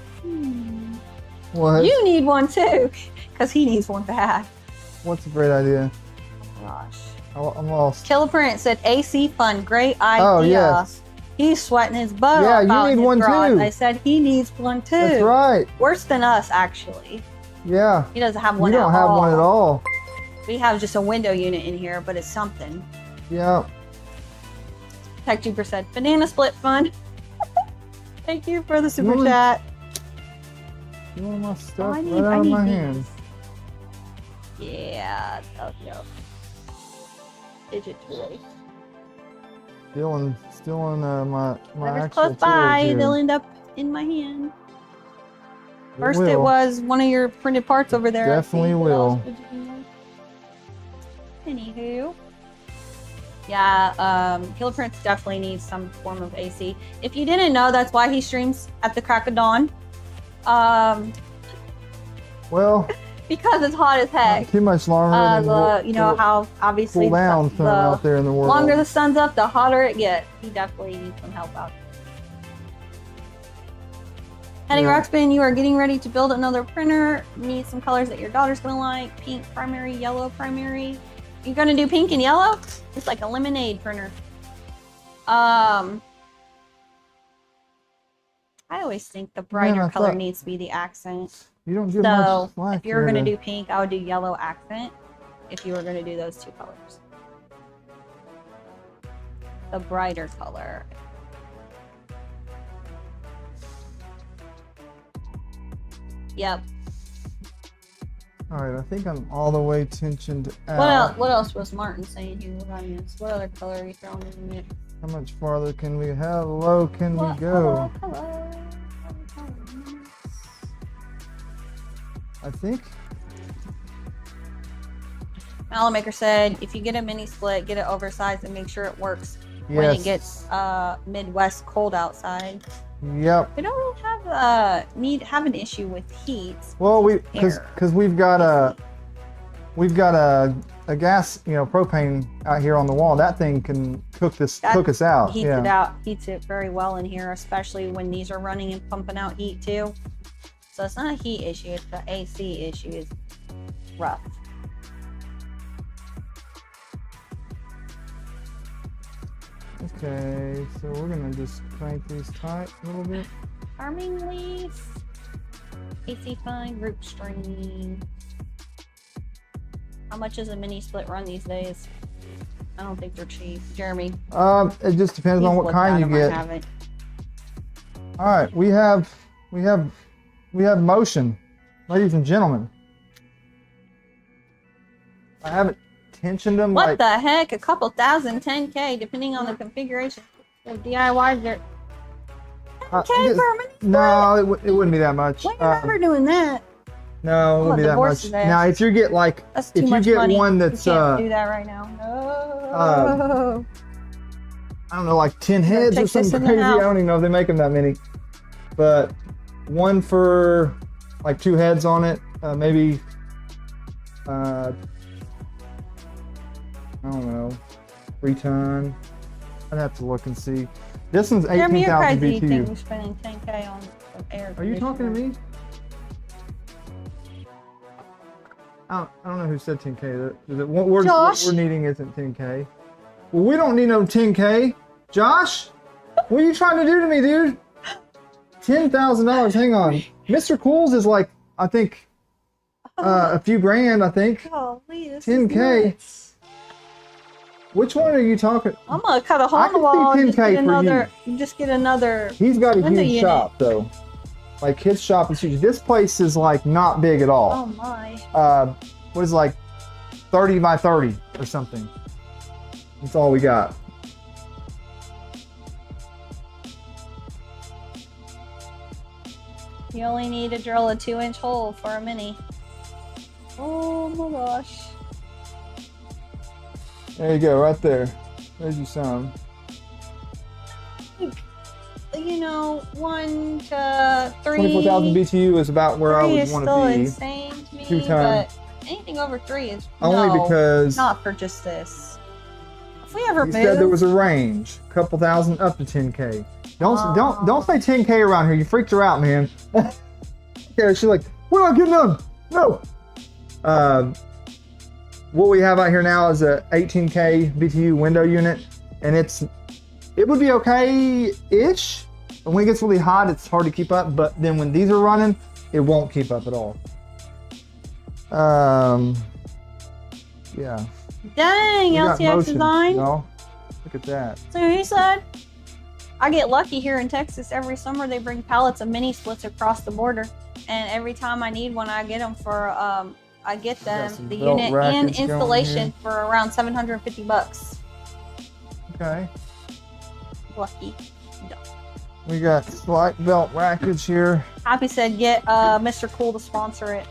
What? You need one too, because he needs one bad. What's a great idea? Oh gosh. I'm lost. Killer Prince said AC Fund, great idea. Oh yes. He's sweating his butt Yeah, off you out in need his one garage. too. I said he needs one too. That's right. Worse than us, actually. Yeah. He doesn't have We one don't have one at all. We have just a window unit in here, but it's something. Yeah. Tech Jupiter said, banana split fund. Thank you for the super Really? chat. You want my stuff I need- right I out of need my these. hand. Yeah. Oh, no. Digit toy. Stealing my Whatever's actual close by, tools here. they'll end up in my hand. It First, it will. was one of your printed parts over there. I Definitely see. What will. else would you know? Anywho. Yeah, Killer Prince definitely needs some form of AC. If you didn't know, that's why he streams at the crack of dawn. Well, Because it's hot as heck. Not too much longer. You know how obviously cool down from out there in the world. Longer the sun's up, the hotter it gets. He definitely needs some help out. Heading Rockspin, you are getting ready to build another printer. Need some colors that your daughter's gonna like. Pink primary, yellow primary. You're gonna do pink and yellow? It's like a lemonade printer. I always think the brighter color needs to be the accent. You don't give much slack. If you were gonna do pink, I would do yellow accent. If you were gonna do those two colors, the brighter color. Yep. All right, I think I'm all the way tensioned out. What else was Martin saying here? What other color are you throwing in the mix? How much farther can we? How low can we go? Hello. I think. Polymaker said, if you get a mini split, get it oversized and make sure it works when it gets Midwest cold outside. Yep. We don't really have an issue with heat. Well, because we've got a gas, propane out here on the wall. That thing can cook us out. Heats it very well in here, especially when these are running and pumping out heat too. So it's not a heat issue, it's the AC issue is rough. Okay, so we're gonna just crank these tight a little bit. Farming leaf, AC fine, group string. How much is a mini split run these days? I don't think they're cheap. Jeremy? It just depends on what kind you get. All right, we have motion, ladies and gentlemen. I haven't tensioned them. What the heck? A couple thousand, 10K, depending on the configuration. The DIYs are 10K for a mini split? No, it wouldn't be that much. When you're never doing that. No, it wouldn't be that much. Now, if you get one that's you can't do that right now. No. I don't know, like 10 heads or something crazy. I don't even know if they make them that many. But one for like 2 heads on it, maybe. I don't know, 3 ton. I'd have to look and see. This one's 18,000 BTU. We're spending 10K on air. Are you talking to me? I don't know who said 10K. What we're needing isn't 10K. Well, we don't need no 10K. Josh, what are you trying to do to me, dude? $10,000. Hang on. Mr. Cools is like, I think, a few grand. I think. Holy, 10K. Which one are you talking? I'm gonna cut a hole in the wall and just get another. He's got a huge shop though. Like his shop is huge. This place is like not big at all. Oh my. What is it, like 30 by 30 or something? That's all we got. You only need to drill a 2-inch hole for a mini. Oh my gosh. There you go, right there. There's your some. 1 to 3. 24,000 BTU is about where I would want to be. Is still insane to me, 2 ton. but anything over 3 is only because not for just this. If we ever move, said there was a range, a couple thousand up to 10K. Don't say 10K around here. You freaked her out, man. Okay, she's like, we're not getting done. No. What we have out here now is a 18K BTU window unit, and it would be okay-ish. When it gets really hot, it's hard to keep up, but then when these are running, it won't keep up at all. Yeah. Dang, LTX design. No, look at that. So he said, I get lucky here in Texas. Every summer they bring pallets of mini splits across the border, and every time I need one, I get them for I get them the unit and installation for around $750. Okay. Lucky. No. We got slight belt rackage here. Happy said, get Mr. Cool to sponsor it.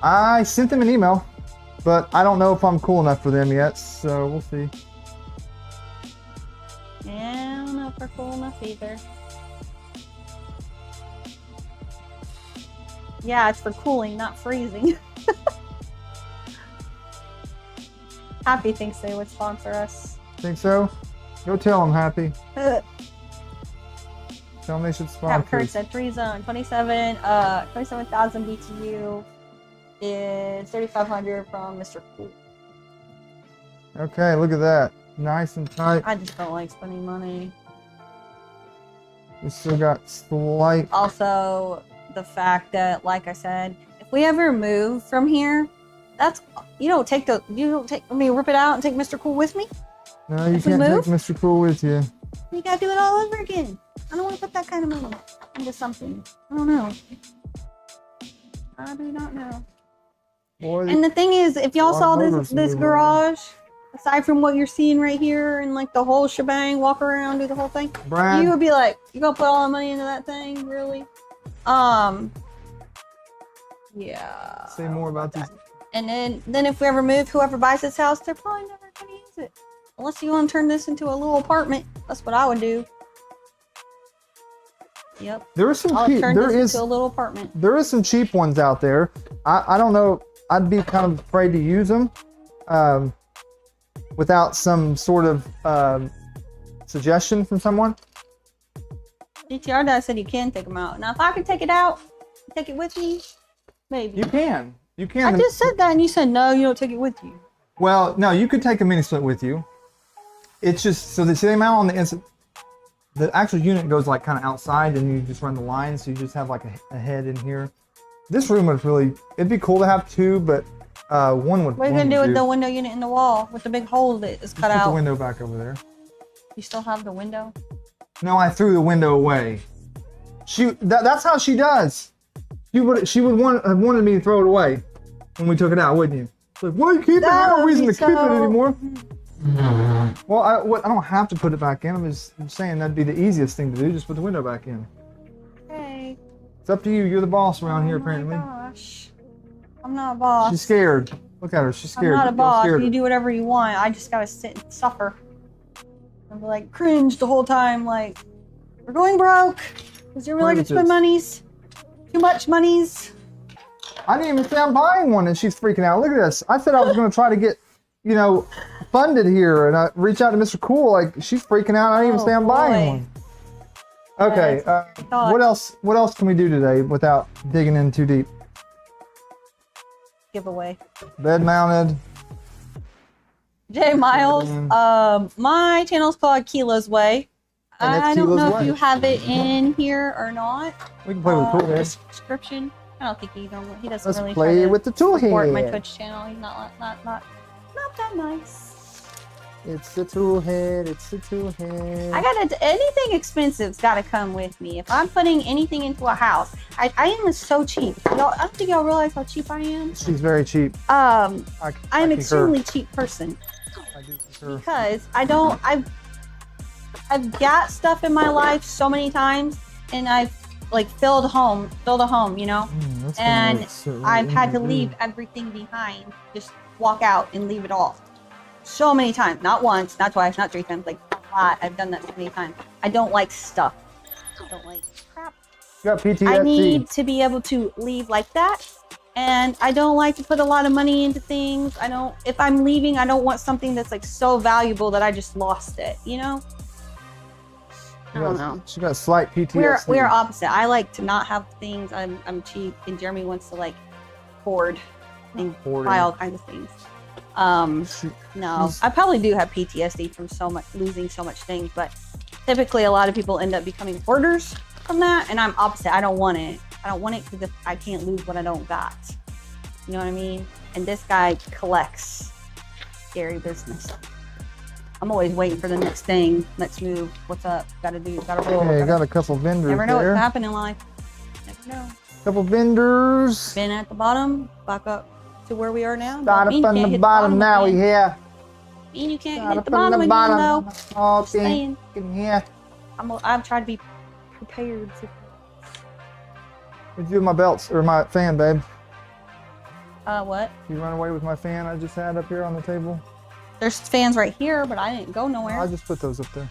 I sent them an email, but I don't know if I'm cool enough for them yet, so we'll see. Yeah, I don't know if we're cool enough either. Yeah, it's for cooling, not freezing. Happy thinks they would sponsor us. Think so? Go tell them, Happy. Tell them they should sponsor. Cap Kurt said 3 zone, 27,000 BTU is 3,500 from Mr. Cool. Okay, look at that. Nice and tight. I just don't like spending money. We still got slight. Also, the fact that, like I said, if we ever move from here, that's you don't take let me rip it out and take Mr. Cool with me. No, you can't take Mr. Cool with you. You gotta do it all over again. I don't want to put that kind of money into something. I don't know. I do not know. Boy, and the thing is, if y'all saw this garage, aside from what you're seeing right here and like the whole shebang, walk around, do the whole thing, Brad, you would be like, you gonna put all the money into that thing, really? Yeah. say more about this. And then if we ever move, whoever buys this house, they're probably never gonna use it. Unless you want to turn this into a little apartment. That's what I would do. Yep. There is some I'll turn this into a little apartment. There is some cheap ones out there. I don't know. I'd be kind of afraid to use them without some sort of suggestion from someone. DTR Dad said you can take them out. Now, if I could take it out, take it with me, maybe. You can. You can. I just said that, and you said no. You don't take it with you. Well, no. You could take a mini split with you. It's just so the same amount on the inside. The actual unit goes like kind of outside, and you just run the line, so you just have like a head in here. This room would really. It'd be cool to have two, but one would. What are you gonna do with the window unit in the wall with the big hole that is cut out? Put the window back over there. You still have the window? No, I threw the window away. That's how she does. She would have wanted me to throw it away when we took it out, wouldn't you? Like, why are you keeping it? There's no reason to keep it anymore. Well, I don't have to put it back in. I'm saying that'd be the easiest thing to do. Just put the window back in. Okay. It's up to you. You're the boss around here, apparently. Oh my gosh. I'm not a boss. She's scared. Look at her. She's scared. I'm not a boss. You do whatever you want. I just gotta sit and suffer. And be like cringe the whole time. Like, we're going broke. Because you're really gonna spend monies. Too much monies. I didn't even say I'm buying one, and she's freaking out. Look at this. I said I was gonna try to get, funded here, and I reach out to Mr. Cool. Like, she's freaking out. I didn't even say I'm buying one. Okay. What else? What else can we do today without digging in too deep? Giveaway. Bed mounted. J Miles. My channel's called Kilo's Way. I don't know if you have it in here or not. We can play with the toolhead. Description. I don't think he doesn't Let's really play with the toolhead. Support my Twitch channel. He's not that nice. It's the toolhead. It's the toolhead. Anything expensive's got to come with me. If I'm putting anything into a house, I am so cheap. I don't think y'all realize how cheap I am. She's very cheap. I'm an extremely cheap person. I do concur. Because I've got stuff in my life so many times, and I've filled a home, and I've had to leave everything behind, just walk out and leave it all. So many times, not once, not twice, not 3 times, like a lot. I've done that so many times. I don't like stuff. I don't like crap. You got PTSD. I need to be able to leave like that, and I don't like to put a lot of money into things. If I'm leaving, I don't want something that's so valuable that I just lost it, I don't know. She got slight PTSD. We're opposite. I like to not have things. I'm cheap, and Jeremy wants to hoard and buy all kinds of things. No, I probably do have PTSD from losing so much things, but typically a lot of people end up becoming hoarders from that, and I'm opposite. I don't want it. I don't want it because I can't lose what I don't got. You know what I mean? And this guy collects. Scary business. I'm always waiting for the next thing, next move. What's up? Gotta roll. Okay, got a couple vendors. Never know what's happening in life. Never know. Couple vendors. Been at the bottom, back up to where we are now. Start up on the bottom now, yeah. And you can't hit the bottom again, though. Okay. Yeah. I've tried to be prepared. What'd you do with my belts or my fan, babe? What? You run away with my fan I just had up here on the table? There's fans right here, but I didn't go nowhere. I just put those up there.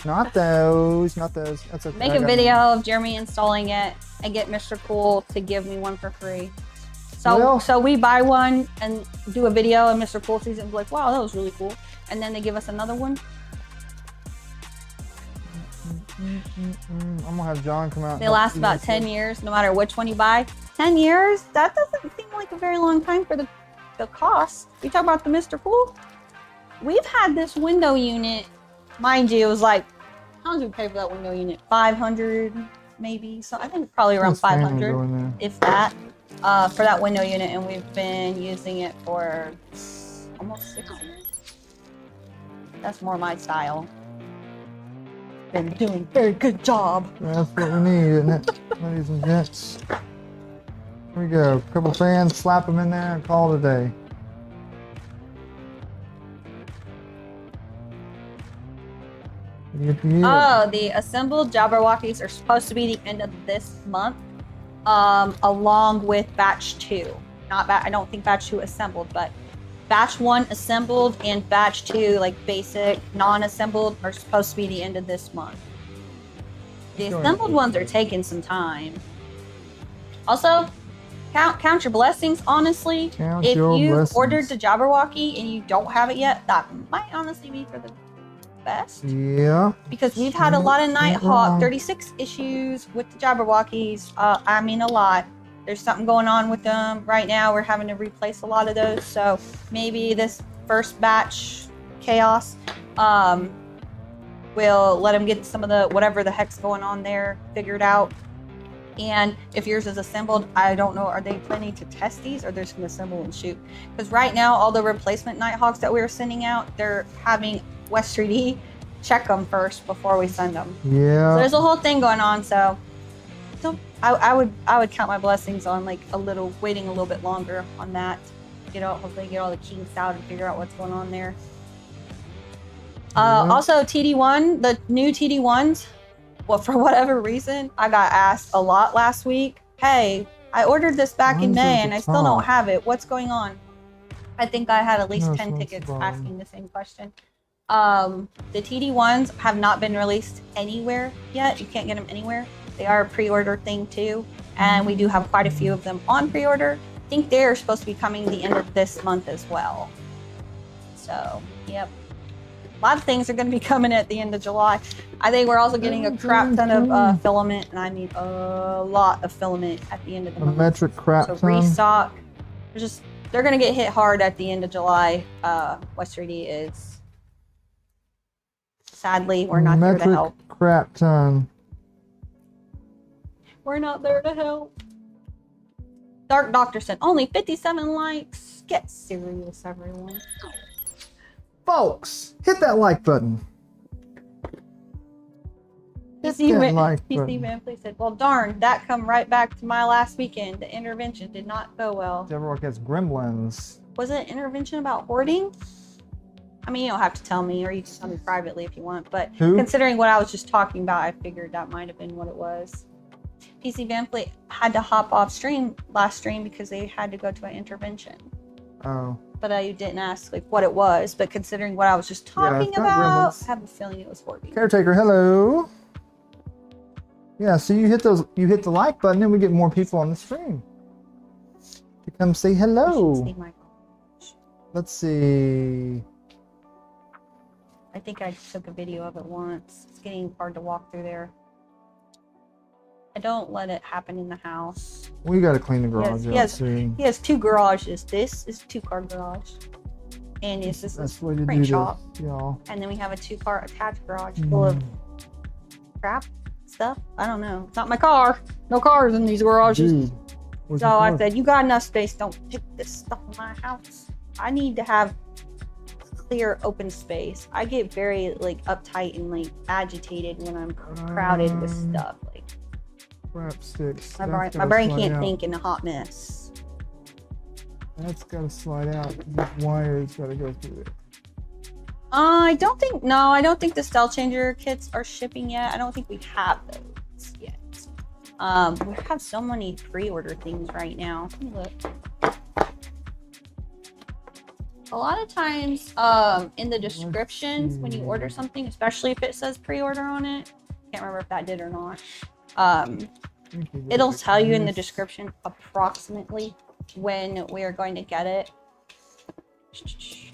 Not those. That's okay. Make a video of Jeremy installing it and get Mr. Cool to give me one for free. So we buy one and do a video, and Mr. Cool sees it and be like, wow, that was really cool. And then they give us another one. I'm gonna have John come out. They last about 10 years, no matter which one you buy. 10 years? That doesn't seem like a very long time for the cost. You talk about the Mr. Cool? We've had this window unit, mind you, it was like, how much did we pay for that window unit? 500 maybe? So I think probably around 500, if that, for that window unit, and we've been using it for almost 6 years. That's more my style. Been doing a very good job. That's what we need, isn't it? Ladies and gents. Here we go. A couple fans, slap them in there and call it a day. Oh, the assembled Jabberwockies are supposed to be the end of this month, along with batch 2. I don't think batch 2 assembled, but batch 1 assembled and batch 2, like basic, non-assembled, are supposed to be the end of this month. The assembled ones are taking some time. Also, count your blessings, honestly. If you ordered the Jabberwocky and you don't have it yet, that might honestly be for the best. Yeah. Because we've had a lot of Nighthawk 36 issues with the Jabberwockies. I mean, a lot. There's something going on with them right now. We're having to replace a lot of those. So maybe this first batch chaos will let them get some of the whatever the heck's going on there figured out. And if yours is assembled, I don't know, are they planning to test these or they're just going to assemble and shoot? Because right now, all the replacement Nighthawks that we were sending out, they're having West 3D check them first before we send them. Yeah. So there's a whole thing going on. So I would count my blessings on like waiting a little bit longer on that. Hopefully get all the kinks out and figure out what's going on there. Also TD1, the new TD1s. Well, for whatever reason, I got asked a lot last week. Hey, I ordered this back in May and I still don't have it. What's going on? I think I had at least 10 tickets asking the same question. The TD1s have not been released anywhere yet. You can't get them anywhere. They are a pre-order thing too, and we do have quite a few of them on pre-order. I think they're supposed to be coming the end of this month as well. So, yep. A lot of things are going to be coming at the end of July. I think we're also getting a crap ton of filament, and I need a lot of filament at the end of the month. A metric crap ton. So restock. They're going to get hit hard at the end of July. West 3D is. Sadly, we're not there to help. Metric crap ton. We're not there to help. Dark Doctor said, only 57 likes. Get serious, everyone. Folks, hit that like button. PC Manfly said, well, darn, that come right back to my last weekend. The intervention did not go well. Jabberwock has gremlins. Was it an intervention about hoarding? I mean, you don't have to tell me, or you can tell me privately if you want, but considering what I was just talking about, I figured that might have been what it was. PC Manfly had to hop off last stream because they had to go to an intervention. Oh. But you didn't ask like what it was. But considering what I was just talking about, I have a feeling it was hoarding. Caretaker, hello. Yeah, so you hit the like button, and we get more people on the stream to come say hello. Let's see. I think I took a video of it once. It's getting hard to walk through there. I don't let it happen in the house. We gotta clean the garage out. He has 2 garages. This is a 2-car garage. And this is a print shop. Y'all. And then we have a 2-car attached garage full of crap stuff. I don't know. It's not my car. No cars in these garages. Dude, so I said, you got enough space. Don't pick this stuff in my house. I need to have clear open space. I get very like uptight and like agitated when I'm crowded with stuff. Like crap sticks. My brain can't think in a hot mess. That's gotta slide out. This wire's gotta go through it. I don't think the cell changer kits are shipping yet. I don't think we have those yet. We have so many pre-order things right now. Let me look. A lot of times in the descriptions when you order something, especially if it says pre-order on it, can't remember if that did or not, it'll tell you in the description approximately when we are going to get it.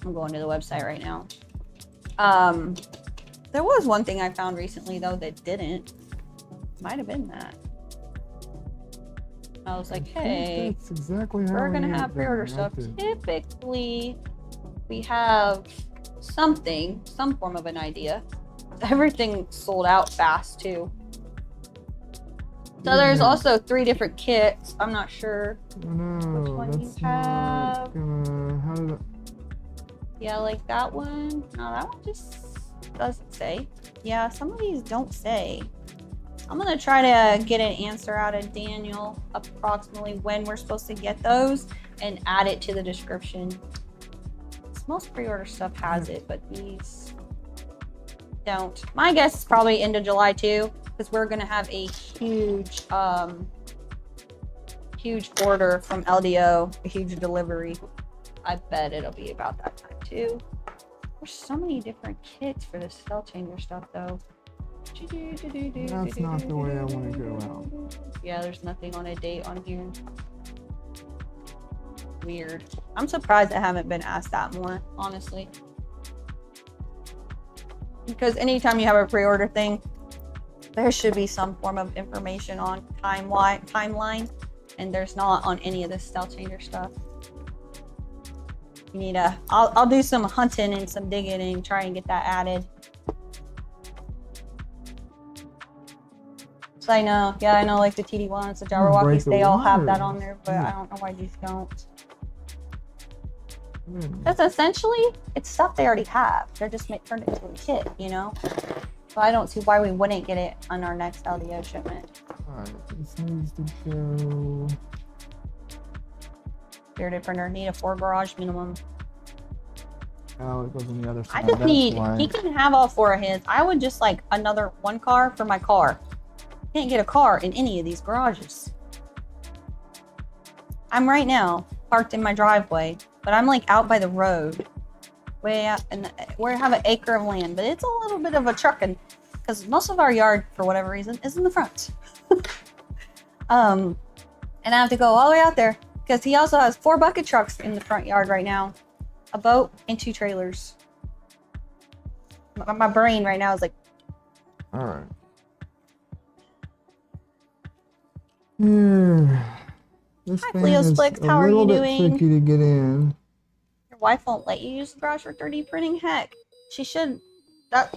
I'm going to the website right now. There was one thing I found recently though that didn't. Might have been that. I was like, hey, that's exactly how we're gonna have pre-order stuff. Typically, we have something, some form of an idea. Everything sold out fast too. So there's also 3 different kits. I'm not sure which one you have. How did it... Yeah, like that one. No, that one just doesn't say. Yeah, some of these don't say. I'm gonna try to get an answer out of Daniel approximately when we're supposed to get those and add it to the description. Most pre-order stuff has it, but these don't. My guess is probably end of July too, because we're gonna have a huge huge order from LDO, a huge delivery. I bet it'll be about that time too. There's so many different kits for the cell changer stuff though. That's not the way I want to go out. Yeah, there's nothing on a date on here. Weird. I'm surprised I haven't been asked that more, honestly. Because anytime you have a pre-order thing, there should be some form of information on timeline, and there's not on any of this cell changer stuff. You need a. I'll do some hunting and some digging and try and get that added. So I know, yeah, I know, like the TD1s, the Jabberwockies, they all have that on there, but I don't know why these don't. Because essentially, it's stuff they already have. They're just turned into a kit, you know? So I don't see why we wouldn't get it on our next LDO shipment. Alright, this needs to go... Bearded printer, need a 4 garage minimum. Oh, it goes on the other side. I just need, he can have all 4 of his. I would just like another 1 car for my car. Can't get a car in any of these garages. I'm right now parked in my driveway, but I'm like out by the road, way out, and we have an acre of land, but it's a little bit of a trucking because most of our yard, for whatever reason, is in the front. And I have to go all the way out there because he also has 4 bucket trucks in the front yard right now, a boat and 2 trailers. My brain right now is like, all right. This hi, thing Cleo is Slicks, how a are you little bit doing? tricky to get in. Your wife won't let you use the garage for 3D printing? Heck, she should. That's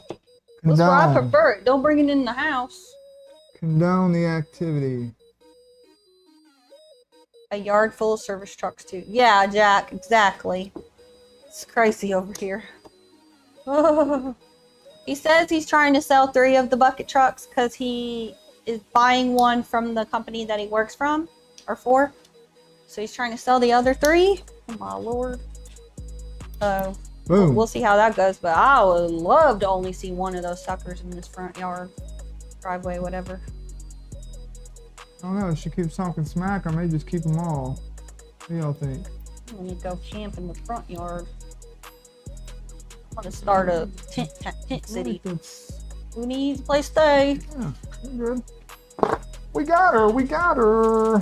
what I prefer. Don't bring it in the house. Condone the activity. A yard full of service trucks too. Yeah, Jack, exactly. It's crazy over here. He says he's trying to sell 3 of the bucket trucks because he is buying one from the company that he works from, or for. So he's trying to sell the other 3. Oh my lord. So Boom. we'll see how that goes, but I would love to only see 1 of those suckers in this front yard, driveway, whatever. I don't know, if she keeps talking smack, I may just keep them all. What do y'all think? I'm gonna go camp in the front yard. I'm gonna start a tent city. Who needs a place to stay? Yeah, we're good. We got her, we got her.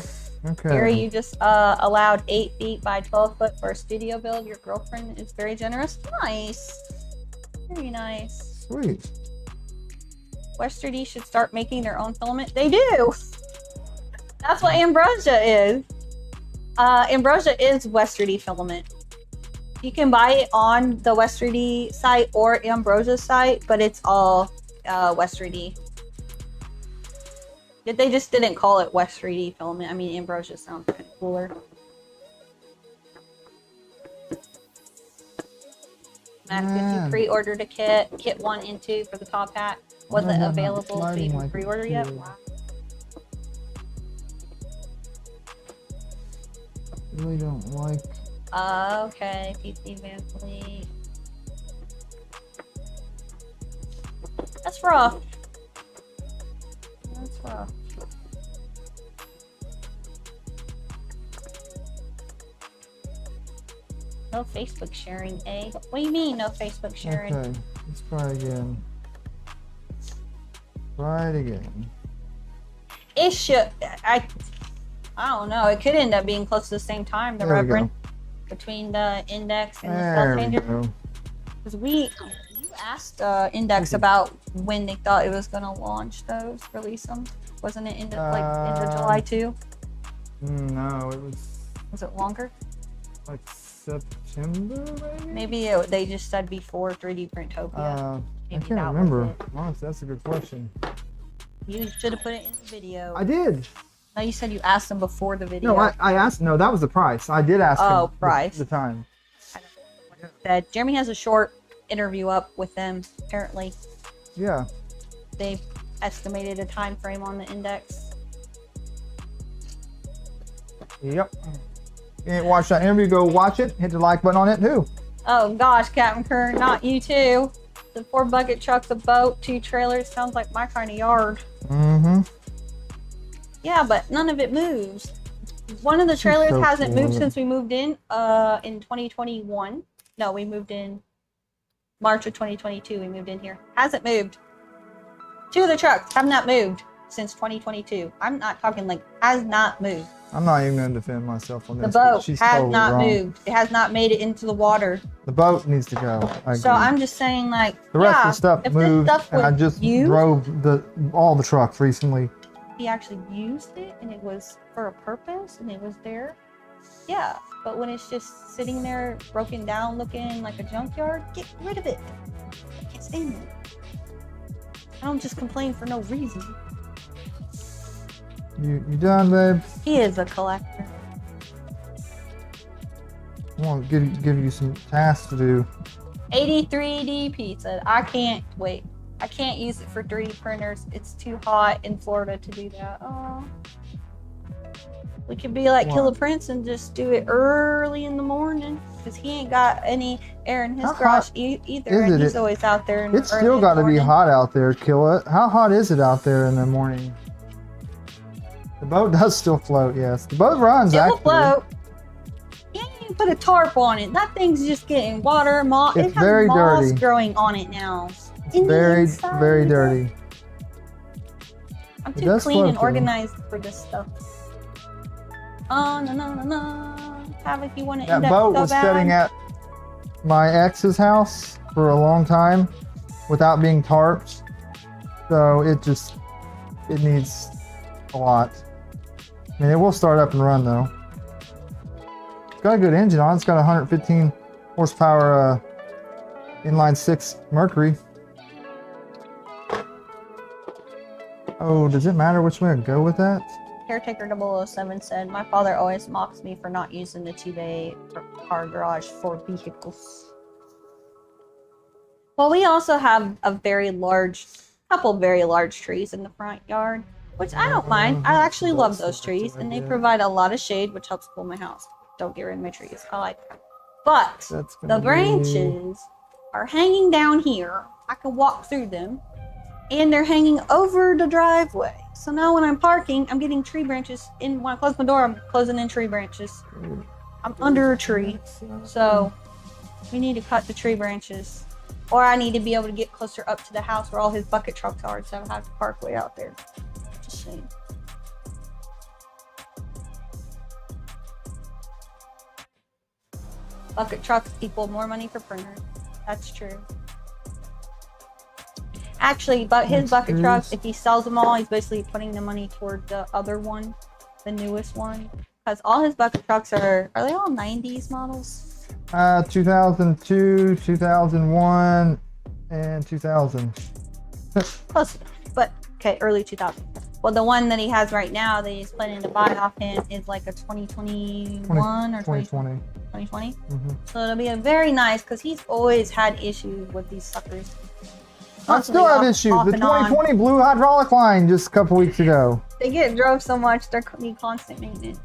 Okay. Gary, you just allowed 8 feet by 12 foot for a studio build. Your girlfriend is very generous. Nice. Very nice. Sweet. Westerdy should start making their own filament. They do. That's what Ambrosia is. Ambrosia is Westerdy filament. You can buy it on the Westerdy site or Ambrosia's site, but it's all Westerdy. They just didn't call it Westerdy filament. I mean, Ambrosia sounds kind of cooler. Max, if you pre-ordered a kit 1 and 2 for the top hat, was it available so you can pre-order yet? Wow. Really don't like. Okay, PC Van Fleet. That's rough. That's rough. No Facebook sharing, eh? What do you mean, no Facebook sharing? Okay, let's try again. Try it again. It should. I don't know. It could end up being close to the same time, the There we go. reference between the index and the There cell we changer. go. Because you asked index about when they thought it was going to launch those, release them. Wasn't it into July too? No, it was Was it longer? like September, maybe? Maybe they just said before 3D Printopia. I Maybe can't that was remember. it. Honestly, that's a good question. You should have put it in the video. I did. No, you said you asked them before the video. No, I asked. No, that was the price. I did ask Oh, him price. the time. Said Jeremy has a short interview up with them. Apparently, Yeah. they estimated a time frame on the index. Yep. You ain't watched that interview, go watch it. Hit the like button on it too. Oh gosh, Captain Kern, not you too. The 4 bucket trucks, a boat, 2 trailers. Sounds like my kind of yard. Mm-hmm. Yeah, but none of it moves. One of the trailers so hasn't moved cool. since we moved in 2021. No, we moved in March of 2022. We moved in here. Hasn't moved. 2 of the trucks have not moved since 2022. I'm not talking like has not moved. I'm not even going to defend myself on The this. but boat she's has totally not wrong. moved. It has not made it into the water. The boat needs to go. I So agree. I'm just saying, like, The rest yeah, of the stuff if moved, this stuff and I was just used, drove all the trucks recently. he actually used it and it was for a purpose and it was there. Yeah, but when it's just sitting there broken down looking like a junkyard, get rid of it. I can't stand it. I don't just complain for no reason. You done, babe? He is a collector. I want to give you some tasks to do. 83D pizza. I can't wait. I can't use it for 3D printers. It's too hot in Florida to do that. Oh. We could be like Why? Killer Prince and just do it early in the morning because he ain't got any air in his How garage hot either, is and it? he's always out there. In It's early still in the got to be morning. hot out there, Killa. How hot is it out there in the morning? The boat does still float, yes. The boat runs, It will actually. float. You ain't even put a tarp on it. That thing's just getting water, moss. It's It has very moss dirty. growing on it now. It's In the very, inside. very dirty. I'm It too does clean float, and though. organized for this stuff. Oh, no. Havoc, you want to That end up boat so was bad? sitting at my ex's house for a long time without being tarped. So it needs a lot. I mean, it will start up and run though. It's got a good engine on it. It's got 115 horsepower inline 6 Mercury. Oh, does it matter which way I go with that? Caretaker 007 said, my father always mocks me for not using the 2-bay car garage for vehicles. Well, we also have a couple very large trees in the front yard, which I don't mind. I actually love those trees, and they provide a lot of shade, which helps cool my house. Don't get rid of my trees. I like them. But That's gonna the branches are hanging down here. I can walk through them, and they're hanging over the driveway. So now when I'm parking, I'm getting tree branches in. When I close my door, I'm closing in tree branches. I'm under a tree, so we need to cut the tree branches. Or I need to be able to get closer up to the house where all his bucket trucks are, so I have to park way out there. Just saying. Bucket trucks equal more money for printers. That's true. Actually, but his bucket trucks, if he sells them all, he's basically putting the money toward the other one, the newest one. Because all his bucket trucks are they all 90s models? 2002, 2001, and 2000. Close enough, but okay, early 2000. Well, the one that he has right now that he's planning to buy off him is like a 2021 or 2020. 2020. Mm-hmm. So it'll be a very nice because he's always had issues with these suckers. I still have issues. The 2020 blue hydraulic line just a couple weeks ago. They get drove so much, they need constant maintenance.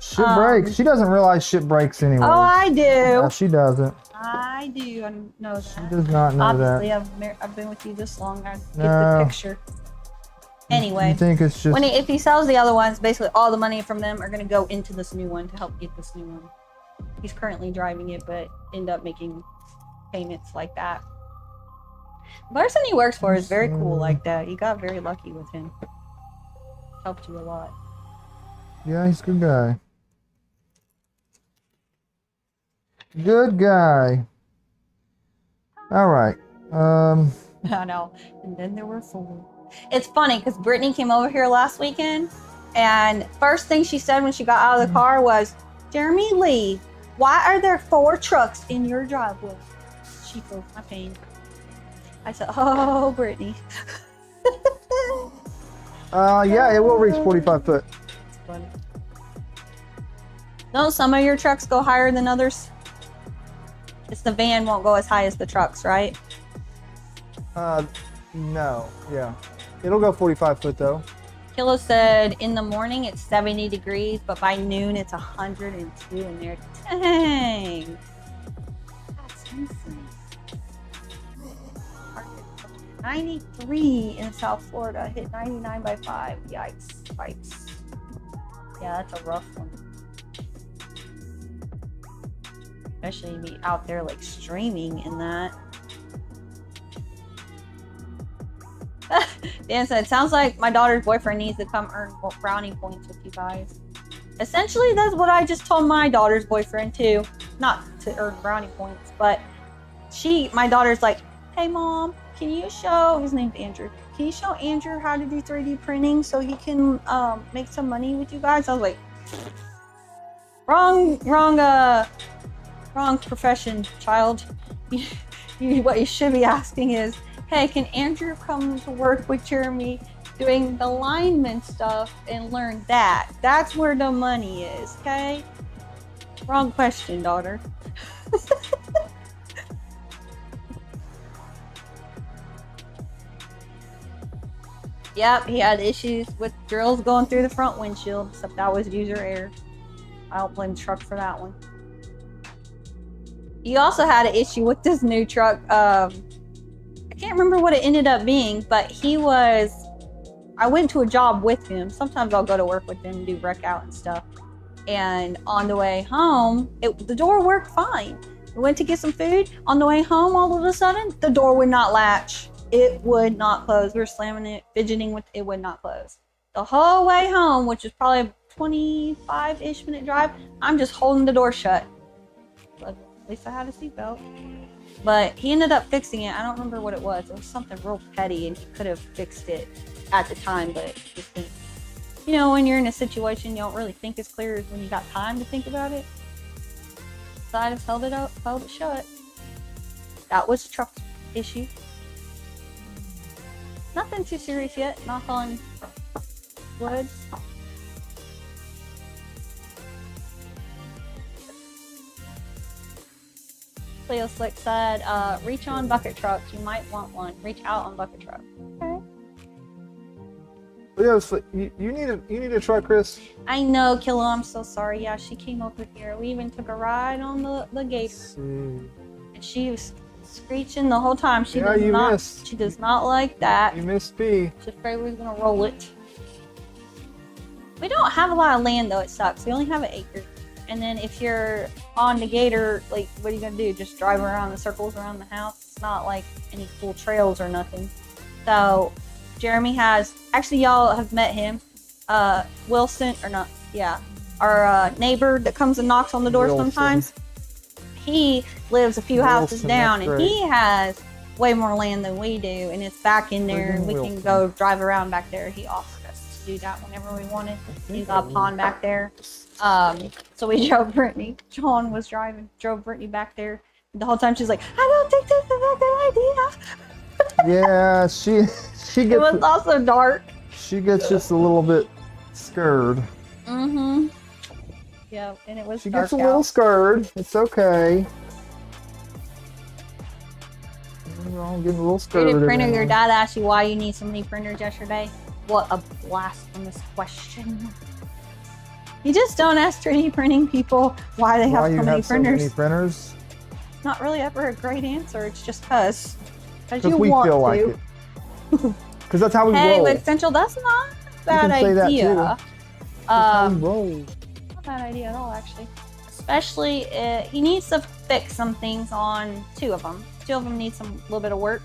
Shit breaks. She doesn't realize shit breaks anyway. Oh, I do. No, she doesn't. I do. I know that. She does not know Obviously, that. I've been with you this long. I get No. the picture. Anyway, You think it's just... if he sells the other ones, basically all the money from them are going to go into this new one to help get this new one. He's currently driving it, but end up making payments like that. The person he works for is very cool like that. You got very lucky with him. Helped you a lot. Yeah, he's a good guy. Good guy. All right. I know. And then there were 4. It's funny because Brittany came over here last weekend, and first thing she said when she got out of the car was, "Jeremy Lee, why are there 4 trucks in your driveway?" She feels my pain. I said, "Oh, Brittany." Yeah, it will reach 45 foot. Funny. No, some of your trucks go higher than others. It's the van won't go as high as the trucks, right? No. Yeah. It'll go 45 foot though. Kilo said in the morning it's 70 degrees, but by noon it's 102 in there. Dang. That's insane. 93 in South Florida. Hit 99 by 5. Yikes. Yikes. Yeah, that's a rough one. Especially be out there like streaming in that. Dan said, "Sounds like my daughter's boyfriend needs to come earn brownie points with you guys." Essentially, that's what I just told my daughter's boyfriend too. Not to earn brownie points, but my daughter's like, "Hey mom, can you show," his name's Andrew, "can you show Andrew how to do 3D printing so he can make some money with you guys?" I was like, wrong profession, child. What you should be asking is, "Hey, can Andrew come to work with Jeremy doing the lineman stuff and learn that? That's where the money is, okay?" Wrong question, daughter. Yep, he had issues with drills going through the front windshield, except that was user error. I don't blame the truck for that one. He also had an issue with this new truck. I can't remember what it ended up being, but I went to a job with him. Sometimes I'll go to work with him and do wreck out and stuff. And on the way home, the door worked fine. We went to get some food. On the way home, all of a sudden, the door would not latch. It would not close. We were slamming it, fidgeting with it, it would not close. The whole way home, which is probably a 25-ish minute drive, I'm just holding the door shut. But at least I had a seatbelt. But he ended up fixing it. I don't remember what it was. It was something real petty, and he could have fixed it at the time, but it just didn't. You know, when you're in a situation, you don't really think as clear as when you got time to think about it. So I just held it shut. That was a truck issue. Nothing too serious yet. Knock on wood. Cleo Slick said, "Reach on bucket trucks. You might want one. Reach out on bucket truck." Okay. Leo, you need a truck, Chris. I know, Kilo. I'm so sorry. Yeah, she came over here. We even took a ride on the gator, and she was screeching the whole time. She does not like that. You missed P. She's afraid we was gonna roll it. We don't have a lot of land though. It sucks. We only have an acre. And then if you're on the gator, like, what are you gonna do? Just drive around in circles around the house? It's not like any cool trails or nothing. So Jeremy actually y'all have met him. Wilson, or not, yeah. Our neighbor that comes and knocks on the door sometimes. He lives a few houses down, and he has way more land than we do, and it's back in there, and we can go drive around back there. He offered us to do that whenever we wanted. He's got a pond back there. So we drove Brittany. John drove Brittany back there. The whole time she's like, "I don't think this is a good idea." Yeah, she gets. It was also dark. She gets just a little bit scared. Mm-hmm. Yeah, and it was. She gets a little scared. It's okay. I'm getting a little scared. 3D printer. Your dad asked you why you need so many printers yesterday. What a blasphemous question. You just don't ask 3D printing people why they have so many printers. Not really ever a great answer. It's just because you we want feel to. like it. Because that's how we roll. Hey, but Central, that's not a bad idea. That's how we roll. Not a bad idea at all, actually. Especially, he needs to fix some things on 2 of them. 2 of them need a little bit of work.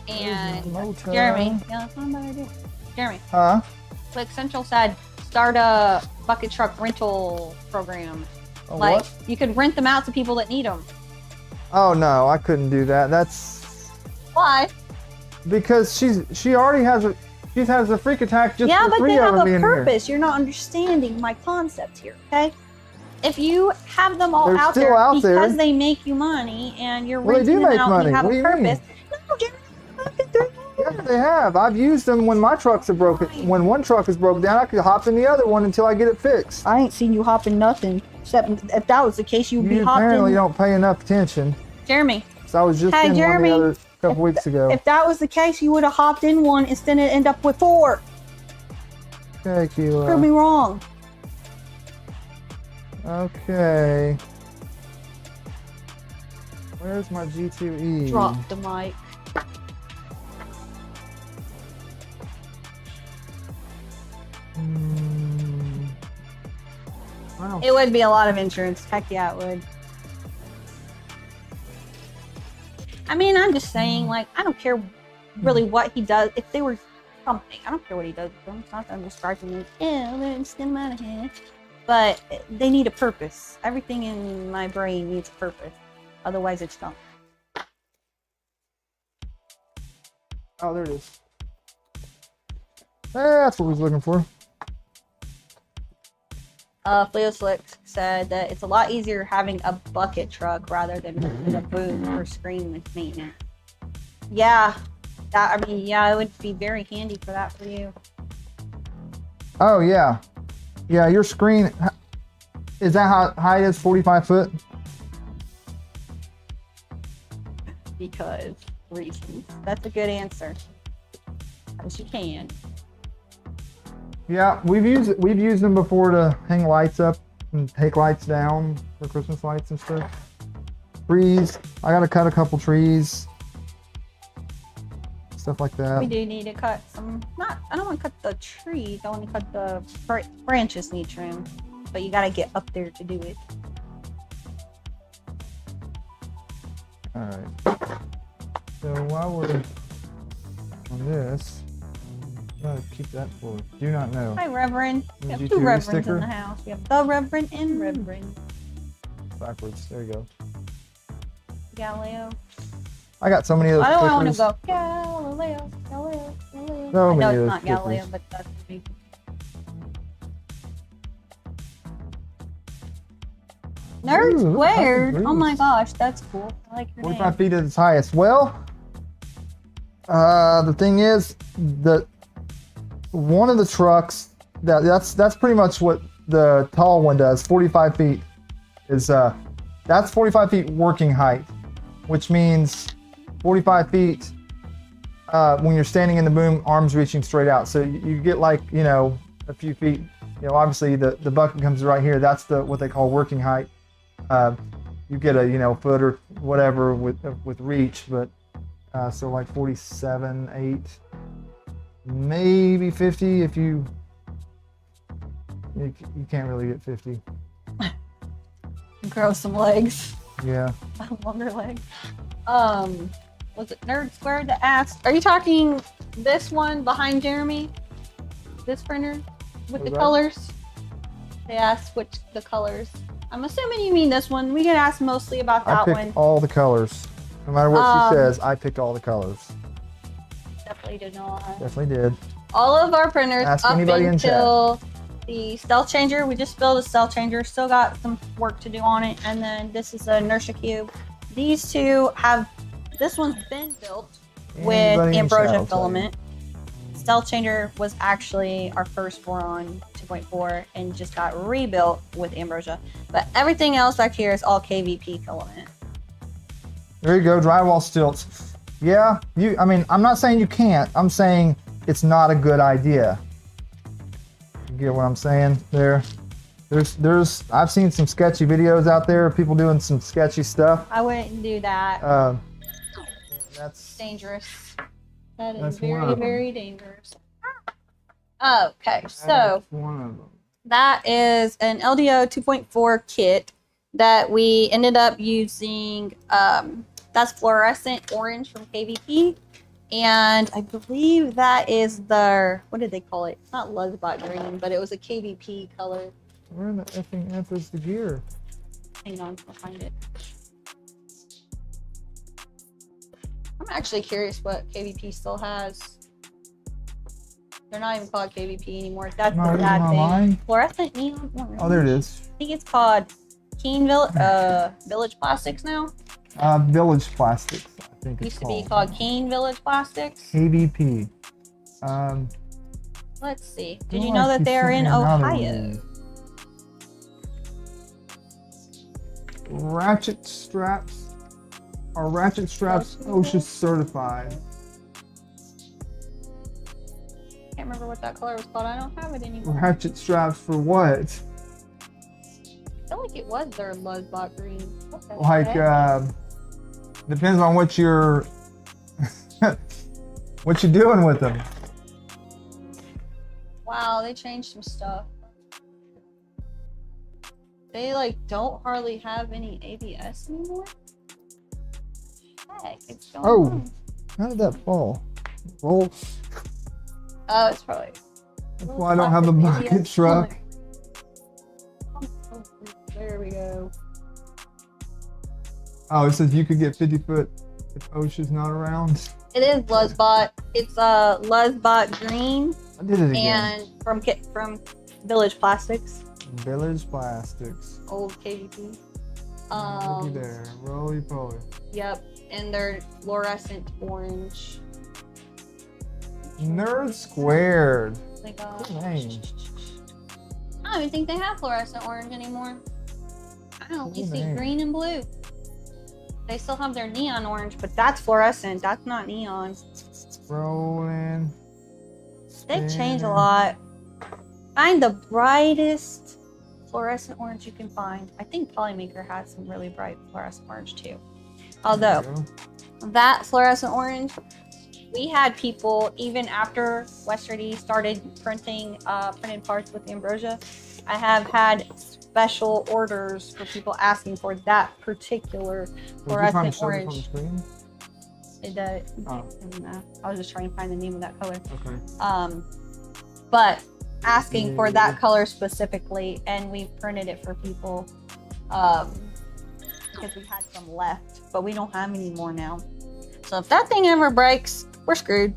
And Jeremy, yeah, that's not a bad idea. Jeremy. Huh? Like Central said, start a bucket truck rental program. A Like, what? you could rent them out to people that need them. Oh no, I couldn't do that. That's Why? because she already has a freak attack just Yeah, for but 3 they of have them a being here. purpose. You're not understanding my concept here, okay? If you have them all They're out still there out because there. they make you money and you're Well, they renting do them make out money. and you have What do a you mean? purpose. No, Jeremy, I've been through Yeah, they have. I've used them when my trucks are broken. When one truck is broke down, I could hop in the other one until I get it fixed. I ain't seen you hopping nothing. Except if that was the case, you'd be You hopping. apparently don't pay enough attention. Jeremy, So I was just Hey, in Jeremy, one the other couple weeks ago. if that was the case, you would have hopped in one instead of end up with 4. Okay, Prove Keela. me wrong. Okay. Where's my G2E? Drop the mic. I don't It would be a lot of insurance. Heck yeah, it would. I mean, I'm just saying, like, I don't care really what he does. If they were something, I don't care what he does with them. It's not that I'm describing them. Yeah, let's get them out of here. But they need a purpose. Everything in my brain needs a purpose. Otherwise, it's dumb. Oh, there it is. That's what we was looking for. Fleo Slick said that it's a lot easier having a bucket truck rather than a boom or screen with maintenance. Yeah, yeah, it would be very handy for that for you. Oh, yeah. Yeah, your screen, is that how high it is? 45 foot? Because reasons. That's a good answer. As you can. Yeah, we've used them before to hang lights up and take lights down for Christmas lights and stuff. Trees. I gotta cut a couple trees. Stuff like that. We do need to cut some. I don't want to cut the trees. I want to cut the branches need trim. But you gotta get up there to do it. Alright. So while we're on this, I'm gonna keep that for do not know. Hi, Reverend. We have Did two you Reverends sticker? in the house. We have the Reverend and Reverend. Backwards. There you go. Galileo. I got so many of those I don't want to stickers. go Galileo, Galileo, Galileo. So I know many of it's those not Galileo, stickers. but that's me. Nerd Ooh, Squared. that's Oh my nice. gosh, that's cool. I like your 45 name. feet at its highest. Well, the thing is, one of the trucks that's pretty much what the tall one does. 45 feet is that's 45 feet working height, which means 45 feet when you're standing in the boom, arms reaching straight out. So you get like a few feet. Obviously the bucket comes right here. That's what they call working height. You get a foot or whatever with reach, but so like 47, 8, maybe 50 if you can't really get 50. Grow some legs. Yeah. Longer legs. Was it Nerd Squared that asked? Are you talking this one behind Jeremy? This printer with What the about? colors? They asked which the colors. I'm assuming you mean this one. We get asked mostly about I that picked one. all the colors. No matter what she says, I picked all the colors. Definitely did not. Definitely did. All of our printers Ask up anybody in chat. until the stealth changer. We just built a stealth changer. Still got some work to do on it. And then this is a Inertia Cube. These two have, this one's been built with Anybody in chat Ambrosia will tell you. Filament. Stealth changer was actually our first Voron 2.4 and just got rebuilt with Ambrosia. But everything else back here is all KVP filament. There you go, drywall stilts. Yeah, I'm not saying you can't. I'm saying it's not a good idea. You get what I'm saying there? I've seen some sketchy videos out there of people doing some sketchy stuff. I wouldn't do that. That's Dangerous. That is That's one very, of them. very dangerous. Okay, so that's one of them. that is an LDO 2.4 kit that we ended up using. That's fluorescent orange from KVP. And I believe that is the, what did they call it? It's not Luzbot green, but it was a KVP color. Where in the effing F is the gear? Hang on, I'll find it. I'm actually curious what KVP still has. They're not even called KVP anymore. That's the bad thing. Line? Fluorescent neon orange. Oh, there it is. I think it's called Village Plastics now. Village Plastics, I think Used it's to be called Keen Village Plastics. KVP. Let's see. Did you know that they are in Ohio? Ratchet straps. Are ratchet straps OSHA certified? Can't remember what that color was called. I don't have it anymore. Ratchet straps for what? I feel like it was their Luzbot green. What the Like, heck? depends on what you're what you're doing with them. Wow, they changed some stuff. They like don't hardly have any ABS anymore. Heck, it's going on. How did that fall? Roll. Oh, it's probably. That's why I don't have a bucket truck. There we go. Oh, it says you could get 50 foot if OSHA's not around. It is Luzbot. It's Luzbot green. I did it again. And from Village Plastics. Village Plastics. Old KVP. Looky there, roly poly. Yep, and they're fluorescent orange. Nerd Squared. They got. Good name. I don't even think they have fluorescent orange anymore. I don't. You Good see name. green and blue. They still have their neon orange, but that's fluorescent. That's not neon. Rolling. They've changed a spinning. lot. Find the brightest fluorescent orange you can find. I think Polymaker has some really bright fluorescent orange too. Although There you that fluorescent orange, we had people even after Westerdy started printing printed parts with Ambrosia. I have had special orders for people asking for that particular go. fluorescent Show this on the orange. screen? It does. Oh. I was just trying to find the name of that color. Okay. But asking for that color specifically, and we printed it for people because we had some left, but we don't have any more now. So if that thing ever breaks, we're screwed.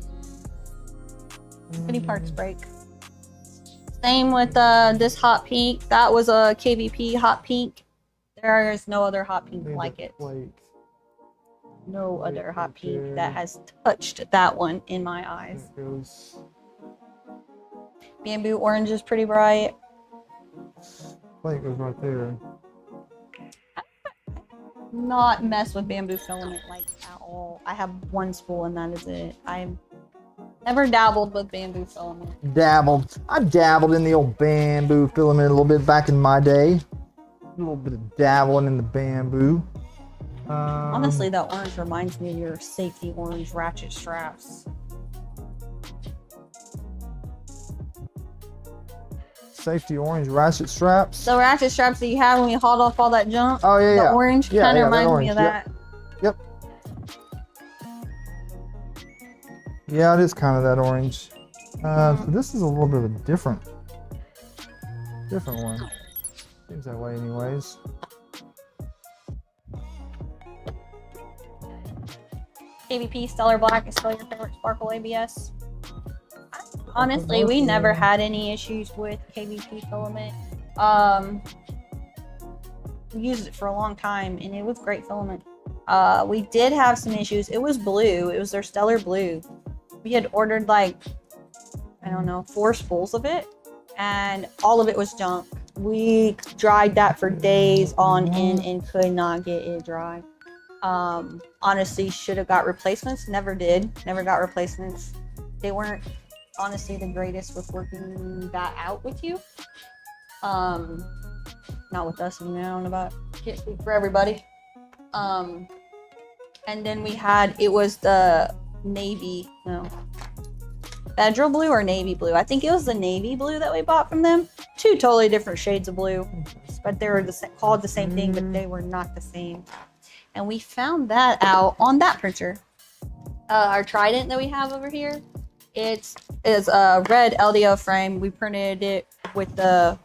Any parts break. Same with this hot pink. That was a KVP hot pink. There is no other hot pink like it. No other hot pink that has touched that one in my eyes. There goes. Bamboo orange is pretty bright. Plate goes right there. Not mess with bamboo filament like at all. I have one spool and that is it. I've never dabbled with bamboo filament. Dabbled. I dabbled in the old bamboo filament a little bit back in my day. A little bit of dabbling in the bamboo. Honestly, that orange reminds me of your safety orange ratchet straps. Safety orange ratchet straps. The ratchet straps that you had when we hauled off all that junk. Oh yeah, The yeah. orange Yeah, kind of yeah, that reminds me of orange, that. Yep. Yeah, it is kind of that orange. So this is a little bit of a different one. Seems that way anyways. KVP Stellar Black is still your favorite sparkle ABS. Honestly, we never had any issues with KVP filament. We used it for a long time and it was great filament. We did have some issues. It was blue. It was their Stellar Blue. We had ordered like, I don't know, 4 spools of it and all of it was junk. We dried that for days on end and could not get it dry. Honestly, should have got replacements. Never did. Never got replacements. They weren't honestly the greatest with working that out with you. Not with us, and I don't know about, can't speak for everybody. And then we had, it was the navy, no, Federal blue or navy blue. I think it was the navy blue that we bought from them. 2 totally different shades of blue, but they were called the same thing, but they were not the same. And we found that out on that printer. our trident that we have over here. It's a red LDO frame. We printed it with the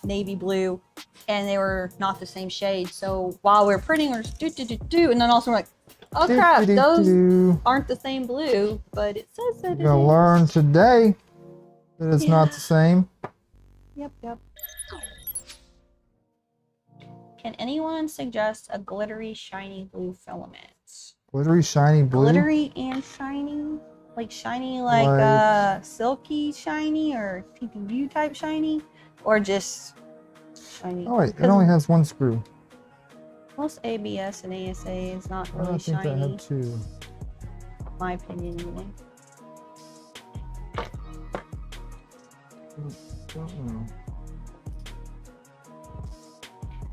navy blue, and they were not the same shade. So while we're printing, we're just do, and then also we're like, oh crap, those aren't the same blue, but it says that it is. You're gonna learn today that it's not the same. Yep. Can anyone suggest a glittery, shiny blue filament? Glittery, shiny blue? Glittery and shiny? Like shiny, like silky shiny or TPU type shiny? Or just shiny? Oh wait, it only has one screw. Most ABS and ASA is not really I think shiny. I have two. My opinion, anyway. Don't know.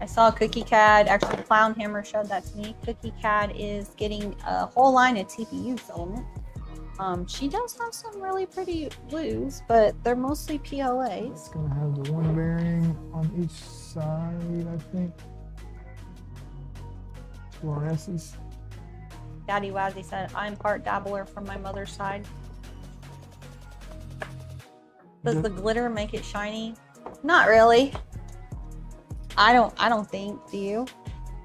I saw Cookie Cad, actually Clown Hammer showed that to me. Cookie Cad is getting a whole line of TPU filament. She does have some really pretty blues, but they're mostly PLAs. It's gonna have the one bearing on each side, I think. 2 RS's. Daddy Wazzy said, I'm part dabbler from my mother's side. Does the glitter make it shiny? Not really. I don't think, do you?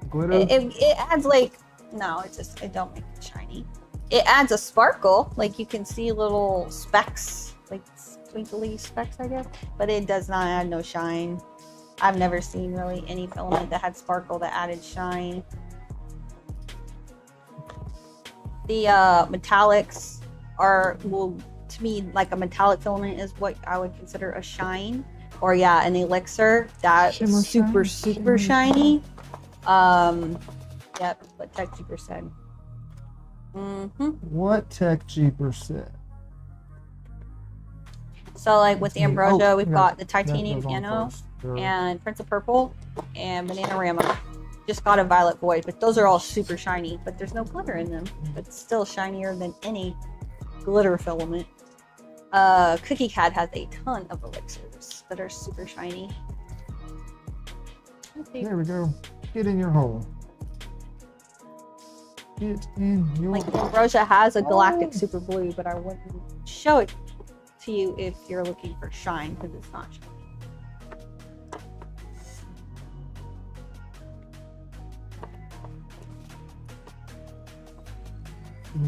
Glitter? It adds like, no, it don't make it shiny. It adds a sparkle, like you can see little specks, like twinkly specks, I guess. But it does not add no shine. I've never seen really any filament that had sparkle that added shine. The metallics are, well, to me, like a metallic filament is what I would consider a shine. Or yeah, an elixir that's super shiny. Yep, what Tech Jeeper said. What Tech Jeeper said? So like with the Ambrosia, we've got the titanium piano and Prince of Purple and Bananarama. Just got a violet void, but those are all super shiny, but there's no glitter in them. But still shinier than any glitter filament. Cookie Cat has a ton of elixirs that are super shiny. There we go. Get in your hole. Get in your hole. Like Ambrosia has a galactic super blue, but I wouldn't show it to you if you're looking for shine, because it's not shiny.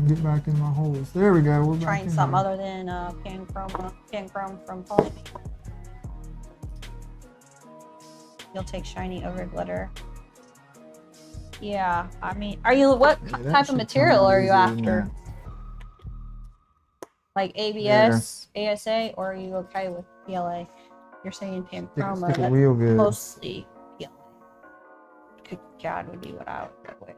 Get back in my holes. There we go. We're trying something other than pan chrome from Polymaker. You'll take shiny over glitter. Yeah, I mean, are you what type of material are you after? Like ABS, ASA, or are you okay with PLA? You're saying pan chrome, that's real good. Mostly PLA. Cookie Cat would be what I would go with.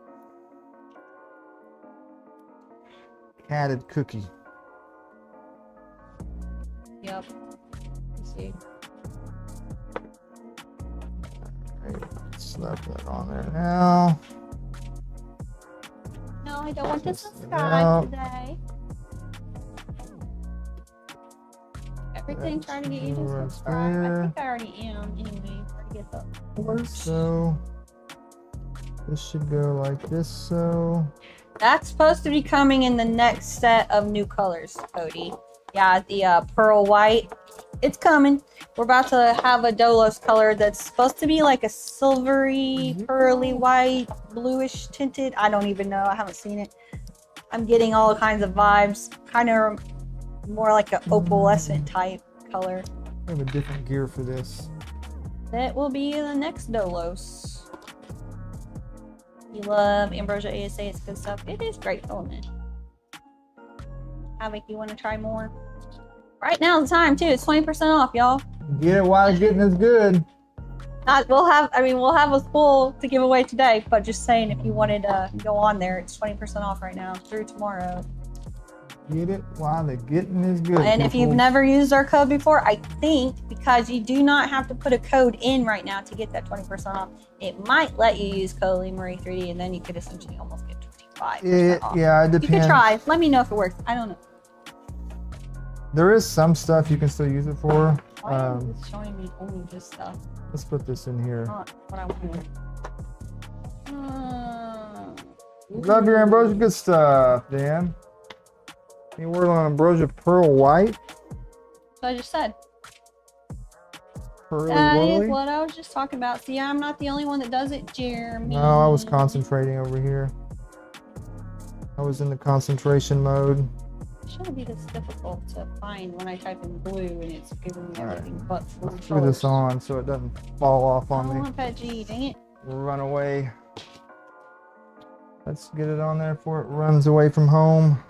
Catted cookie. Yep. Let's see. Alright, slap that on there now. No, I don't want to subscribe today. Everything trying to get you to subscribe. I think I already am anyway. To get the so this should go like this, so that's supposed to be coming in the next set of new colors, Cody. Yeah, the pearl white. It's coming. We're about to have a Dolos color that's supposed to be like a silvery, pearly white, bluish tinted. I don't even know. I haven't seen it. I'm getting all kinds of vibes. Kind of more like an opalescent type color. I have a different gear for this. That will be the next Dolos. You love Ambrosia ASA, it's good stuff. It is great filament. Havoc, you want to try more? Right now is the time too. It's 20% off, y'all. Get it while getting is good. We'll have a full to give away today, but just saying if you wanted to go on there, it's 20% off right now through tomorrow. Get it while the getting is good. And if you've never used our code before, I think because you do not have to put a code in right now to get that 20% off, it might let you use Culinary 3D, and then you could essentially almost get 25% off. Yeah, it depends. You could try. Let me know if it works. I don't know. There is some stuff you can still use it for. Why is it showing me only just stuff? Let's put this in here. Not what I wanted. Love your Ambrosia good stuff, Dan. Any word on Ambrosia Pearl White? So I just said. Pearly That whirly? is what I was just talking about. See, I'm not the only one that does it, Jeremy. No, I was concentrating over here. I was in the concentration mode. It shouldn't be this difficult to find when I type in blue and it's giving me everything but blue. Let's screw this on so it doesn't fall off I on don't me. want that G, dang it. Run away. Let's get it on there before it runs away from home.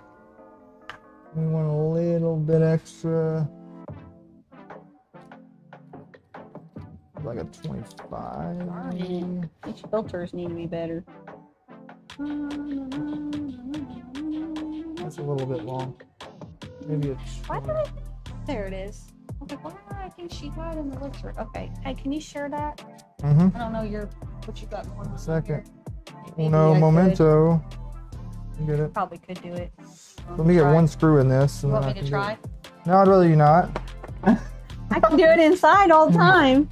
We want a little bit extra. Like a 25. Darn it. These filters need to be better. That's a little bit long. Maybe a Why did I? There it is. I was like, why did I think she got in the elixir? Okay. Hey, can you share that? Mm-hmm. I don't know what you got going on. Second. Maybe Uno I momento. You get it. Probably could do it. Let me get one screw in this. You And want then me I to can do try? it. No, I'd rather you not. I can do it inside all the time.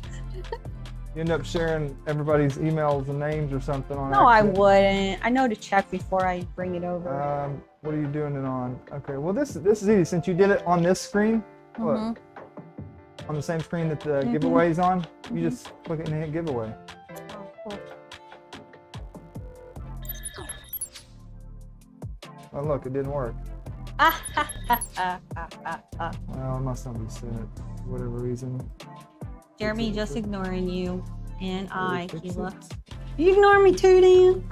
You end up sharing everybody's emails and names or something on No, I accident. wouldn't. I know to check before I bring it over. What are you doing it on? Okay, well this is easy. Since you did it on this screen, look, Mhm. on the same screen that the giveaway's on, you just click it and hit giveaway. Oh, cool. Oh look, it didn't work. Well, it must not be set for whatever reason. Jeremy just ignoring you, and I, Fix Keela. it. You ignore me too, Dan.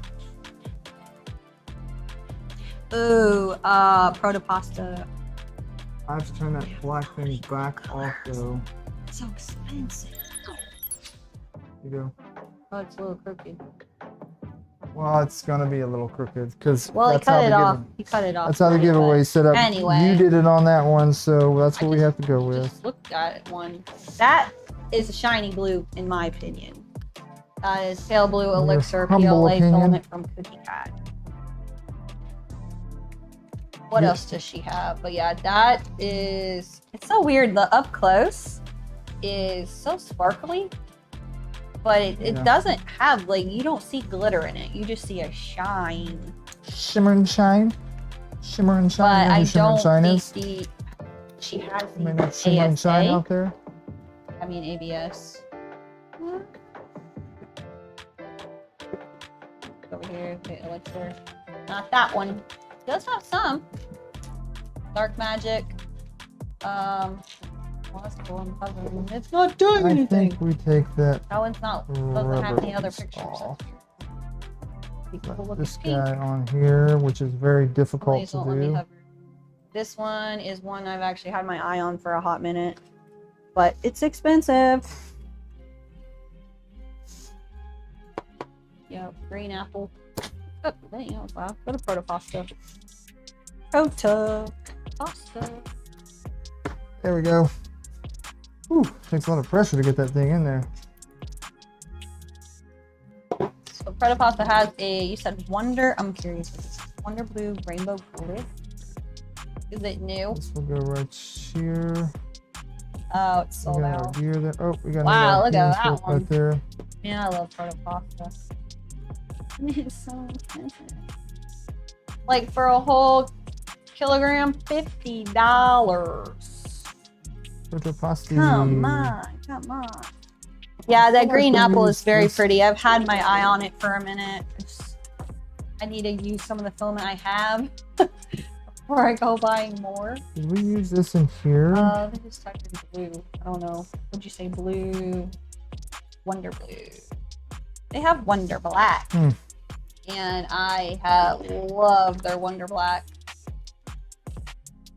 Ooh, protopasta. I have to turn that black thing back off though. It's so expensive. You go. Oh, it's a little crooked. Well, it's gonna be a little crooked because Well, he that's how cut the it off. He cut it off. That's how the anyway. giveaway set up. Anyway. You did it on that one, so that's what we have to go with. Just looked at it one. That is a shiny blue, in my opinion. That is pale blue elixir humble PLA opinion. filament from Cookie Cat. What else does she have? But yeah, that is. It's so weird. The up close is so sparkly, but it doesn't have, like, you don't see glitter in it. You just see a shine. Shimmer and shine. Shimmer and shine. But You know who I Shimmer and don't shine think is? she has You may the not shimmer and shine ASA. out there. I mean ABS. Over here, the elixir. Not that one. It does have some. Dark magic. Well, that's cool. I'm puzzling. It's not doing I anything. think we take that. That one's not. Doesn't have any other piece pictures. off. People Put look this at pink. guy on here, which is very difficult Please to don't let me do. hover. This one is one I've actually had my eye on for a hot minute, but it's expensive. Yep, green apple. Oh, dang, that was loud. Go to protopasta. Protopasta. There we go. Whew, takes a lot of pressure to get that thing in there. So protopasta has a, you said wonder, I'm curious, what this is. Wonder blue rainbow glitter. Is it new? This will go right here. Oh, it's We sold got our out. gear there. Oh, we got Wow, another look at gear that one. right there. Man, I love protopasta. It's so expensive. Like for a whole kilogram, $50. Protopasti. Come on, come on. Yeah, that green apple is very pretty. I've had my eye on it for a minute. I need to use some of the filament I have before I go buying more. Did we use this in here? They just typed in blue. I don't know. Would you say blue? Wonder blue. They have Wonder Black. And I have loved their Wonder Black.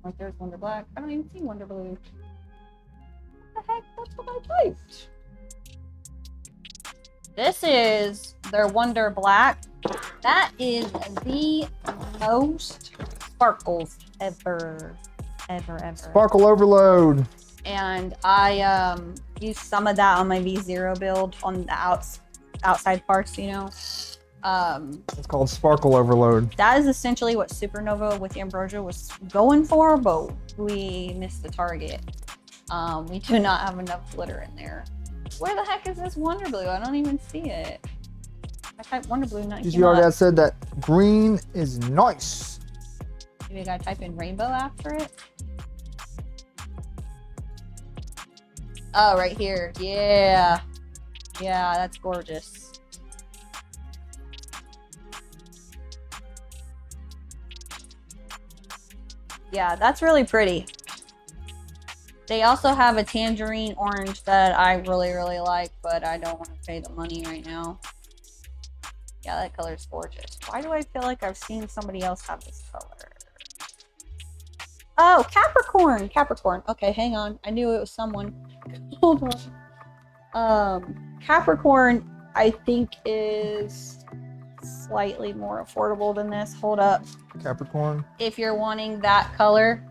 Like there's Wonder Black. I don't even see Wonder Blue. What the heck? That's what I typed. This is their Wonder Black. That is the most sparkles ever. Sparkle overload. And I used some of that on my V0 build on the outside parts, you know. It's called sparkle overload. That is essentially what Supernova with Ambrosia was going for, but we missed the target. We do not have enough glitter in there. Where the heck is this Wonder Blue? I don't even see it. I typed Wonder Blue, not You already said that green is nice. Maybe I gotta type in rainbow after it. Oh, right here. Yeah. Yeah, that's gorgeous. Yeah, that's really pretty. They also have a tangerine orange that I really, really like, but I don't want to pay the money right now. Yeah, that color is gorgeous. Why do I feel like I've seen somebody else have this color? Oh, Capricorn. Capricorn. Okay, hang on. I knew it was someone. Hold on. Capricorn, I think, is slightly more affordable than this. Hold up. Capricorn. If you're wanting that color,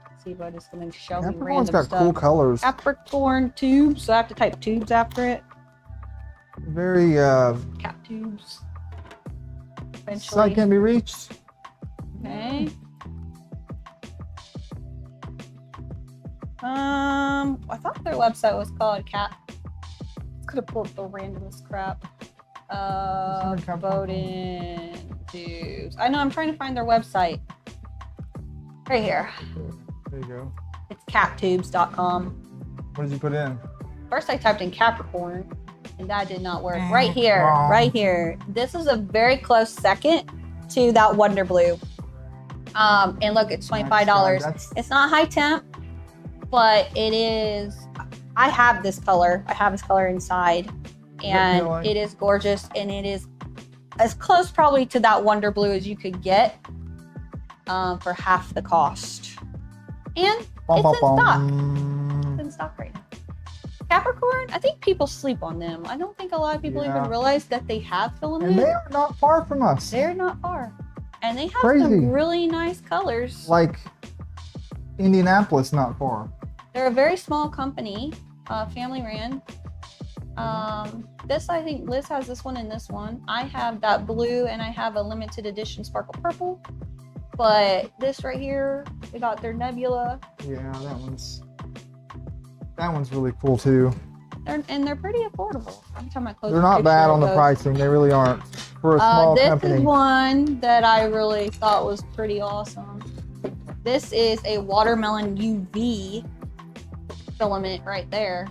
let's see if I just gonna show me Capricorn's random got stuff. cool colors. Capricorn tubes, so I have to type tubes after it. Very Cap tubes. sight Eventually. can be reached. Okay. I thought their website was called Cap. Could have pulled the randomest crap. Voting tubes. I know, I'm trying to find their website. Right here. There you go. It's captubes.com. What did you put in? First I typed in Capricorn, and that did not work. Right here, Wrong. right here. This is a very close second to that Wonder Blue. And look, it's $25. That's- It's not high temp, but it is. I have this color. I have this color inside, and feel like? it is gorgeous, and it is as close probably to that Wonder Blue as you could get for half the cost. And Bum, it's bum, in stock. bum. It's in stock right now. Capricorn, I think people sleep on them. I don't think a lot of people Yeah. even realize that they have filament. And they are not far from us. They're not far. And they have Crazy. some really nice colors. Like Indianapolis, not far. They're a very small company, family ran. This, I think Liz has this one and this one. I have that blue and I have a limited edition sparkle purple. But this right here, they got their nebula. Yeah, that one's really cool too. They're pretty affordable. Every time I close They're the not picture, bad it on the goes- pricing. They really aren't for a small this company. is one that I really thought was pretty awesome. This is a watermelon UV filament right there.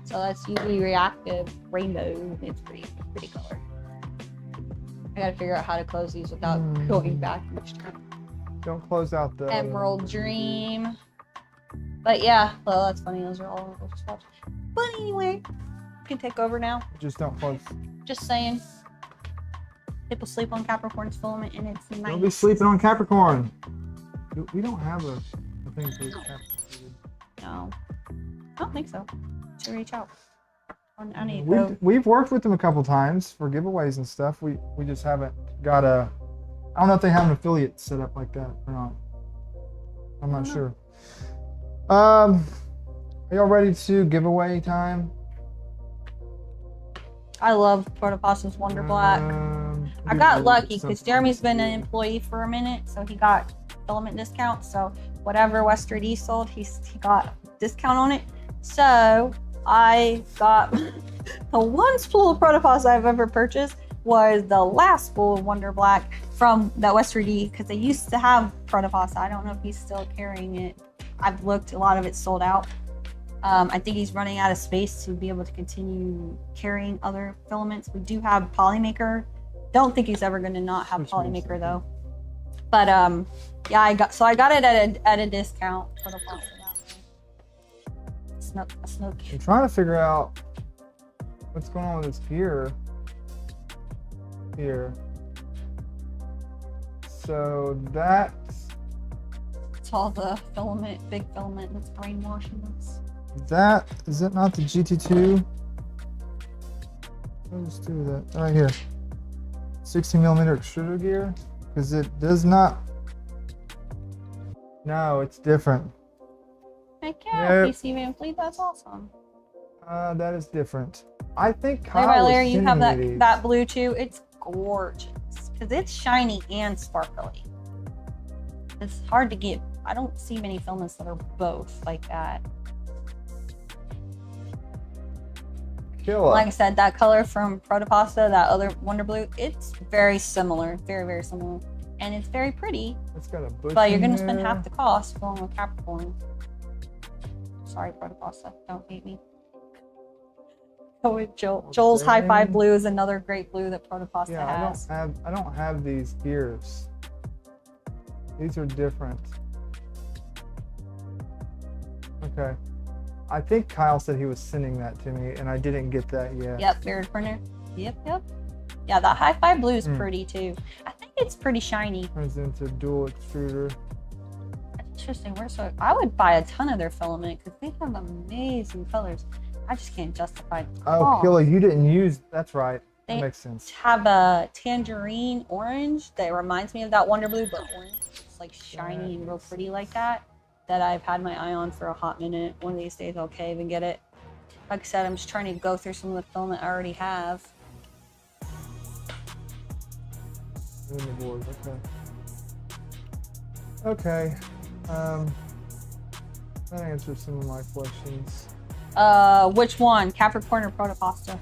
So that's UV reactive rainbow. It's pretty color. I gotta figure out how to close these without going back each time. Don't close out the Emerald Dream. But yeah, well, that's funny. Those are all swaps. But anyway, you can take over now. Just don't close. Just saying. People sleep on Capricorn's filament and it's nice. Don't be sleeping on Capricorn. We don't have a thing for Capricorn. No, I don't think so. Should reach out. I need to go. We've worked with them a couple times for giveaways and stuff. We just haven't got a. I don't know if they have an affiliate set up like that or not. I'm not sure. Are y'all ready to giveaway time? I love Protopasta's Wonder Black. I got lucky because Jeremy's been an employee for a minute, so he got filament discount. So whatever Western E sold, he got discount on it. So I got the one spool of Protopasta I've ever purchased was the last spool of Wonder Black from that Western E because they used to have Protopasta. I don't know if he's still carrying it. I've looked, a lot of it's sold out. I think he's running out of space to be able to continue carrying other filaments. We do have Polymaker. Don't think he's ever going to not have Polymaker though. But yeah, I got it at a discount for the pasta. Snook. I'm trying to figure out what's going on with this gear here. So that's It's all the filament, big filament that's brainwashing us. is it not the GT2? Let's do that right here. 60mm extruder gear, because it does not. No, it's different. Heck yeah, PC Van Fleet, that's awesome. That is different. I think Layer Kyle by was layer, you have sending me these. that blue too. It's gorgeous because it's shiny and sparkly. It's hard to get. I don't see many filaments that are both like that. Killer. Like I said, that color from Protopasta, that other Wonder Blue, it's very similar. Very, very similar. and it's very pretty. It's got a bush. But you're in gonna spend there. half the cost going with Capricorn. Sorry, Protopasta, don't hate me. Go with Joel's High Five Blue is another great blue that Protopasta has. I don't have these gears. These are different. Okay. I think Kyle said he was sending that to me, and I didn't get that yet. Yep, mirrored printer. Yep. Yeah, that High Five Blue is pretty too. I think it's pretty shiny. Turns into dual extruder. That's interesting. I would buy a ton of their filament because they have amazing colors. I just can't justify. Oh, Killa, you didn't use. That's right. That makes sense. Have a tangerine orange that reminds me of that Wonder Blue, but orange. It's like shiny and real pretty like that. That I've had my eye on for a hot minute. One of these days I'll cave and get it. Like I said, I'm just trying to go through some of the filament I already have. In the board, okay. That answers some of my questions. Which one? Capricorn or Protopasta?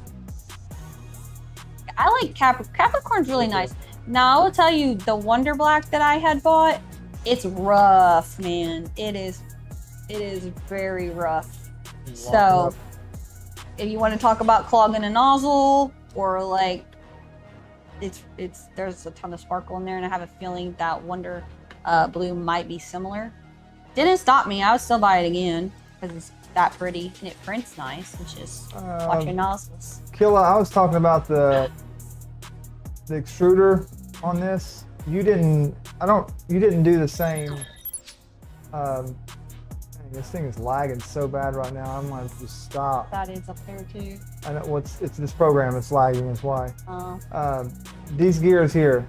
I like Capricorn's really nice. Now I will tell you, the Wonder Black that I had bought, it's rough, man. It is very rough. So if you want to talk about clogging a nozzle or like there's a ton of sparkle in there, and I have a feeling that Wonder Blue might be similar. Didn't stop me. I would still buy it again because it's that pretty and it prints nice. It's just watch your nozzles. Killa, I was talking about the extruder on this. You didn't do the same. This thing is lagging so bad right now. I'm gonna just stop. That is up there too. I know it's this program. It's lagging. That's why. These gears here.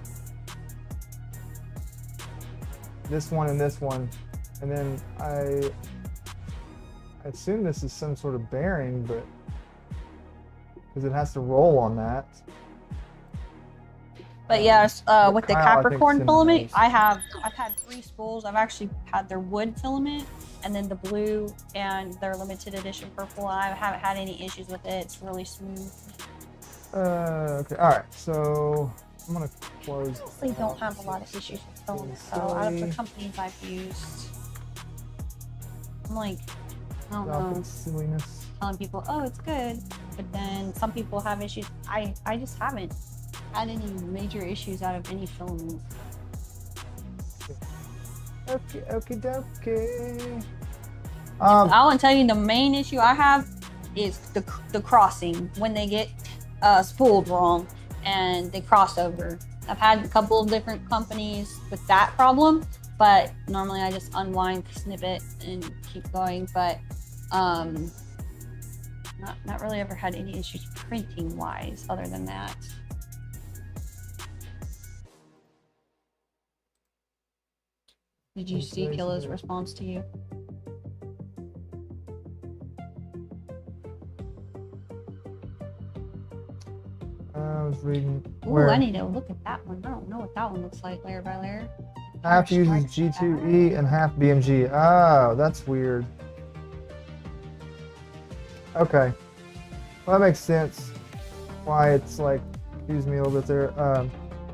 This one and this one, and then I assume this is some sort of bearing, but because it has to roll on that. But yes, with the Kyle, Capricorn filament, I've had 3 spools. I've actually had their wood filament, and then the blue and their limited edition purple. I haven't had any issues with it. It's really smooth. Okay, all right. So I'm gonna close. Honestly, don't have a lot of issues with filament. So out of the companies I've used, I'm like, I don't know, silliness. telling people, oh, it's good, but then some people have issues. I just haven't had any major issues out of any filament. Okay. I want to tell you the main issue I have is the crossing when they get spooled wrong and they cross over. I've had a couple of different companies with that problem, but normally I just unwind, snip it, and keep going. But not really ever had any issues printing wise other than that. Did you see Killa's response to you? I was reading. Ooh, I need to look at that one. I don't know what that one looks like layer by layer. Half uses G2E and half BMG. Oh, that's weird. Okay. Well, that makes sense. Why it's like, excuse me a little bit there.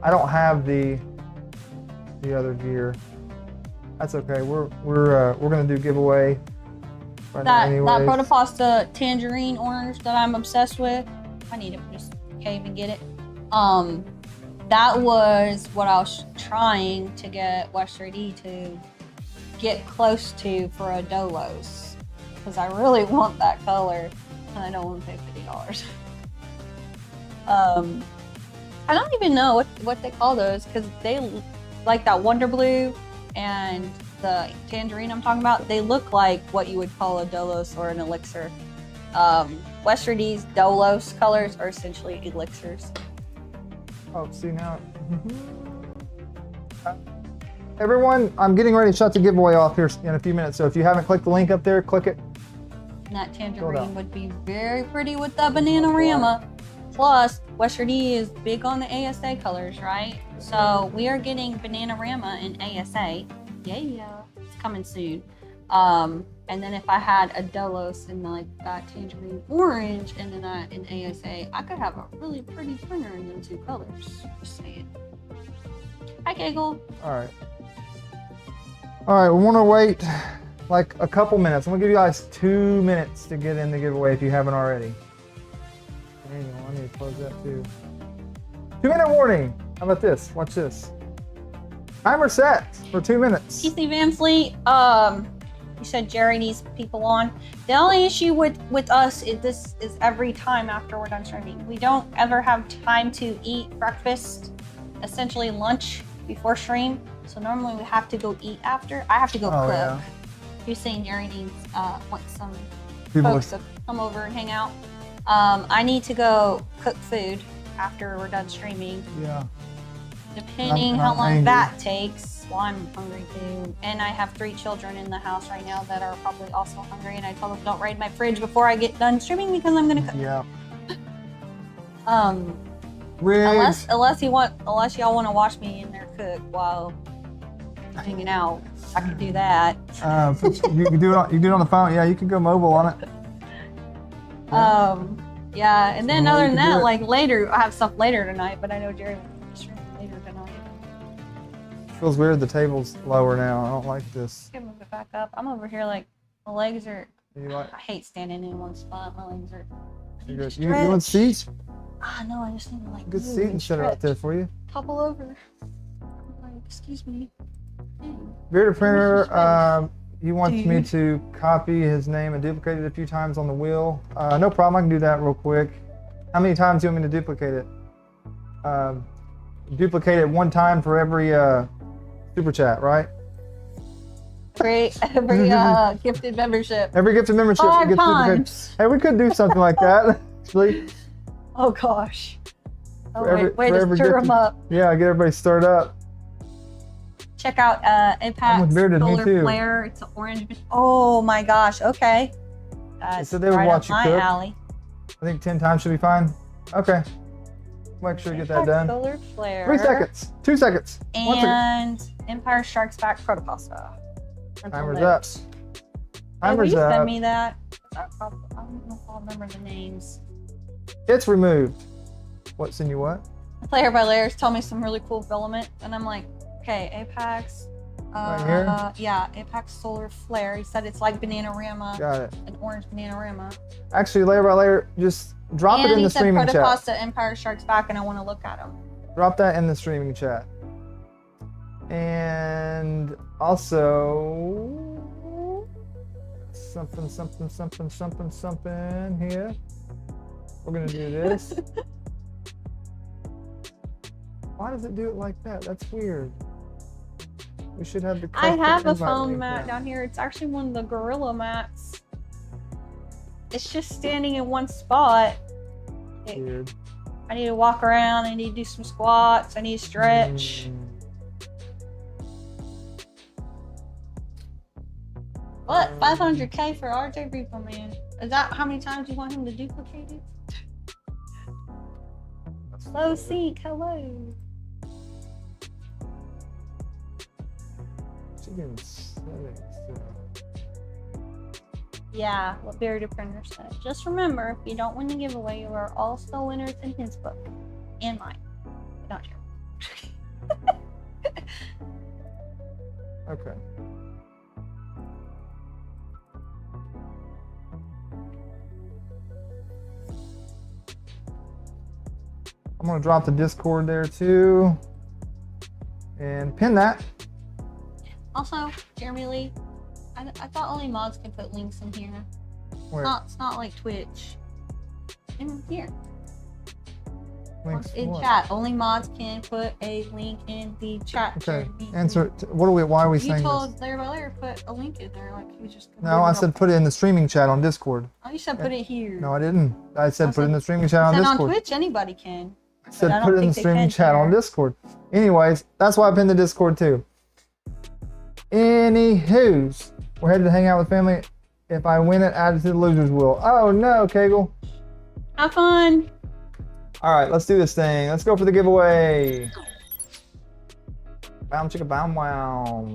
I don't have the other gear. That's okay. We're gonna do giveaway. Right that Protopasta tangerine orange that I'm obsessed with. I need to just cave and get it. That was what I was trying to get West 3D to get close to for a Dolos, because I really want that color and I don't want to pay $50. I don't even know what they call those, because they like that Wonder Blue and the tangerine I'm talking about, they look like what you would call a Dolos or an elixir. West 3D's Dolos colors are essentially elixirs. Oh, see now. Everyone, I'm getting ready to shut the giveaway off here in a few minutes. So if you haven't clicked the link up there, click it. And that tangerine would be very pretty with the Bananarama. Plus, West 3D is big on the ASA colors, right? So we are getting Bananarama in ASA. Yeah, it's coming soon. And then if I had a Delos in like that tangerine orange and then that in ASA, I could have a really pretty printer in them 2 colors. Just saying. Hi, Kegel. All right. All right, we want to wait like a couple minutes. I'm gonna give you guys 2 minutes to get in the giveaway if you haven't already. Hang on, I need to close that too. 2-minute warning. How about this? Watch this. Timer set for 2 minutes. PC Van Fleet, you said Jerry needs people on. The only issue with us is this is every time after we're done streaming. We don't ever have time to eat breakfast, essentially lunch, before stream. So normally we have to go eat after. I have to go cook. Yeah. You're saying Jerry needs wants some People folks to come over and hang out. I need to go cook food after we're done streaming. Yeah. Depending how long that takes. Well, I'm hungry too. And I have 3 children in the house right now that are probably also hungry. And I told them don't raid my fridge before I get done streaming because I'm gonna cook. Yeah. Unless y'all want to watch me in there cook while hanging out, I could do that. You can do it. You can do it on the phone. Yeah, you can go mobile on it. Yeah, and then other than that, it. like later, I have stuff later tonight. But I know Jerry will be streaming later tonight. Feels weird. The table's lower now. I don't like this. Move it back up. I'm over here like my legs are. You like? I hate standing in one spot. My legs are. You want seats? Ah, no, I just need to like. Good move seat and and set it out there for you. Topple over. Like, excuse me. Bearded printer. He wants me to copy his name and duplicate it a few times on the wheel. No problem. I can do that real quick. How many times do you want me to duplicate it? Duplicate it 1 time for every super chat, right? Every gifted membership. Every gifted membership 5 gets duplicated. times. Hey, we could do something like that, actually. Oh gosh. Oh, For wait, just stir them up. Yeah, get everybody stirred up. Check out Impact bearded, me Solar too. Flare. It's an orange. Oh my gosh. Okay. That's So they would right watch up you my cook. alley. I think 10 times should be fine. Okay. Make sure you get that Impact done. Solar Flare. 3 seconds. 2 seconds. 1 second. And Empire Strikes Back Protopasta. Timer's up. Hey, will you Timer's up. send me that? I don't know if I'll remember the names. It's removed. What's in you what? Player by Layers told me some really cool filament, and I'm like, okay, Apex. Right here? Yeah, Apex Solar Flare. He said it's like Bananarama, Got it. an orange Bananarama. Actually, layer by layer, just drop it in the streaming chat. And he said Protopasta Empire Strikes Back, and I want to look at them. Drop that in the streaming chat. And also something here. We're gonna do this. Why does it do it like that? That's weird. We should have the I have a invite foam link mat there. down here. It's actually one of the Gorilla mats. It's just standing in one spot. Weird. I need to walk around. I need to do some squats. I need to stretch. What? 500K for RJ Repo Man. Is that how many times you want him to duplicate it? Slow sync, hello. Yeah, what Bearded Printer said. Just remember, if you don't win the giveaway, you are all still winners in his book. And mine. Not yours. Okay. I'm gonna drop the Discord there too, and pin that. Also, Jeremy Lee, I thought only mods could put links in here. Where? It's not like Twitch. In here. Links In what? chat. Only mods can put a link in the chat. Okay. Jeremy Answer. Lee. What are we? Why are we You saying told this? Layer by Layer put a link in there, like you just. No, I said put it in the streaming chat on Discord. Oh, you said put it here. No, I didn't. I said I put it in said- the streaming chat on said Discord. on Twitch, anybody can. I said I don't put it in the think they streaming can chat on share. Discord. Anyways, that's why I pinned the Discord too. Anywho's, we're headed to hang out with family. If I win it, add it to the losers wheel. Oh no, Kegel. Have fun. All right, let's do this thing. Let's go for the giveaway. Bow chicka bow wow.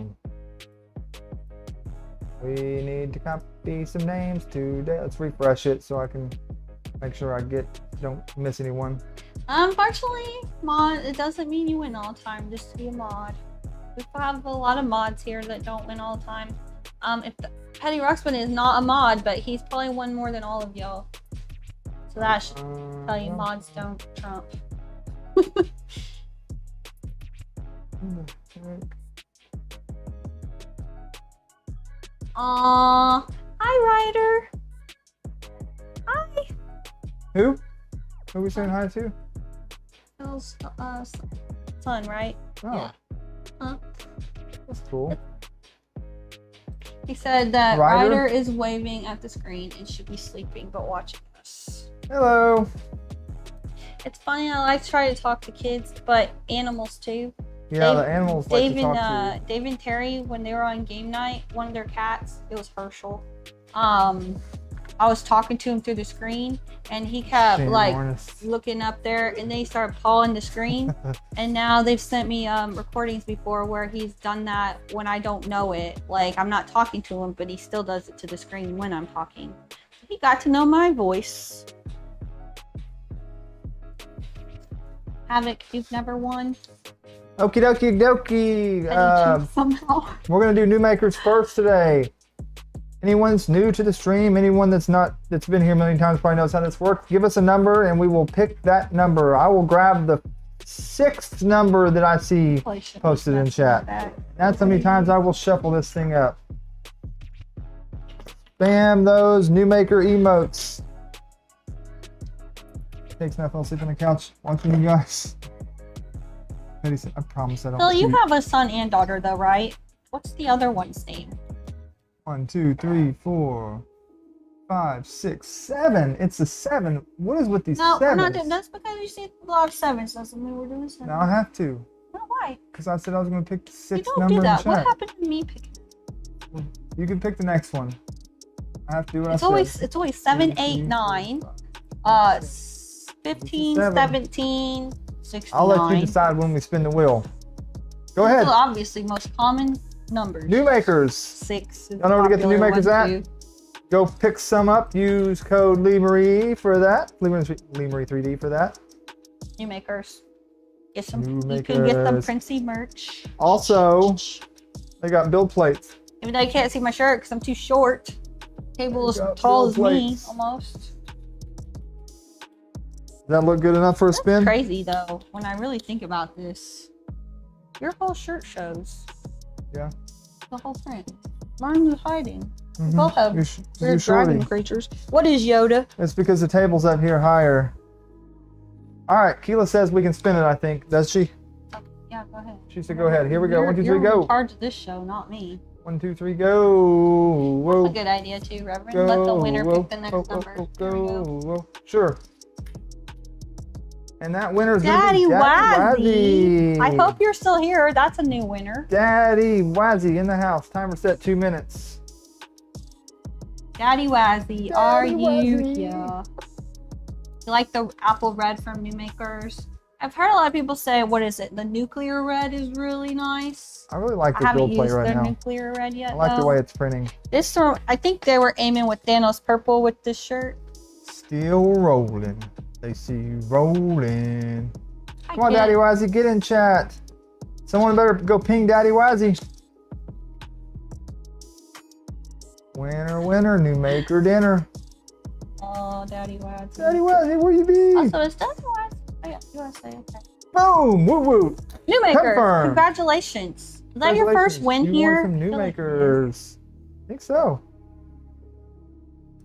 We need to copy some names today. Let's refresh it so I can Make sure I don't miss anyone. Unfortunately, mod, it doesn't mean you win all the time just to be a mod. We have a lot of mods here that don't win all the time. If the Petty Ruxpin is not a mod, but he's probably won more than all of y'all. So that should tell you mods don't trump. Aww. Hi, Ryder. Hi. Who? Who are we saying hi to? Phil's son, right? Oh. Yeah. Huh? That's cool. He said that Ryder? Ryder is waving at the screen and should be sleeping but watching us. Hello. It's funny, I like to try to talk to kids, but animals too. Yeah, the animals like to talk to you. Dave and Terry, when they were on game night, one of their cats, it was Herschel. I was talking to him through the screen, and he kept looking up there, and they started pawing the screen. And now they've sent me recordings before where he's done that when I don't know it. Like, I'm not talking to him, but he still does it to the screen when I'm talking. He got to know my voice. Havoc, you've never won. Okie dokie dokie. Somehow. We're gonna do Numakers first today. Anyone's new to the stream, anyone that's been here a million times probably knows how this works. Give us a number and we will pick that number. I will grab the 6th number that I see posted in chat. That's how many times I will shuffle this thing up. Spam those Numaker emotes. Takes enough, I'll sleep on the couch watching you guys. I promise I don't. Phil, you have a son and daughter though, right? What's the other one's name? 1, 2, 3, 4, 5, 6, 7. It's a 7. What is with these sevens? No, we're not doing. That's because you see a lot of 7s. Doesn't mean we're doing 7. No, I have to. No, why? Because I said I was going to pick the 6th You don't number do that. in What chat. happened to me picking? You can pick the next one. I have to do what It's I always said. it's always 7, 8, 9, 15, 17, 16. I'll let you decide when we spin the wheel. Go ahead. So obviously, most common numbers. Numakers. 6. Y'all know where to get the Numakers at? Go pick some up. Use code LeeMarie for that. LeeMarie 3D for that. Numakers. Get some. You can get some Princey merch. Also, they got build plates. Even though you can't see my shirt because I'm too short. Table as tall as me, almost. Does that look good enough for a spin? That's crazy though, when I really think about this. Your whole shirt shows. Yeah. The whole print. Mine is hiding. We both have weird dragon creatures. What is Yoda? It's because the table's up here higher. Alright, Keela says we can spin it, I think. Does she? Oh, yeah, go ahead. She said go ahead. Here we go. 1, 2, 3, You're go. in charge of this show, not me. 1, 2, 3, go. Whoa. That's a good idea too, Reverend. Go. Let the winner Whoa. pick the next Whoa. number. Whoa. There we go. Whoa. Sure. And that winner's Daddy Wazzy. Wazzy. I hope you're still here. That's a new winner. Daddy Wazzy in the house. Timer set 2 minutes. Daddy Wazzy, are you Wazzy. here? You like the apple red from Numakers? I've heard a lot of people say, what is it? The nuclear red is really nice. I really like the I haven't build plate used right their now. nuclear red yet. I like the way it's printing. This one, I think they were aiming with Thanos purple with this shirt. Still rolling. They see you rolling. Come on, get Daddy it. Wazzy, get in chat. Someone better go ping Daddy Wazzy. Winner, winner, Numaker dinner. Oh, Daddy Wazzy. Daddy Wazzy, where you be? Also, it's Daddy Wazzy. Oh, yeah, USA, okay. Boom, woo woo. Numaker, Confirmed. congratulations. Is that your first win you here? Won some Numakers. I think so.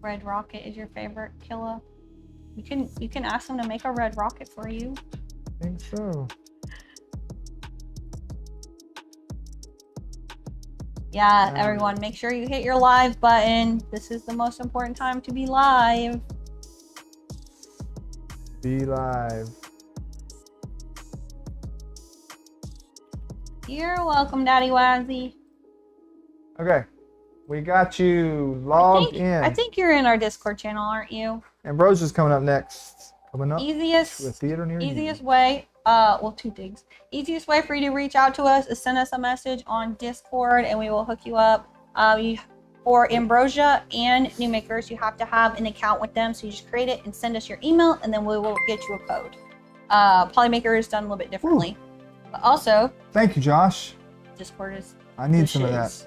Red Rocket is your favorite killer. You can ask them to make a red rocket for you. I think so. Yeah, everyone, make sure you hit your live button. This is the most important time to be live. Be live. You're welcome, Daddy Wazzy. Okay, we got you logged in. I think you're in our Discord channel, aren't you? Ambrosia's coming up next. Coming up to a Easiest theater near you. way, well, 2 things. Easiest way for you to reach out to us is send us a message on Discord and we will hook you up. You For Ambrosia and Numakers, you have to have an account with them. So you just create it and send us your email, and then we will get you a code. Polymaker is done a little bit differently. But also, thank you, Josh. Discord is. I need some of that.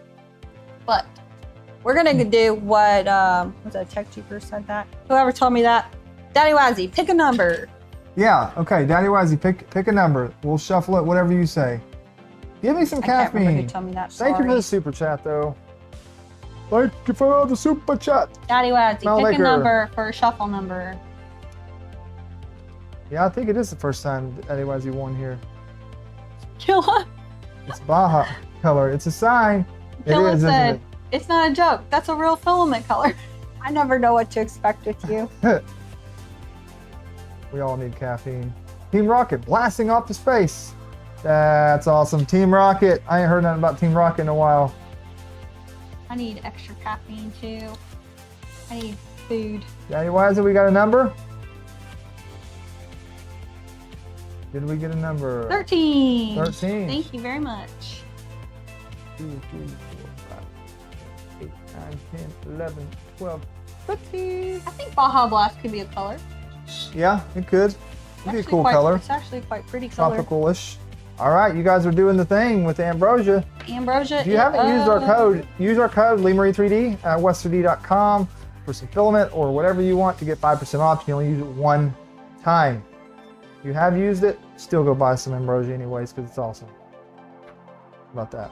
But we're gonna do what was that Tech Cheaper said that? Whoever told me that. Daddy Wazzy, pick a number. Yeah, okay, Daddy Wazzy, pick a number. We'll shuffle it, whatever you say. Give me some I can't remember caffeine. who told me that. Thank you for Sorry. the super chat, though. Thank you for the super chat. Daddy Wazzy, pick Polymaker. a number for a shuffle number. Yeah, I think it is the first time Daddy Wazzy won here. Killa, It's Baja color. It's a sign. It Killa is, isn't said, it? it's not a joke. That's a real filament color. I never know what to expect with you. We all need caffeine. Team Rocket blasting off to space. That's awesome. Team Rocket. I ain't heard nothing about Team Rocket in a while. I need extra caffeine too. I need food. Daddy Wazzy, we got a number? Did we get a number? 13. 13. Thank you very much. 2, 3, 4, 5, 8, 9, 10, 11, 12, 13. I think Baja Blast could be a color. Yeah, it could. It'd be a cool quite, color. It's actually quite pretty color. Tropical-ish. All right, you guys are doing the thing with Ambrosia. Ambrosia. If you haven't used our code, use our code LeeMarie3D at west3d.com for some filament or whatever you want to get 5% off. You can only use it one time. If you have used it, still go buy some Ambrosia anyways because it's awesome. How about that?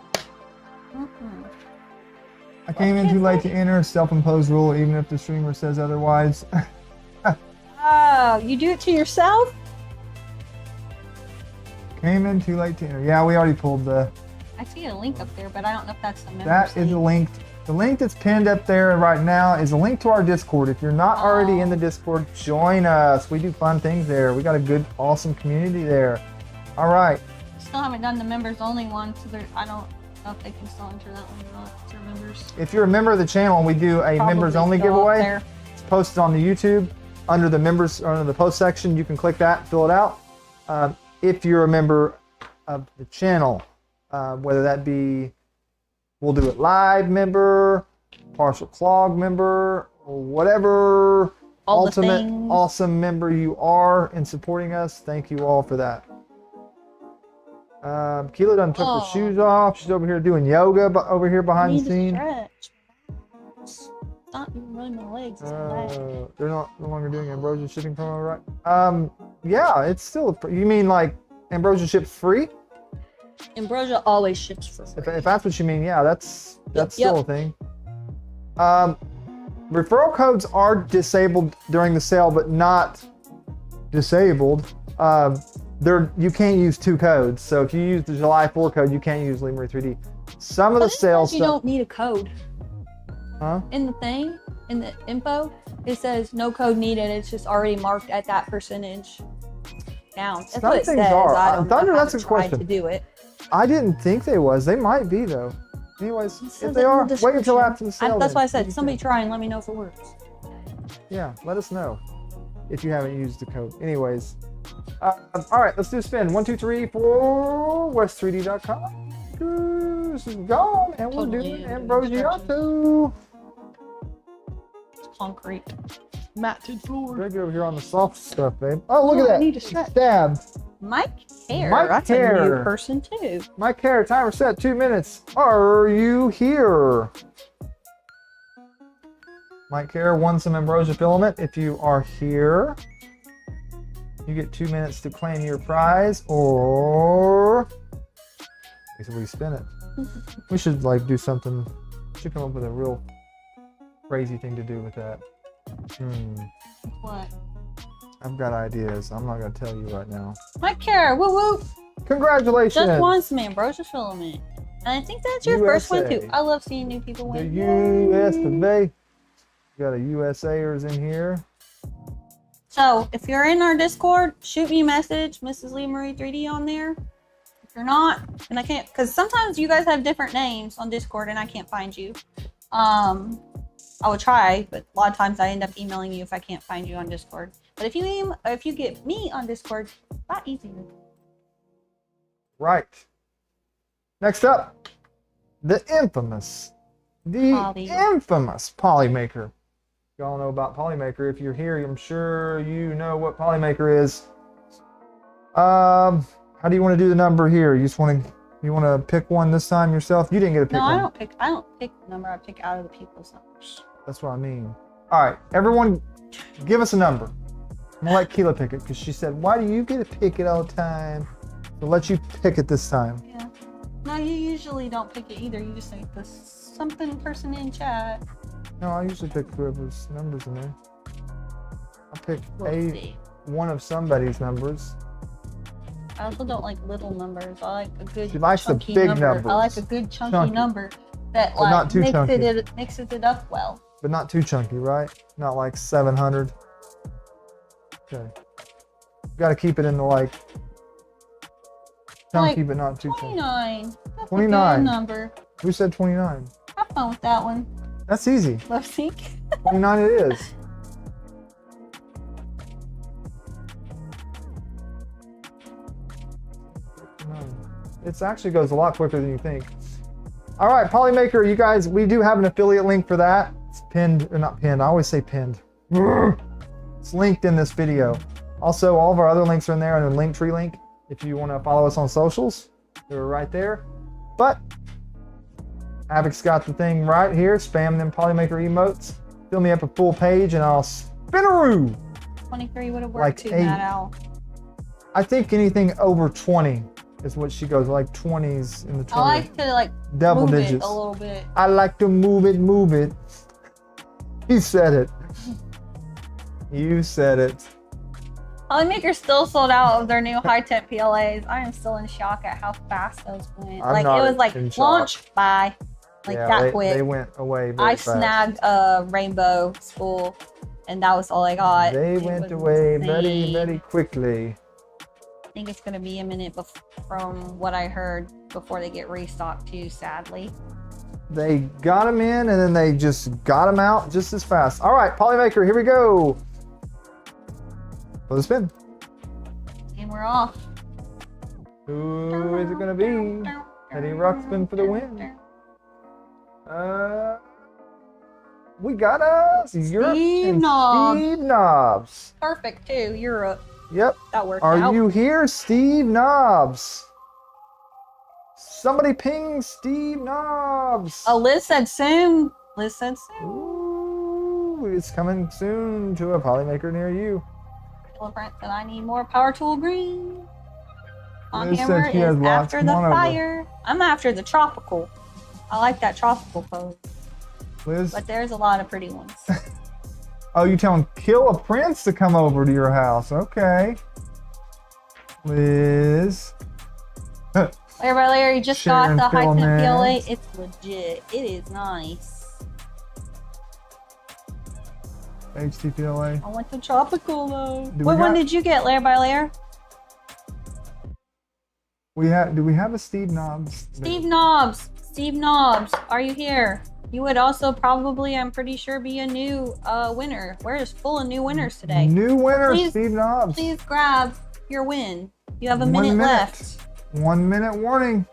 I came in too late to enter. Self-imposed rule, even if the streamer says otherwise. Oh, you do it to yourself? Came in too late to enter. Yeah, we already pulled the... I see a link up there, but I don't know if that's the member That is a link. The link that's pinned up there right now is a link to our Discord. If you're not already in the Discord, join us. We do fun things there. We got a good, awesome community there. All right. Still haven't done the members only one, so I don't know if they can still enter that one or not. It's their members. If you're a member of the channel and we do a Probably members only still up giveaway, there. it's posted on the YouTube under the members, or under the post section. You can click that, fill it out. If you're a member of the channel, whether that be, we'll do it live member, partial clog member, or whatever All the ultimate things. awesome member you are in supporting us. Thank you all for that. Keela done took her shoes off. She's over here doing yoga over here behind the scene. Stretch. It's not even really my legs. It's my leg. They're no longer doing Ambrosia shipping promo, right? Yeah, it's still. You mean like Ambrosia ships free? Ambrosia always ships for free. If that's what you mean, yeah, that's Yep. still a thing. Referral codes are disabled during the sale, but not disabled. You can't use two codes. So if you use the July 4 code, you can't use LeeMarie3D. Some of the sales you don't need a code. Huh? In the thing, in the info, it says no code needed. It's just already marked at that percentage down. That's Some what it things says. are. I don't Thunder, know. that's a I've tried question. to do it. I didn't think they was. They might be though. Anyways, It says if it they in are, the wait until description. after the sale. That's then. why I said somebody try and let me know if it works. Yeah, let us know if you haven't used the code. Anyways, all right, let's do a spin. 1, 2, 3, 4. West3d.com. This is gone, and we're Totally doing in Ambrosiato. Concrete. Matted floor. Greg over here on the soft stuff, babe. Oh, look Oh, at I that. need to stretch. Stab. Mike Hare. Mike That's a Hare. new person too. Mike Hare, timer set 2 minutes. Are you here? Mike Hare won some Ambrosia Filament. If you are here, you get 2 minutes to claim your prize, or I guess we spin it. We should like do something. Should come up with a real crazy thing to do with that. What? I've got ideas. I'm not gonna tell you right now. Mike Hare. Woo woo. Congratulations! Just won some Ambrosia Filament. And I think that's your first one USA. too. I love seeing new people The win. US of A. Got a USAers in here. So if you're in our Discord, shoot me a message, Mrs. LeeMarie3D on there. If you're not, and I can't, because sometimes you guys have different names on Discord and I can't find you. I will try, but a lot of times I end up emailing you if I can't find you on Discord. But if you get me on Discord, a lot easier. Right. Next up, the infamous The infamous Polymaker. Y'all know about Polymaker. If you're here, I'm sure you know what Polymaker is. How do you want to do the number here? You want to pick one this time yourself? You didn't get to pick one. No, I don't pick the number. I pick out of the people's numbers. That's what I mean. All right, everyone, give us a number. I'm gonna let Keela pick it because she said, "Why do you get to pick it all the time?" So let you pick it this time. Yeah. No, you usually don't pick it either. You just say the something person in chat. No, I usually pick whoever's numbers in there. I pick one of somebody's numbers. I also don't like little numbers. I like a good She likes chunky the big number. numbers. I like a good chunky number that But not too mixes it up well. But not too chunky, right? Not like 700. Okay. You gotta keep it in the like chunky, but not too chunky. 29. That's 29. a good number. Who said 29? Have fun with that one. That's easy. Love seek. 29 it is. It actually goes a lot quicker than you think. All right, Polymaker, you guys, we do have an affiliate link for that. It's pinned, or not pinned, I always say pinned. It's linked in this video. Also, all of our other links are in there, and a Linktree link. If you want to follow us on socials, they're right there. But Havoc's got the thing right here. Spam them Polymaker emotes. Fill me up a full page, and I'll spinaroo. 23 would have worked Like too, 8. Mad Owl. I think anything over 20 is what she goes, like 20s in the 20s. I like to like double move digits. it a little bit. I like to move it, move it. He said it. You said it. Polymaker still sold out of their new high-tech PLAs. I am still in shock at how fast those went. I'm like not it was like in shock. launch, bye. Like Yeah, that quick. They went away very I fast. snagged a rainbow spool, and that was all I got. They It went was away insane. very, very quickly. I think it's gonna be a minute from what I heard before they get restocked too, sadly. They got them in, and then they just got them out just as fast. All right, Polymaker, here we go. For the spin. And we're off. Who is it going to be? Eddie Ruxpin for the win. We got us Europe and Steve Knobs. Perfect too, Europe. Yep. That worked out. Are you here, Steve Knobs? Somebody ping Steve Knobs. Oh, Liz said soon. Liz said soon. Ooh, it's coming soon to a Polymaker near you. Brent said I need more power tool green. On Liz hammer said she has is lots. after Come the on over. fire. I'm after the tropical. I like that tropical pose. Liz? But there's a lot of pretty ones. Oh, you telling Kill a Prince to come over to your house. Okay. Liz. Layer by layer, you just Sharing got the high temp PLA. filaments. It's legit. It is nice. HTPLA. I want the tropical though. Do What we one got- did you get, layer by layer? Do we have a Steve Knobs? Steve Knobs. Steve Knobs, are you here? You would also probably, I'm pretty sure, be a new winner. We're just full of new winners today. New winner, Please- Steve Knobs. Please grab your win. You have a 1 minute minute. left. 1 minute warning.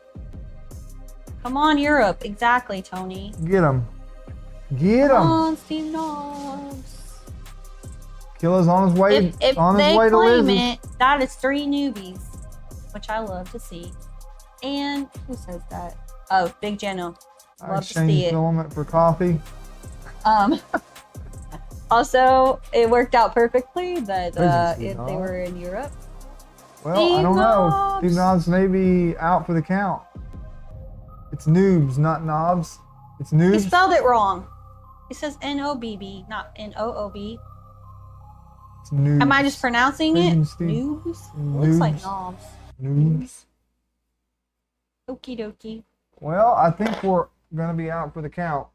Come on, Europe. Exactly, Tony. Get him. Get Come him. on, Steve Knobs. Killa's on his way. If on his they way to claim Liz's. it, that is 3 newbies, which I love to see. And who says that? Oh, Big Jeno. I Love to see exchanged it. filament for coffee. Also, it worked out perfectly that There's a if Steve they Knobs. were in Europe. Well, I Steve don't know. Knobs. Steve Knobs may be out for the count. It's noobs, not knobs. It's He noobs. spelled it wrong. It says N-O-B-B, not N-O-O-B. It's noobs. Am I just pronouncing it? Steve. Noobs? Looks like Noobs. knobs. Noobs. Okie dokie. Well, I think we're gonna be out for the count.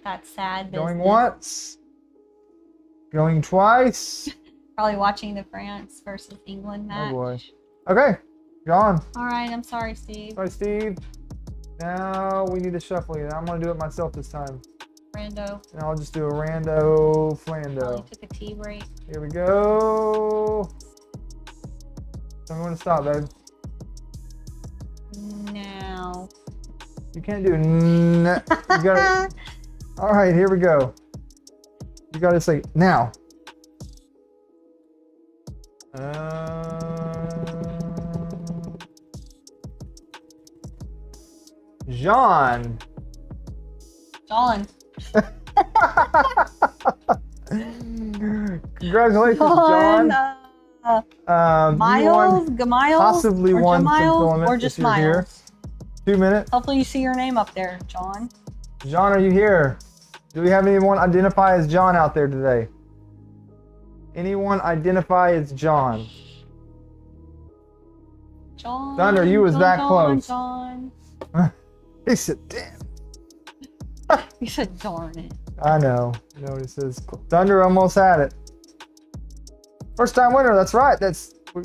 That's sad business. Going once. Going twice. Probably watching the France versus England match. Oh boy. Okay, gone. All right, I'm sorry, Steve. Sorry, Steve. Now we need to shuffle it. I'm gonna do it myself this time. Rando. And I'll just do a rando Probably flando. took a tea break. Here we go. Tell me when to stop, babe. Now. You can't do n. You gotta. All right, here we go. You gotta say now. John. John. Congratulations, John. Miles, Gamiles, possibly or won some Jamiles, filaments or just if you're here. Miles. 2 minutes. Hopefully you see your name up there, John. John, are you here? Do we have anyone identify as John out there today? Anyone identify as John? John. Thunder, you was that close. John. He said, damn. You said, darn it. I know. You know what it says. Thunder almost had it. First time winner, that's right. We're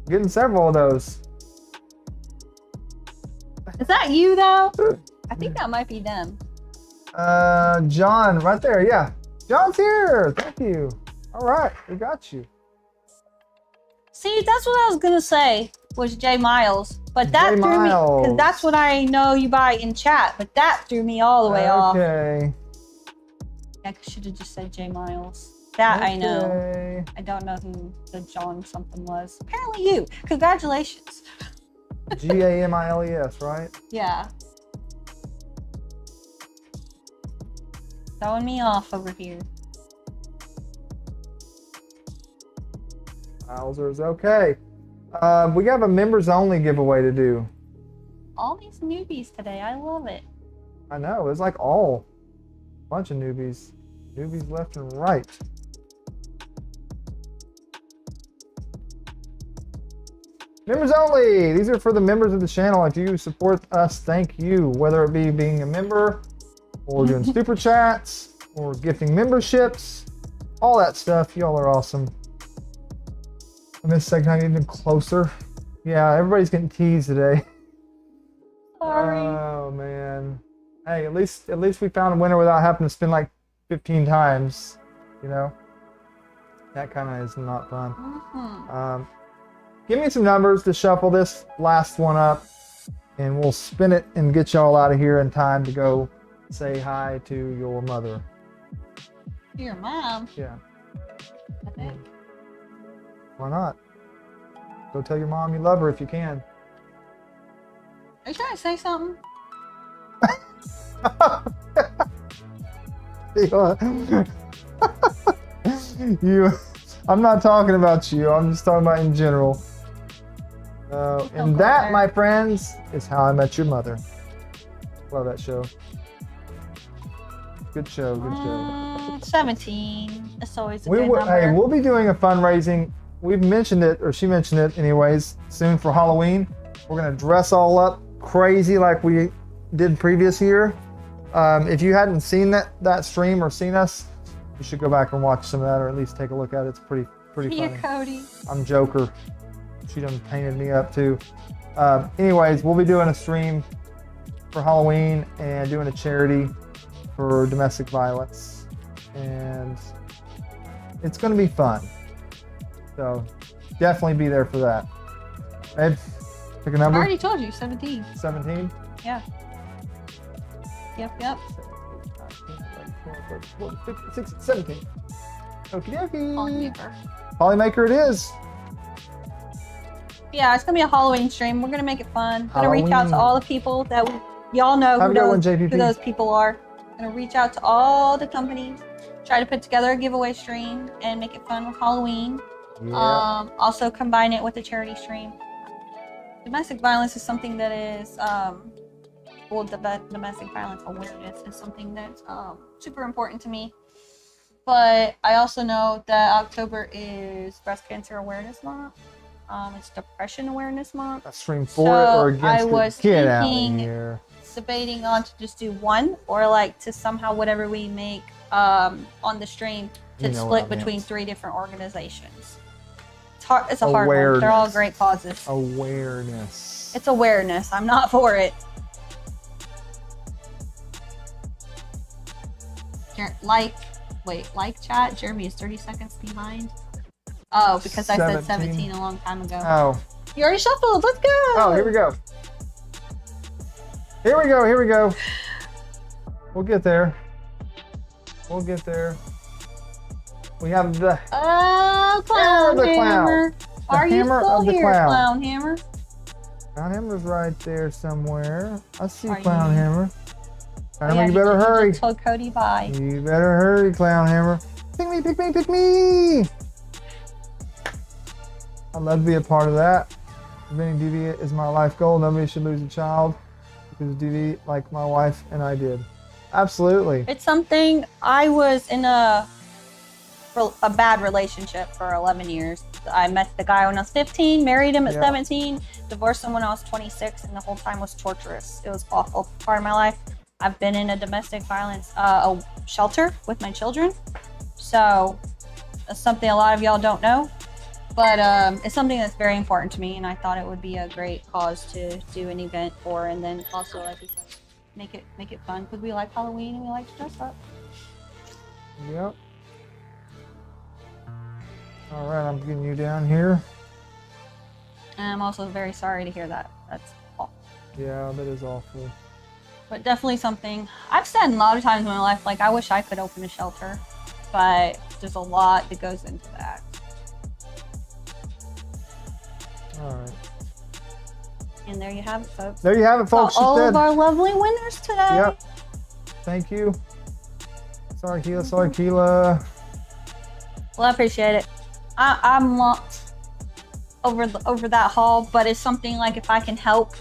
getting several of those. Is that you though? I think that might be them. John, right there, yeah. John's here. Thank you. All right, we got you. See, that's what I was gonna say, was J Miles. But that threw me, because that's what I know you by in chat, but that threw me all the way off. Okay. I should have just said J Miles. That I know. I don't know who the John something was. Apparently you. Congratulations. Gamiles, right? Yeah. Throwing me off over here. Wowzers, okay. We have a members only giveaway to do. All these newbies today, I love it. I know, it's like a bunch of newbies. Newbies left and right. Members only! These are for the members of the channel. If you support us, thank you. Whether it be being a member, or doing super chats, or gifting memberships, all that stuff. Y'all are awesome. And this second time even closer. Yeah, everybody's getting teased today. Sorry. Oh man. Hey, at least we found a winner without having to spin like 15 times. You know? That kind of is not fun. Mm-hmm. Give me some numbers to shuffle this last one up, and we'll spin it and get y'all out of here in time to go say hi to your mother. Your mom? Yeah. I think. Why not? Go tell your mom you love her if you can. Are you trying to say something? I'm not talking about you. I'm just talking about in general. And that, my friends, is How I Met Your Mother. Love that show. Good show. Good show. 17. That's always a good number. Hey, we'll be doing a fundraising. We've mentioned it, or she mentioned it anyways, soon for Halloween. We're going to dress all up crazy like we did previous year. If you hadn't seen that stream or seen us, you should go back and watch some of that, or at least take a look at it. It's pretty funny. Cody. I'm Joker. She done painted me up too. Anyways, we'll be doing a stream for Halloween and doing a charity for domestic violence, and it's going to be fun. So definitely be there for that. Babe, pick a number. I already told you, 17. 17? Yeah. Yep. 17. Okie dokie. Polymaker. Polymaker it is. Yeah, it's gonna be a Halloween stream. We're gonna make it fun. Gonna reach out to all the people that y'all know who those people are. Gonna reach out to all the companies. Try to put together a giveaway stream and make it fun with Halloween. Yeah. Also combine it with a charity stream. Domestic violence is something that is domestic violence awareness is something that's super important to me. But I also know that October is Breast Cancer Awareness Month. It's Depression Awareness Month. A stream for it or against I was it? Get out of here. Debating on to just do one, or like to somehow whatever we make on the stream to split between 3 different organizations. It's hard. It's a hard one. They're all great causes. Awareness. It's awareness. I'm not for it. Like chat. Jeremy is 30 seconds behind. Oh, because I said 17 a long time ago. Oh. You already shuffled. Let's go. Oh, here we go. Here we go. Here we go. We'll get there. We'll get there. We have the clown the hammer. Are you hammer still of the here, clown. clown hammer? Clown hammer's right there somewhere. I see Are clown you- hammer. Clown Oh, hammer, yeah, you better he hurry. just told Cody bye. You better hurry, clown hammer. Pick me, pick me, pick me. I'd love to be a part of that. Preventing DV is my life goal. Nobody should lose a child because of DV like my wife and I did. Absolutely. It's something. I was in a bad relationship for 11 years. I met the guy when I was 15, married him at 17, divorced him when I was 26, and the whole time was torturous. It was awful part of my life. I've been in a domestic violence a shelter with my children. So that's something a lot of y'all don't know. But it's something that's very important to me, and I thought it would be a great cause to do an event for, and then also, like you said, make it fun, because we like Halloween and we like to dress up. Yep. All right, I'm getting you down here. And I'm also very sorry to hear that. That's awful. Yeah, that is awful. But definitely something I've said a lot of times in my life, like I wish I could open a shelter, but there's a lot that goes into that. All right. And there you have it, folks. There you have it, folks. So all She of said. our lovely winners today. Yep. Thank you. Sorry, Keela. Sorry, Keela. Well, I appreciate it. I'm lumped over that haul, but it's something like if I can help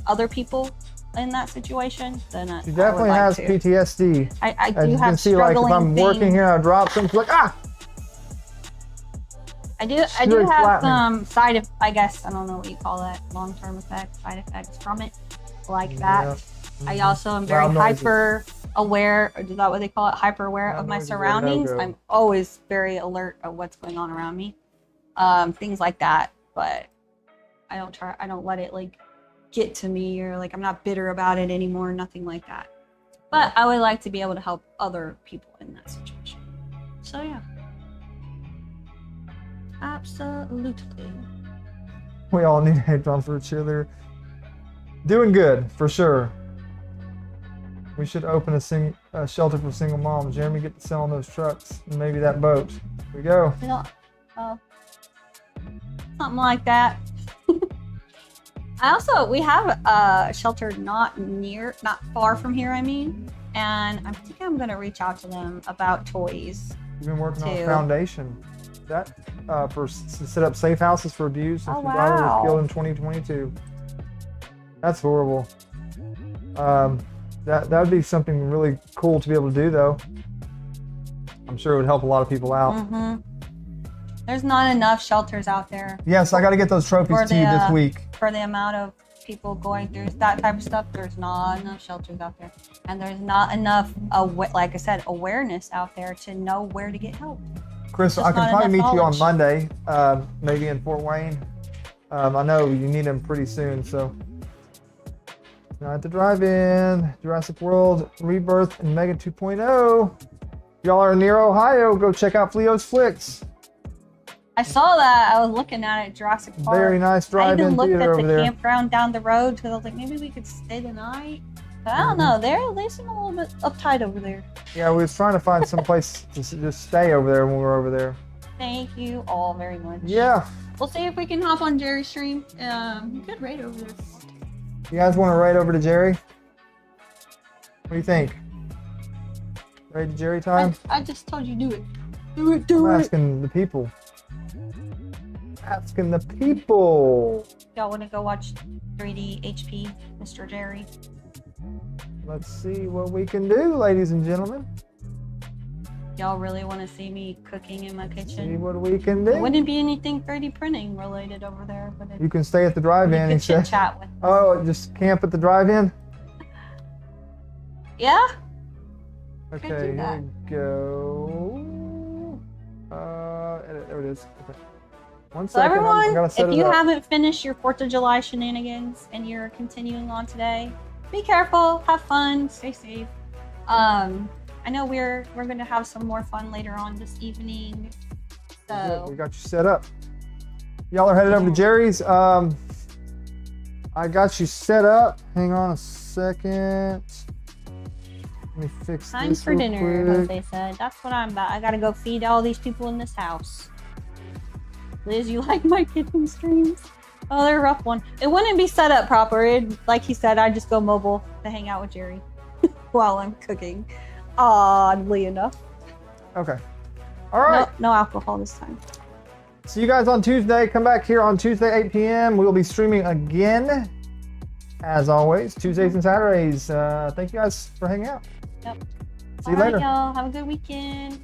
other people in that situation, then She definitely has PTSD. I As do you have can see, like if I'm struggling working things. here, I drop something like I do Very have flattening. some I guess I don't know what you call that, long-term effects, side effects from it, like that. Yeah. I also am very Loud noises. hyper aware, or is that what they call it? Hyper aware Loud of my noises are surroundings. no-go. I'm always very alert of what's going on around me. Things like that, but I don't let it like get to me, or like I'm not bitter about it anymore, nothing like that. But I would like to be able to help other people in that situation. So yeah. Absolutely. We all need a head drum for a cheerleader. Doing good, for sure. We should open a shelter for single moms. Jeremy, get to selling those trucks and maybe that boat. Here we go. You know, something like that. We have a shelter not far from here, and I think I'm gonna reach out to them about toys. You've been working on a Two. foundation. That to set up safe houses for abuse and Oh, survivor wow. was killed in 2022. That's horrible. That would be something really cool to be able to do, though. I'm sure it would help a lot of people out. Mm-hmm. There's not enough shelters out there Yes, I got to get those trophies For to you the, this week. for the amount of people going through that type of stuff. There's not enough shelters out there, and there's not enough, like I said, awareness out there to know where to get help. Chris, Just I can not probably meet enough you on knowledge. Monday, maybe in Fort Wayne. I know you need them pretty soon, so. Now at the drive-in, Jurassic World, Rebirth, and Mega 2.0. Y'all are near Ohio, go check out Fleo's Flicks. I saw that. I was looking at it, Jurassic Park. Very nice I drive-in even looked theater at over the there. campground down the road because I was like, maybe we could stay the night. But I don't know. They seem a little bit uptight over there. Yeah, we was trying to find some place to just stay over there when we were over there. Thank you all very much. Yeah. We'll see if we can hop on Jerry's stream. Good raid over there. You guys want to ride over to Jerry? What do you think? Raid to Jerry time? I just told you do it. I'm asking the people. Asking the people. Y'all want to go watch 3D HP, Mr. Jerry? Let's see what we can do, ladies and gentlemen. Y'all really want to see me cooking in my See kitchen? what we can It do. wouldn't be anything 3D printing related over there, but You can stay at the drive-in, he you could chit said. chat with. Oh, just camp at the drive-in? Yeah. Okay, do here that. we go. Edit, there it is. Okay. One So second, I everyone, gotta set if it you up. haven't finished your 4th of July shenanigans and you're continuing on today, be careful, have fun, stay safe. I know we're going to have some more fun later on this evening. Yeah, we So got you set up. Y'all are headed over to Jerry's. I I got you set up. Hang on a second. Let me fix Time this for real dinner, quick. as they said. That's what I'm about. I gotta go feed all these people in this house. Liz, you like my kitchen streams? Oh, they're a rough one. It wouldn't be set up proper. Like he said, I just go mobile to hang out with Jerry while I'm cooking. Oddly enough. Okay. All right. No alcohol this time. See you guys on Tuesday. Come back here on Tuesday, 8 p.m. We will be streaming again, as always, Tuesdays and Saturdays. Thank you guys for hanging out. Yep. See you later. Y'all. Have a good weekend.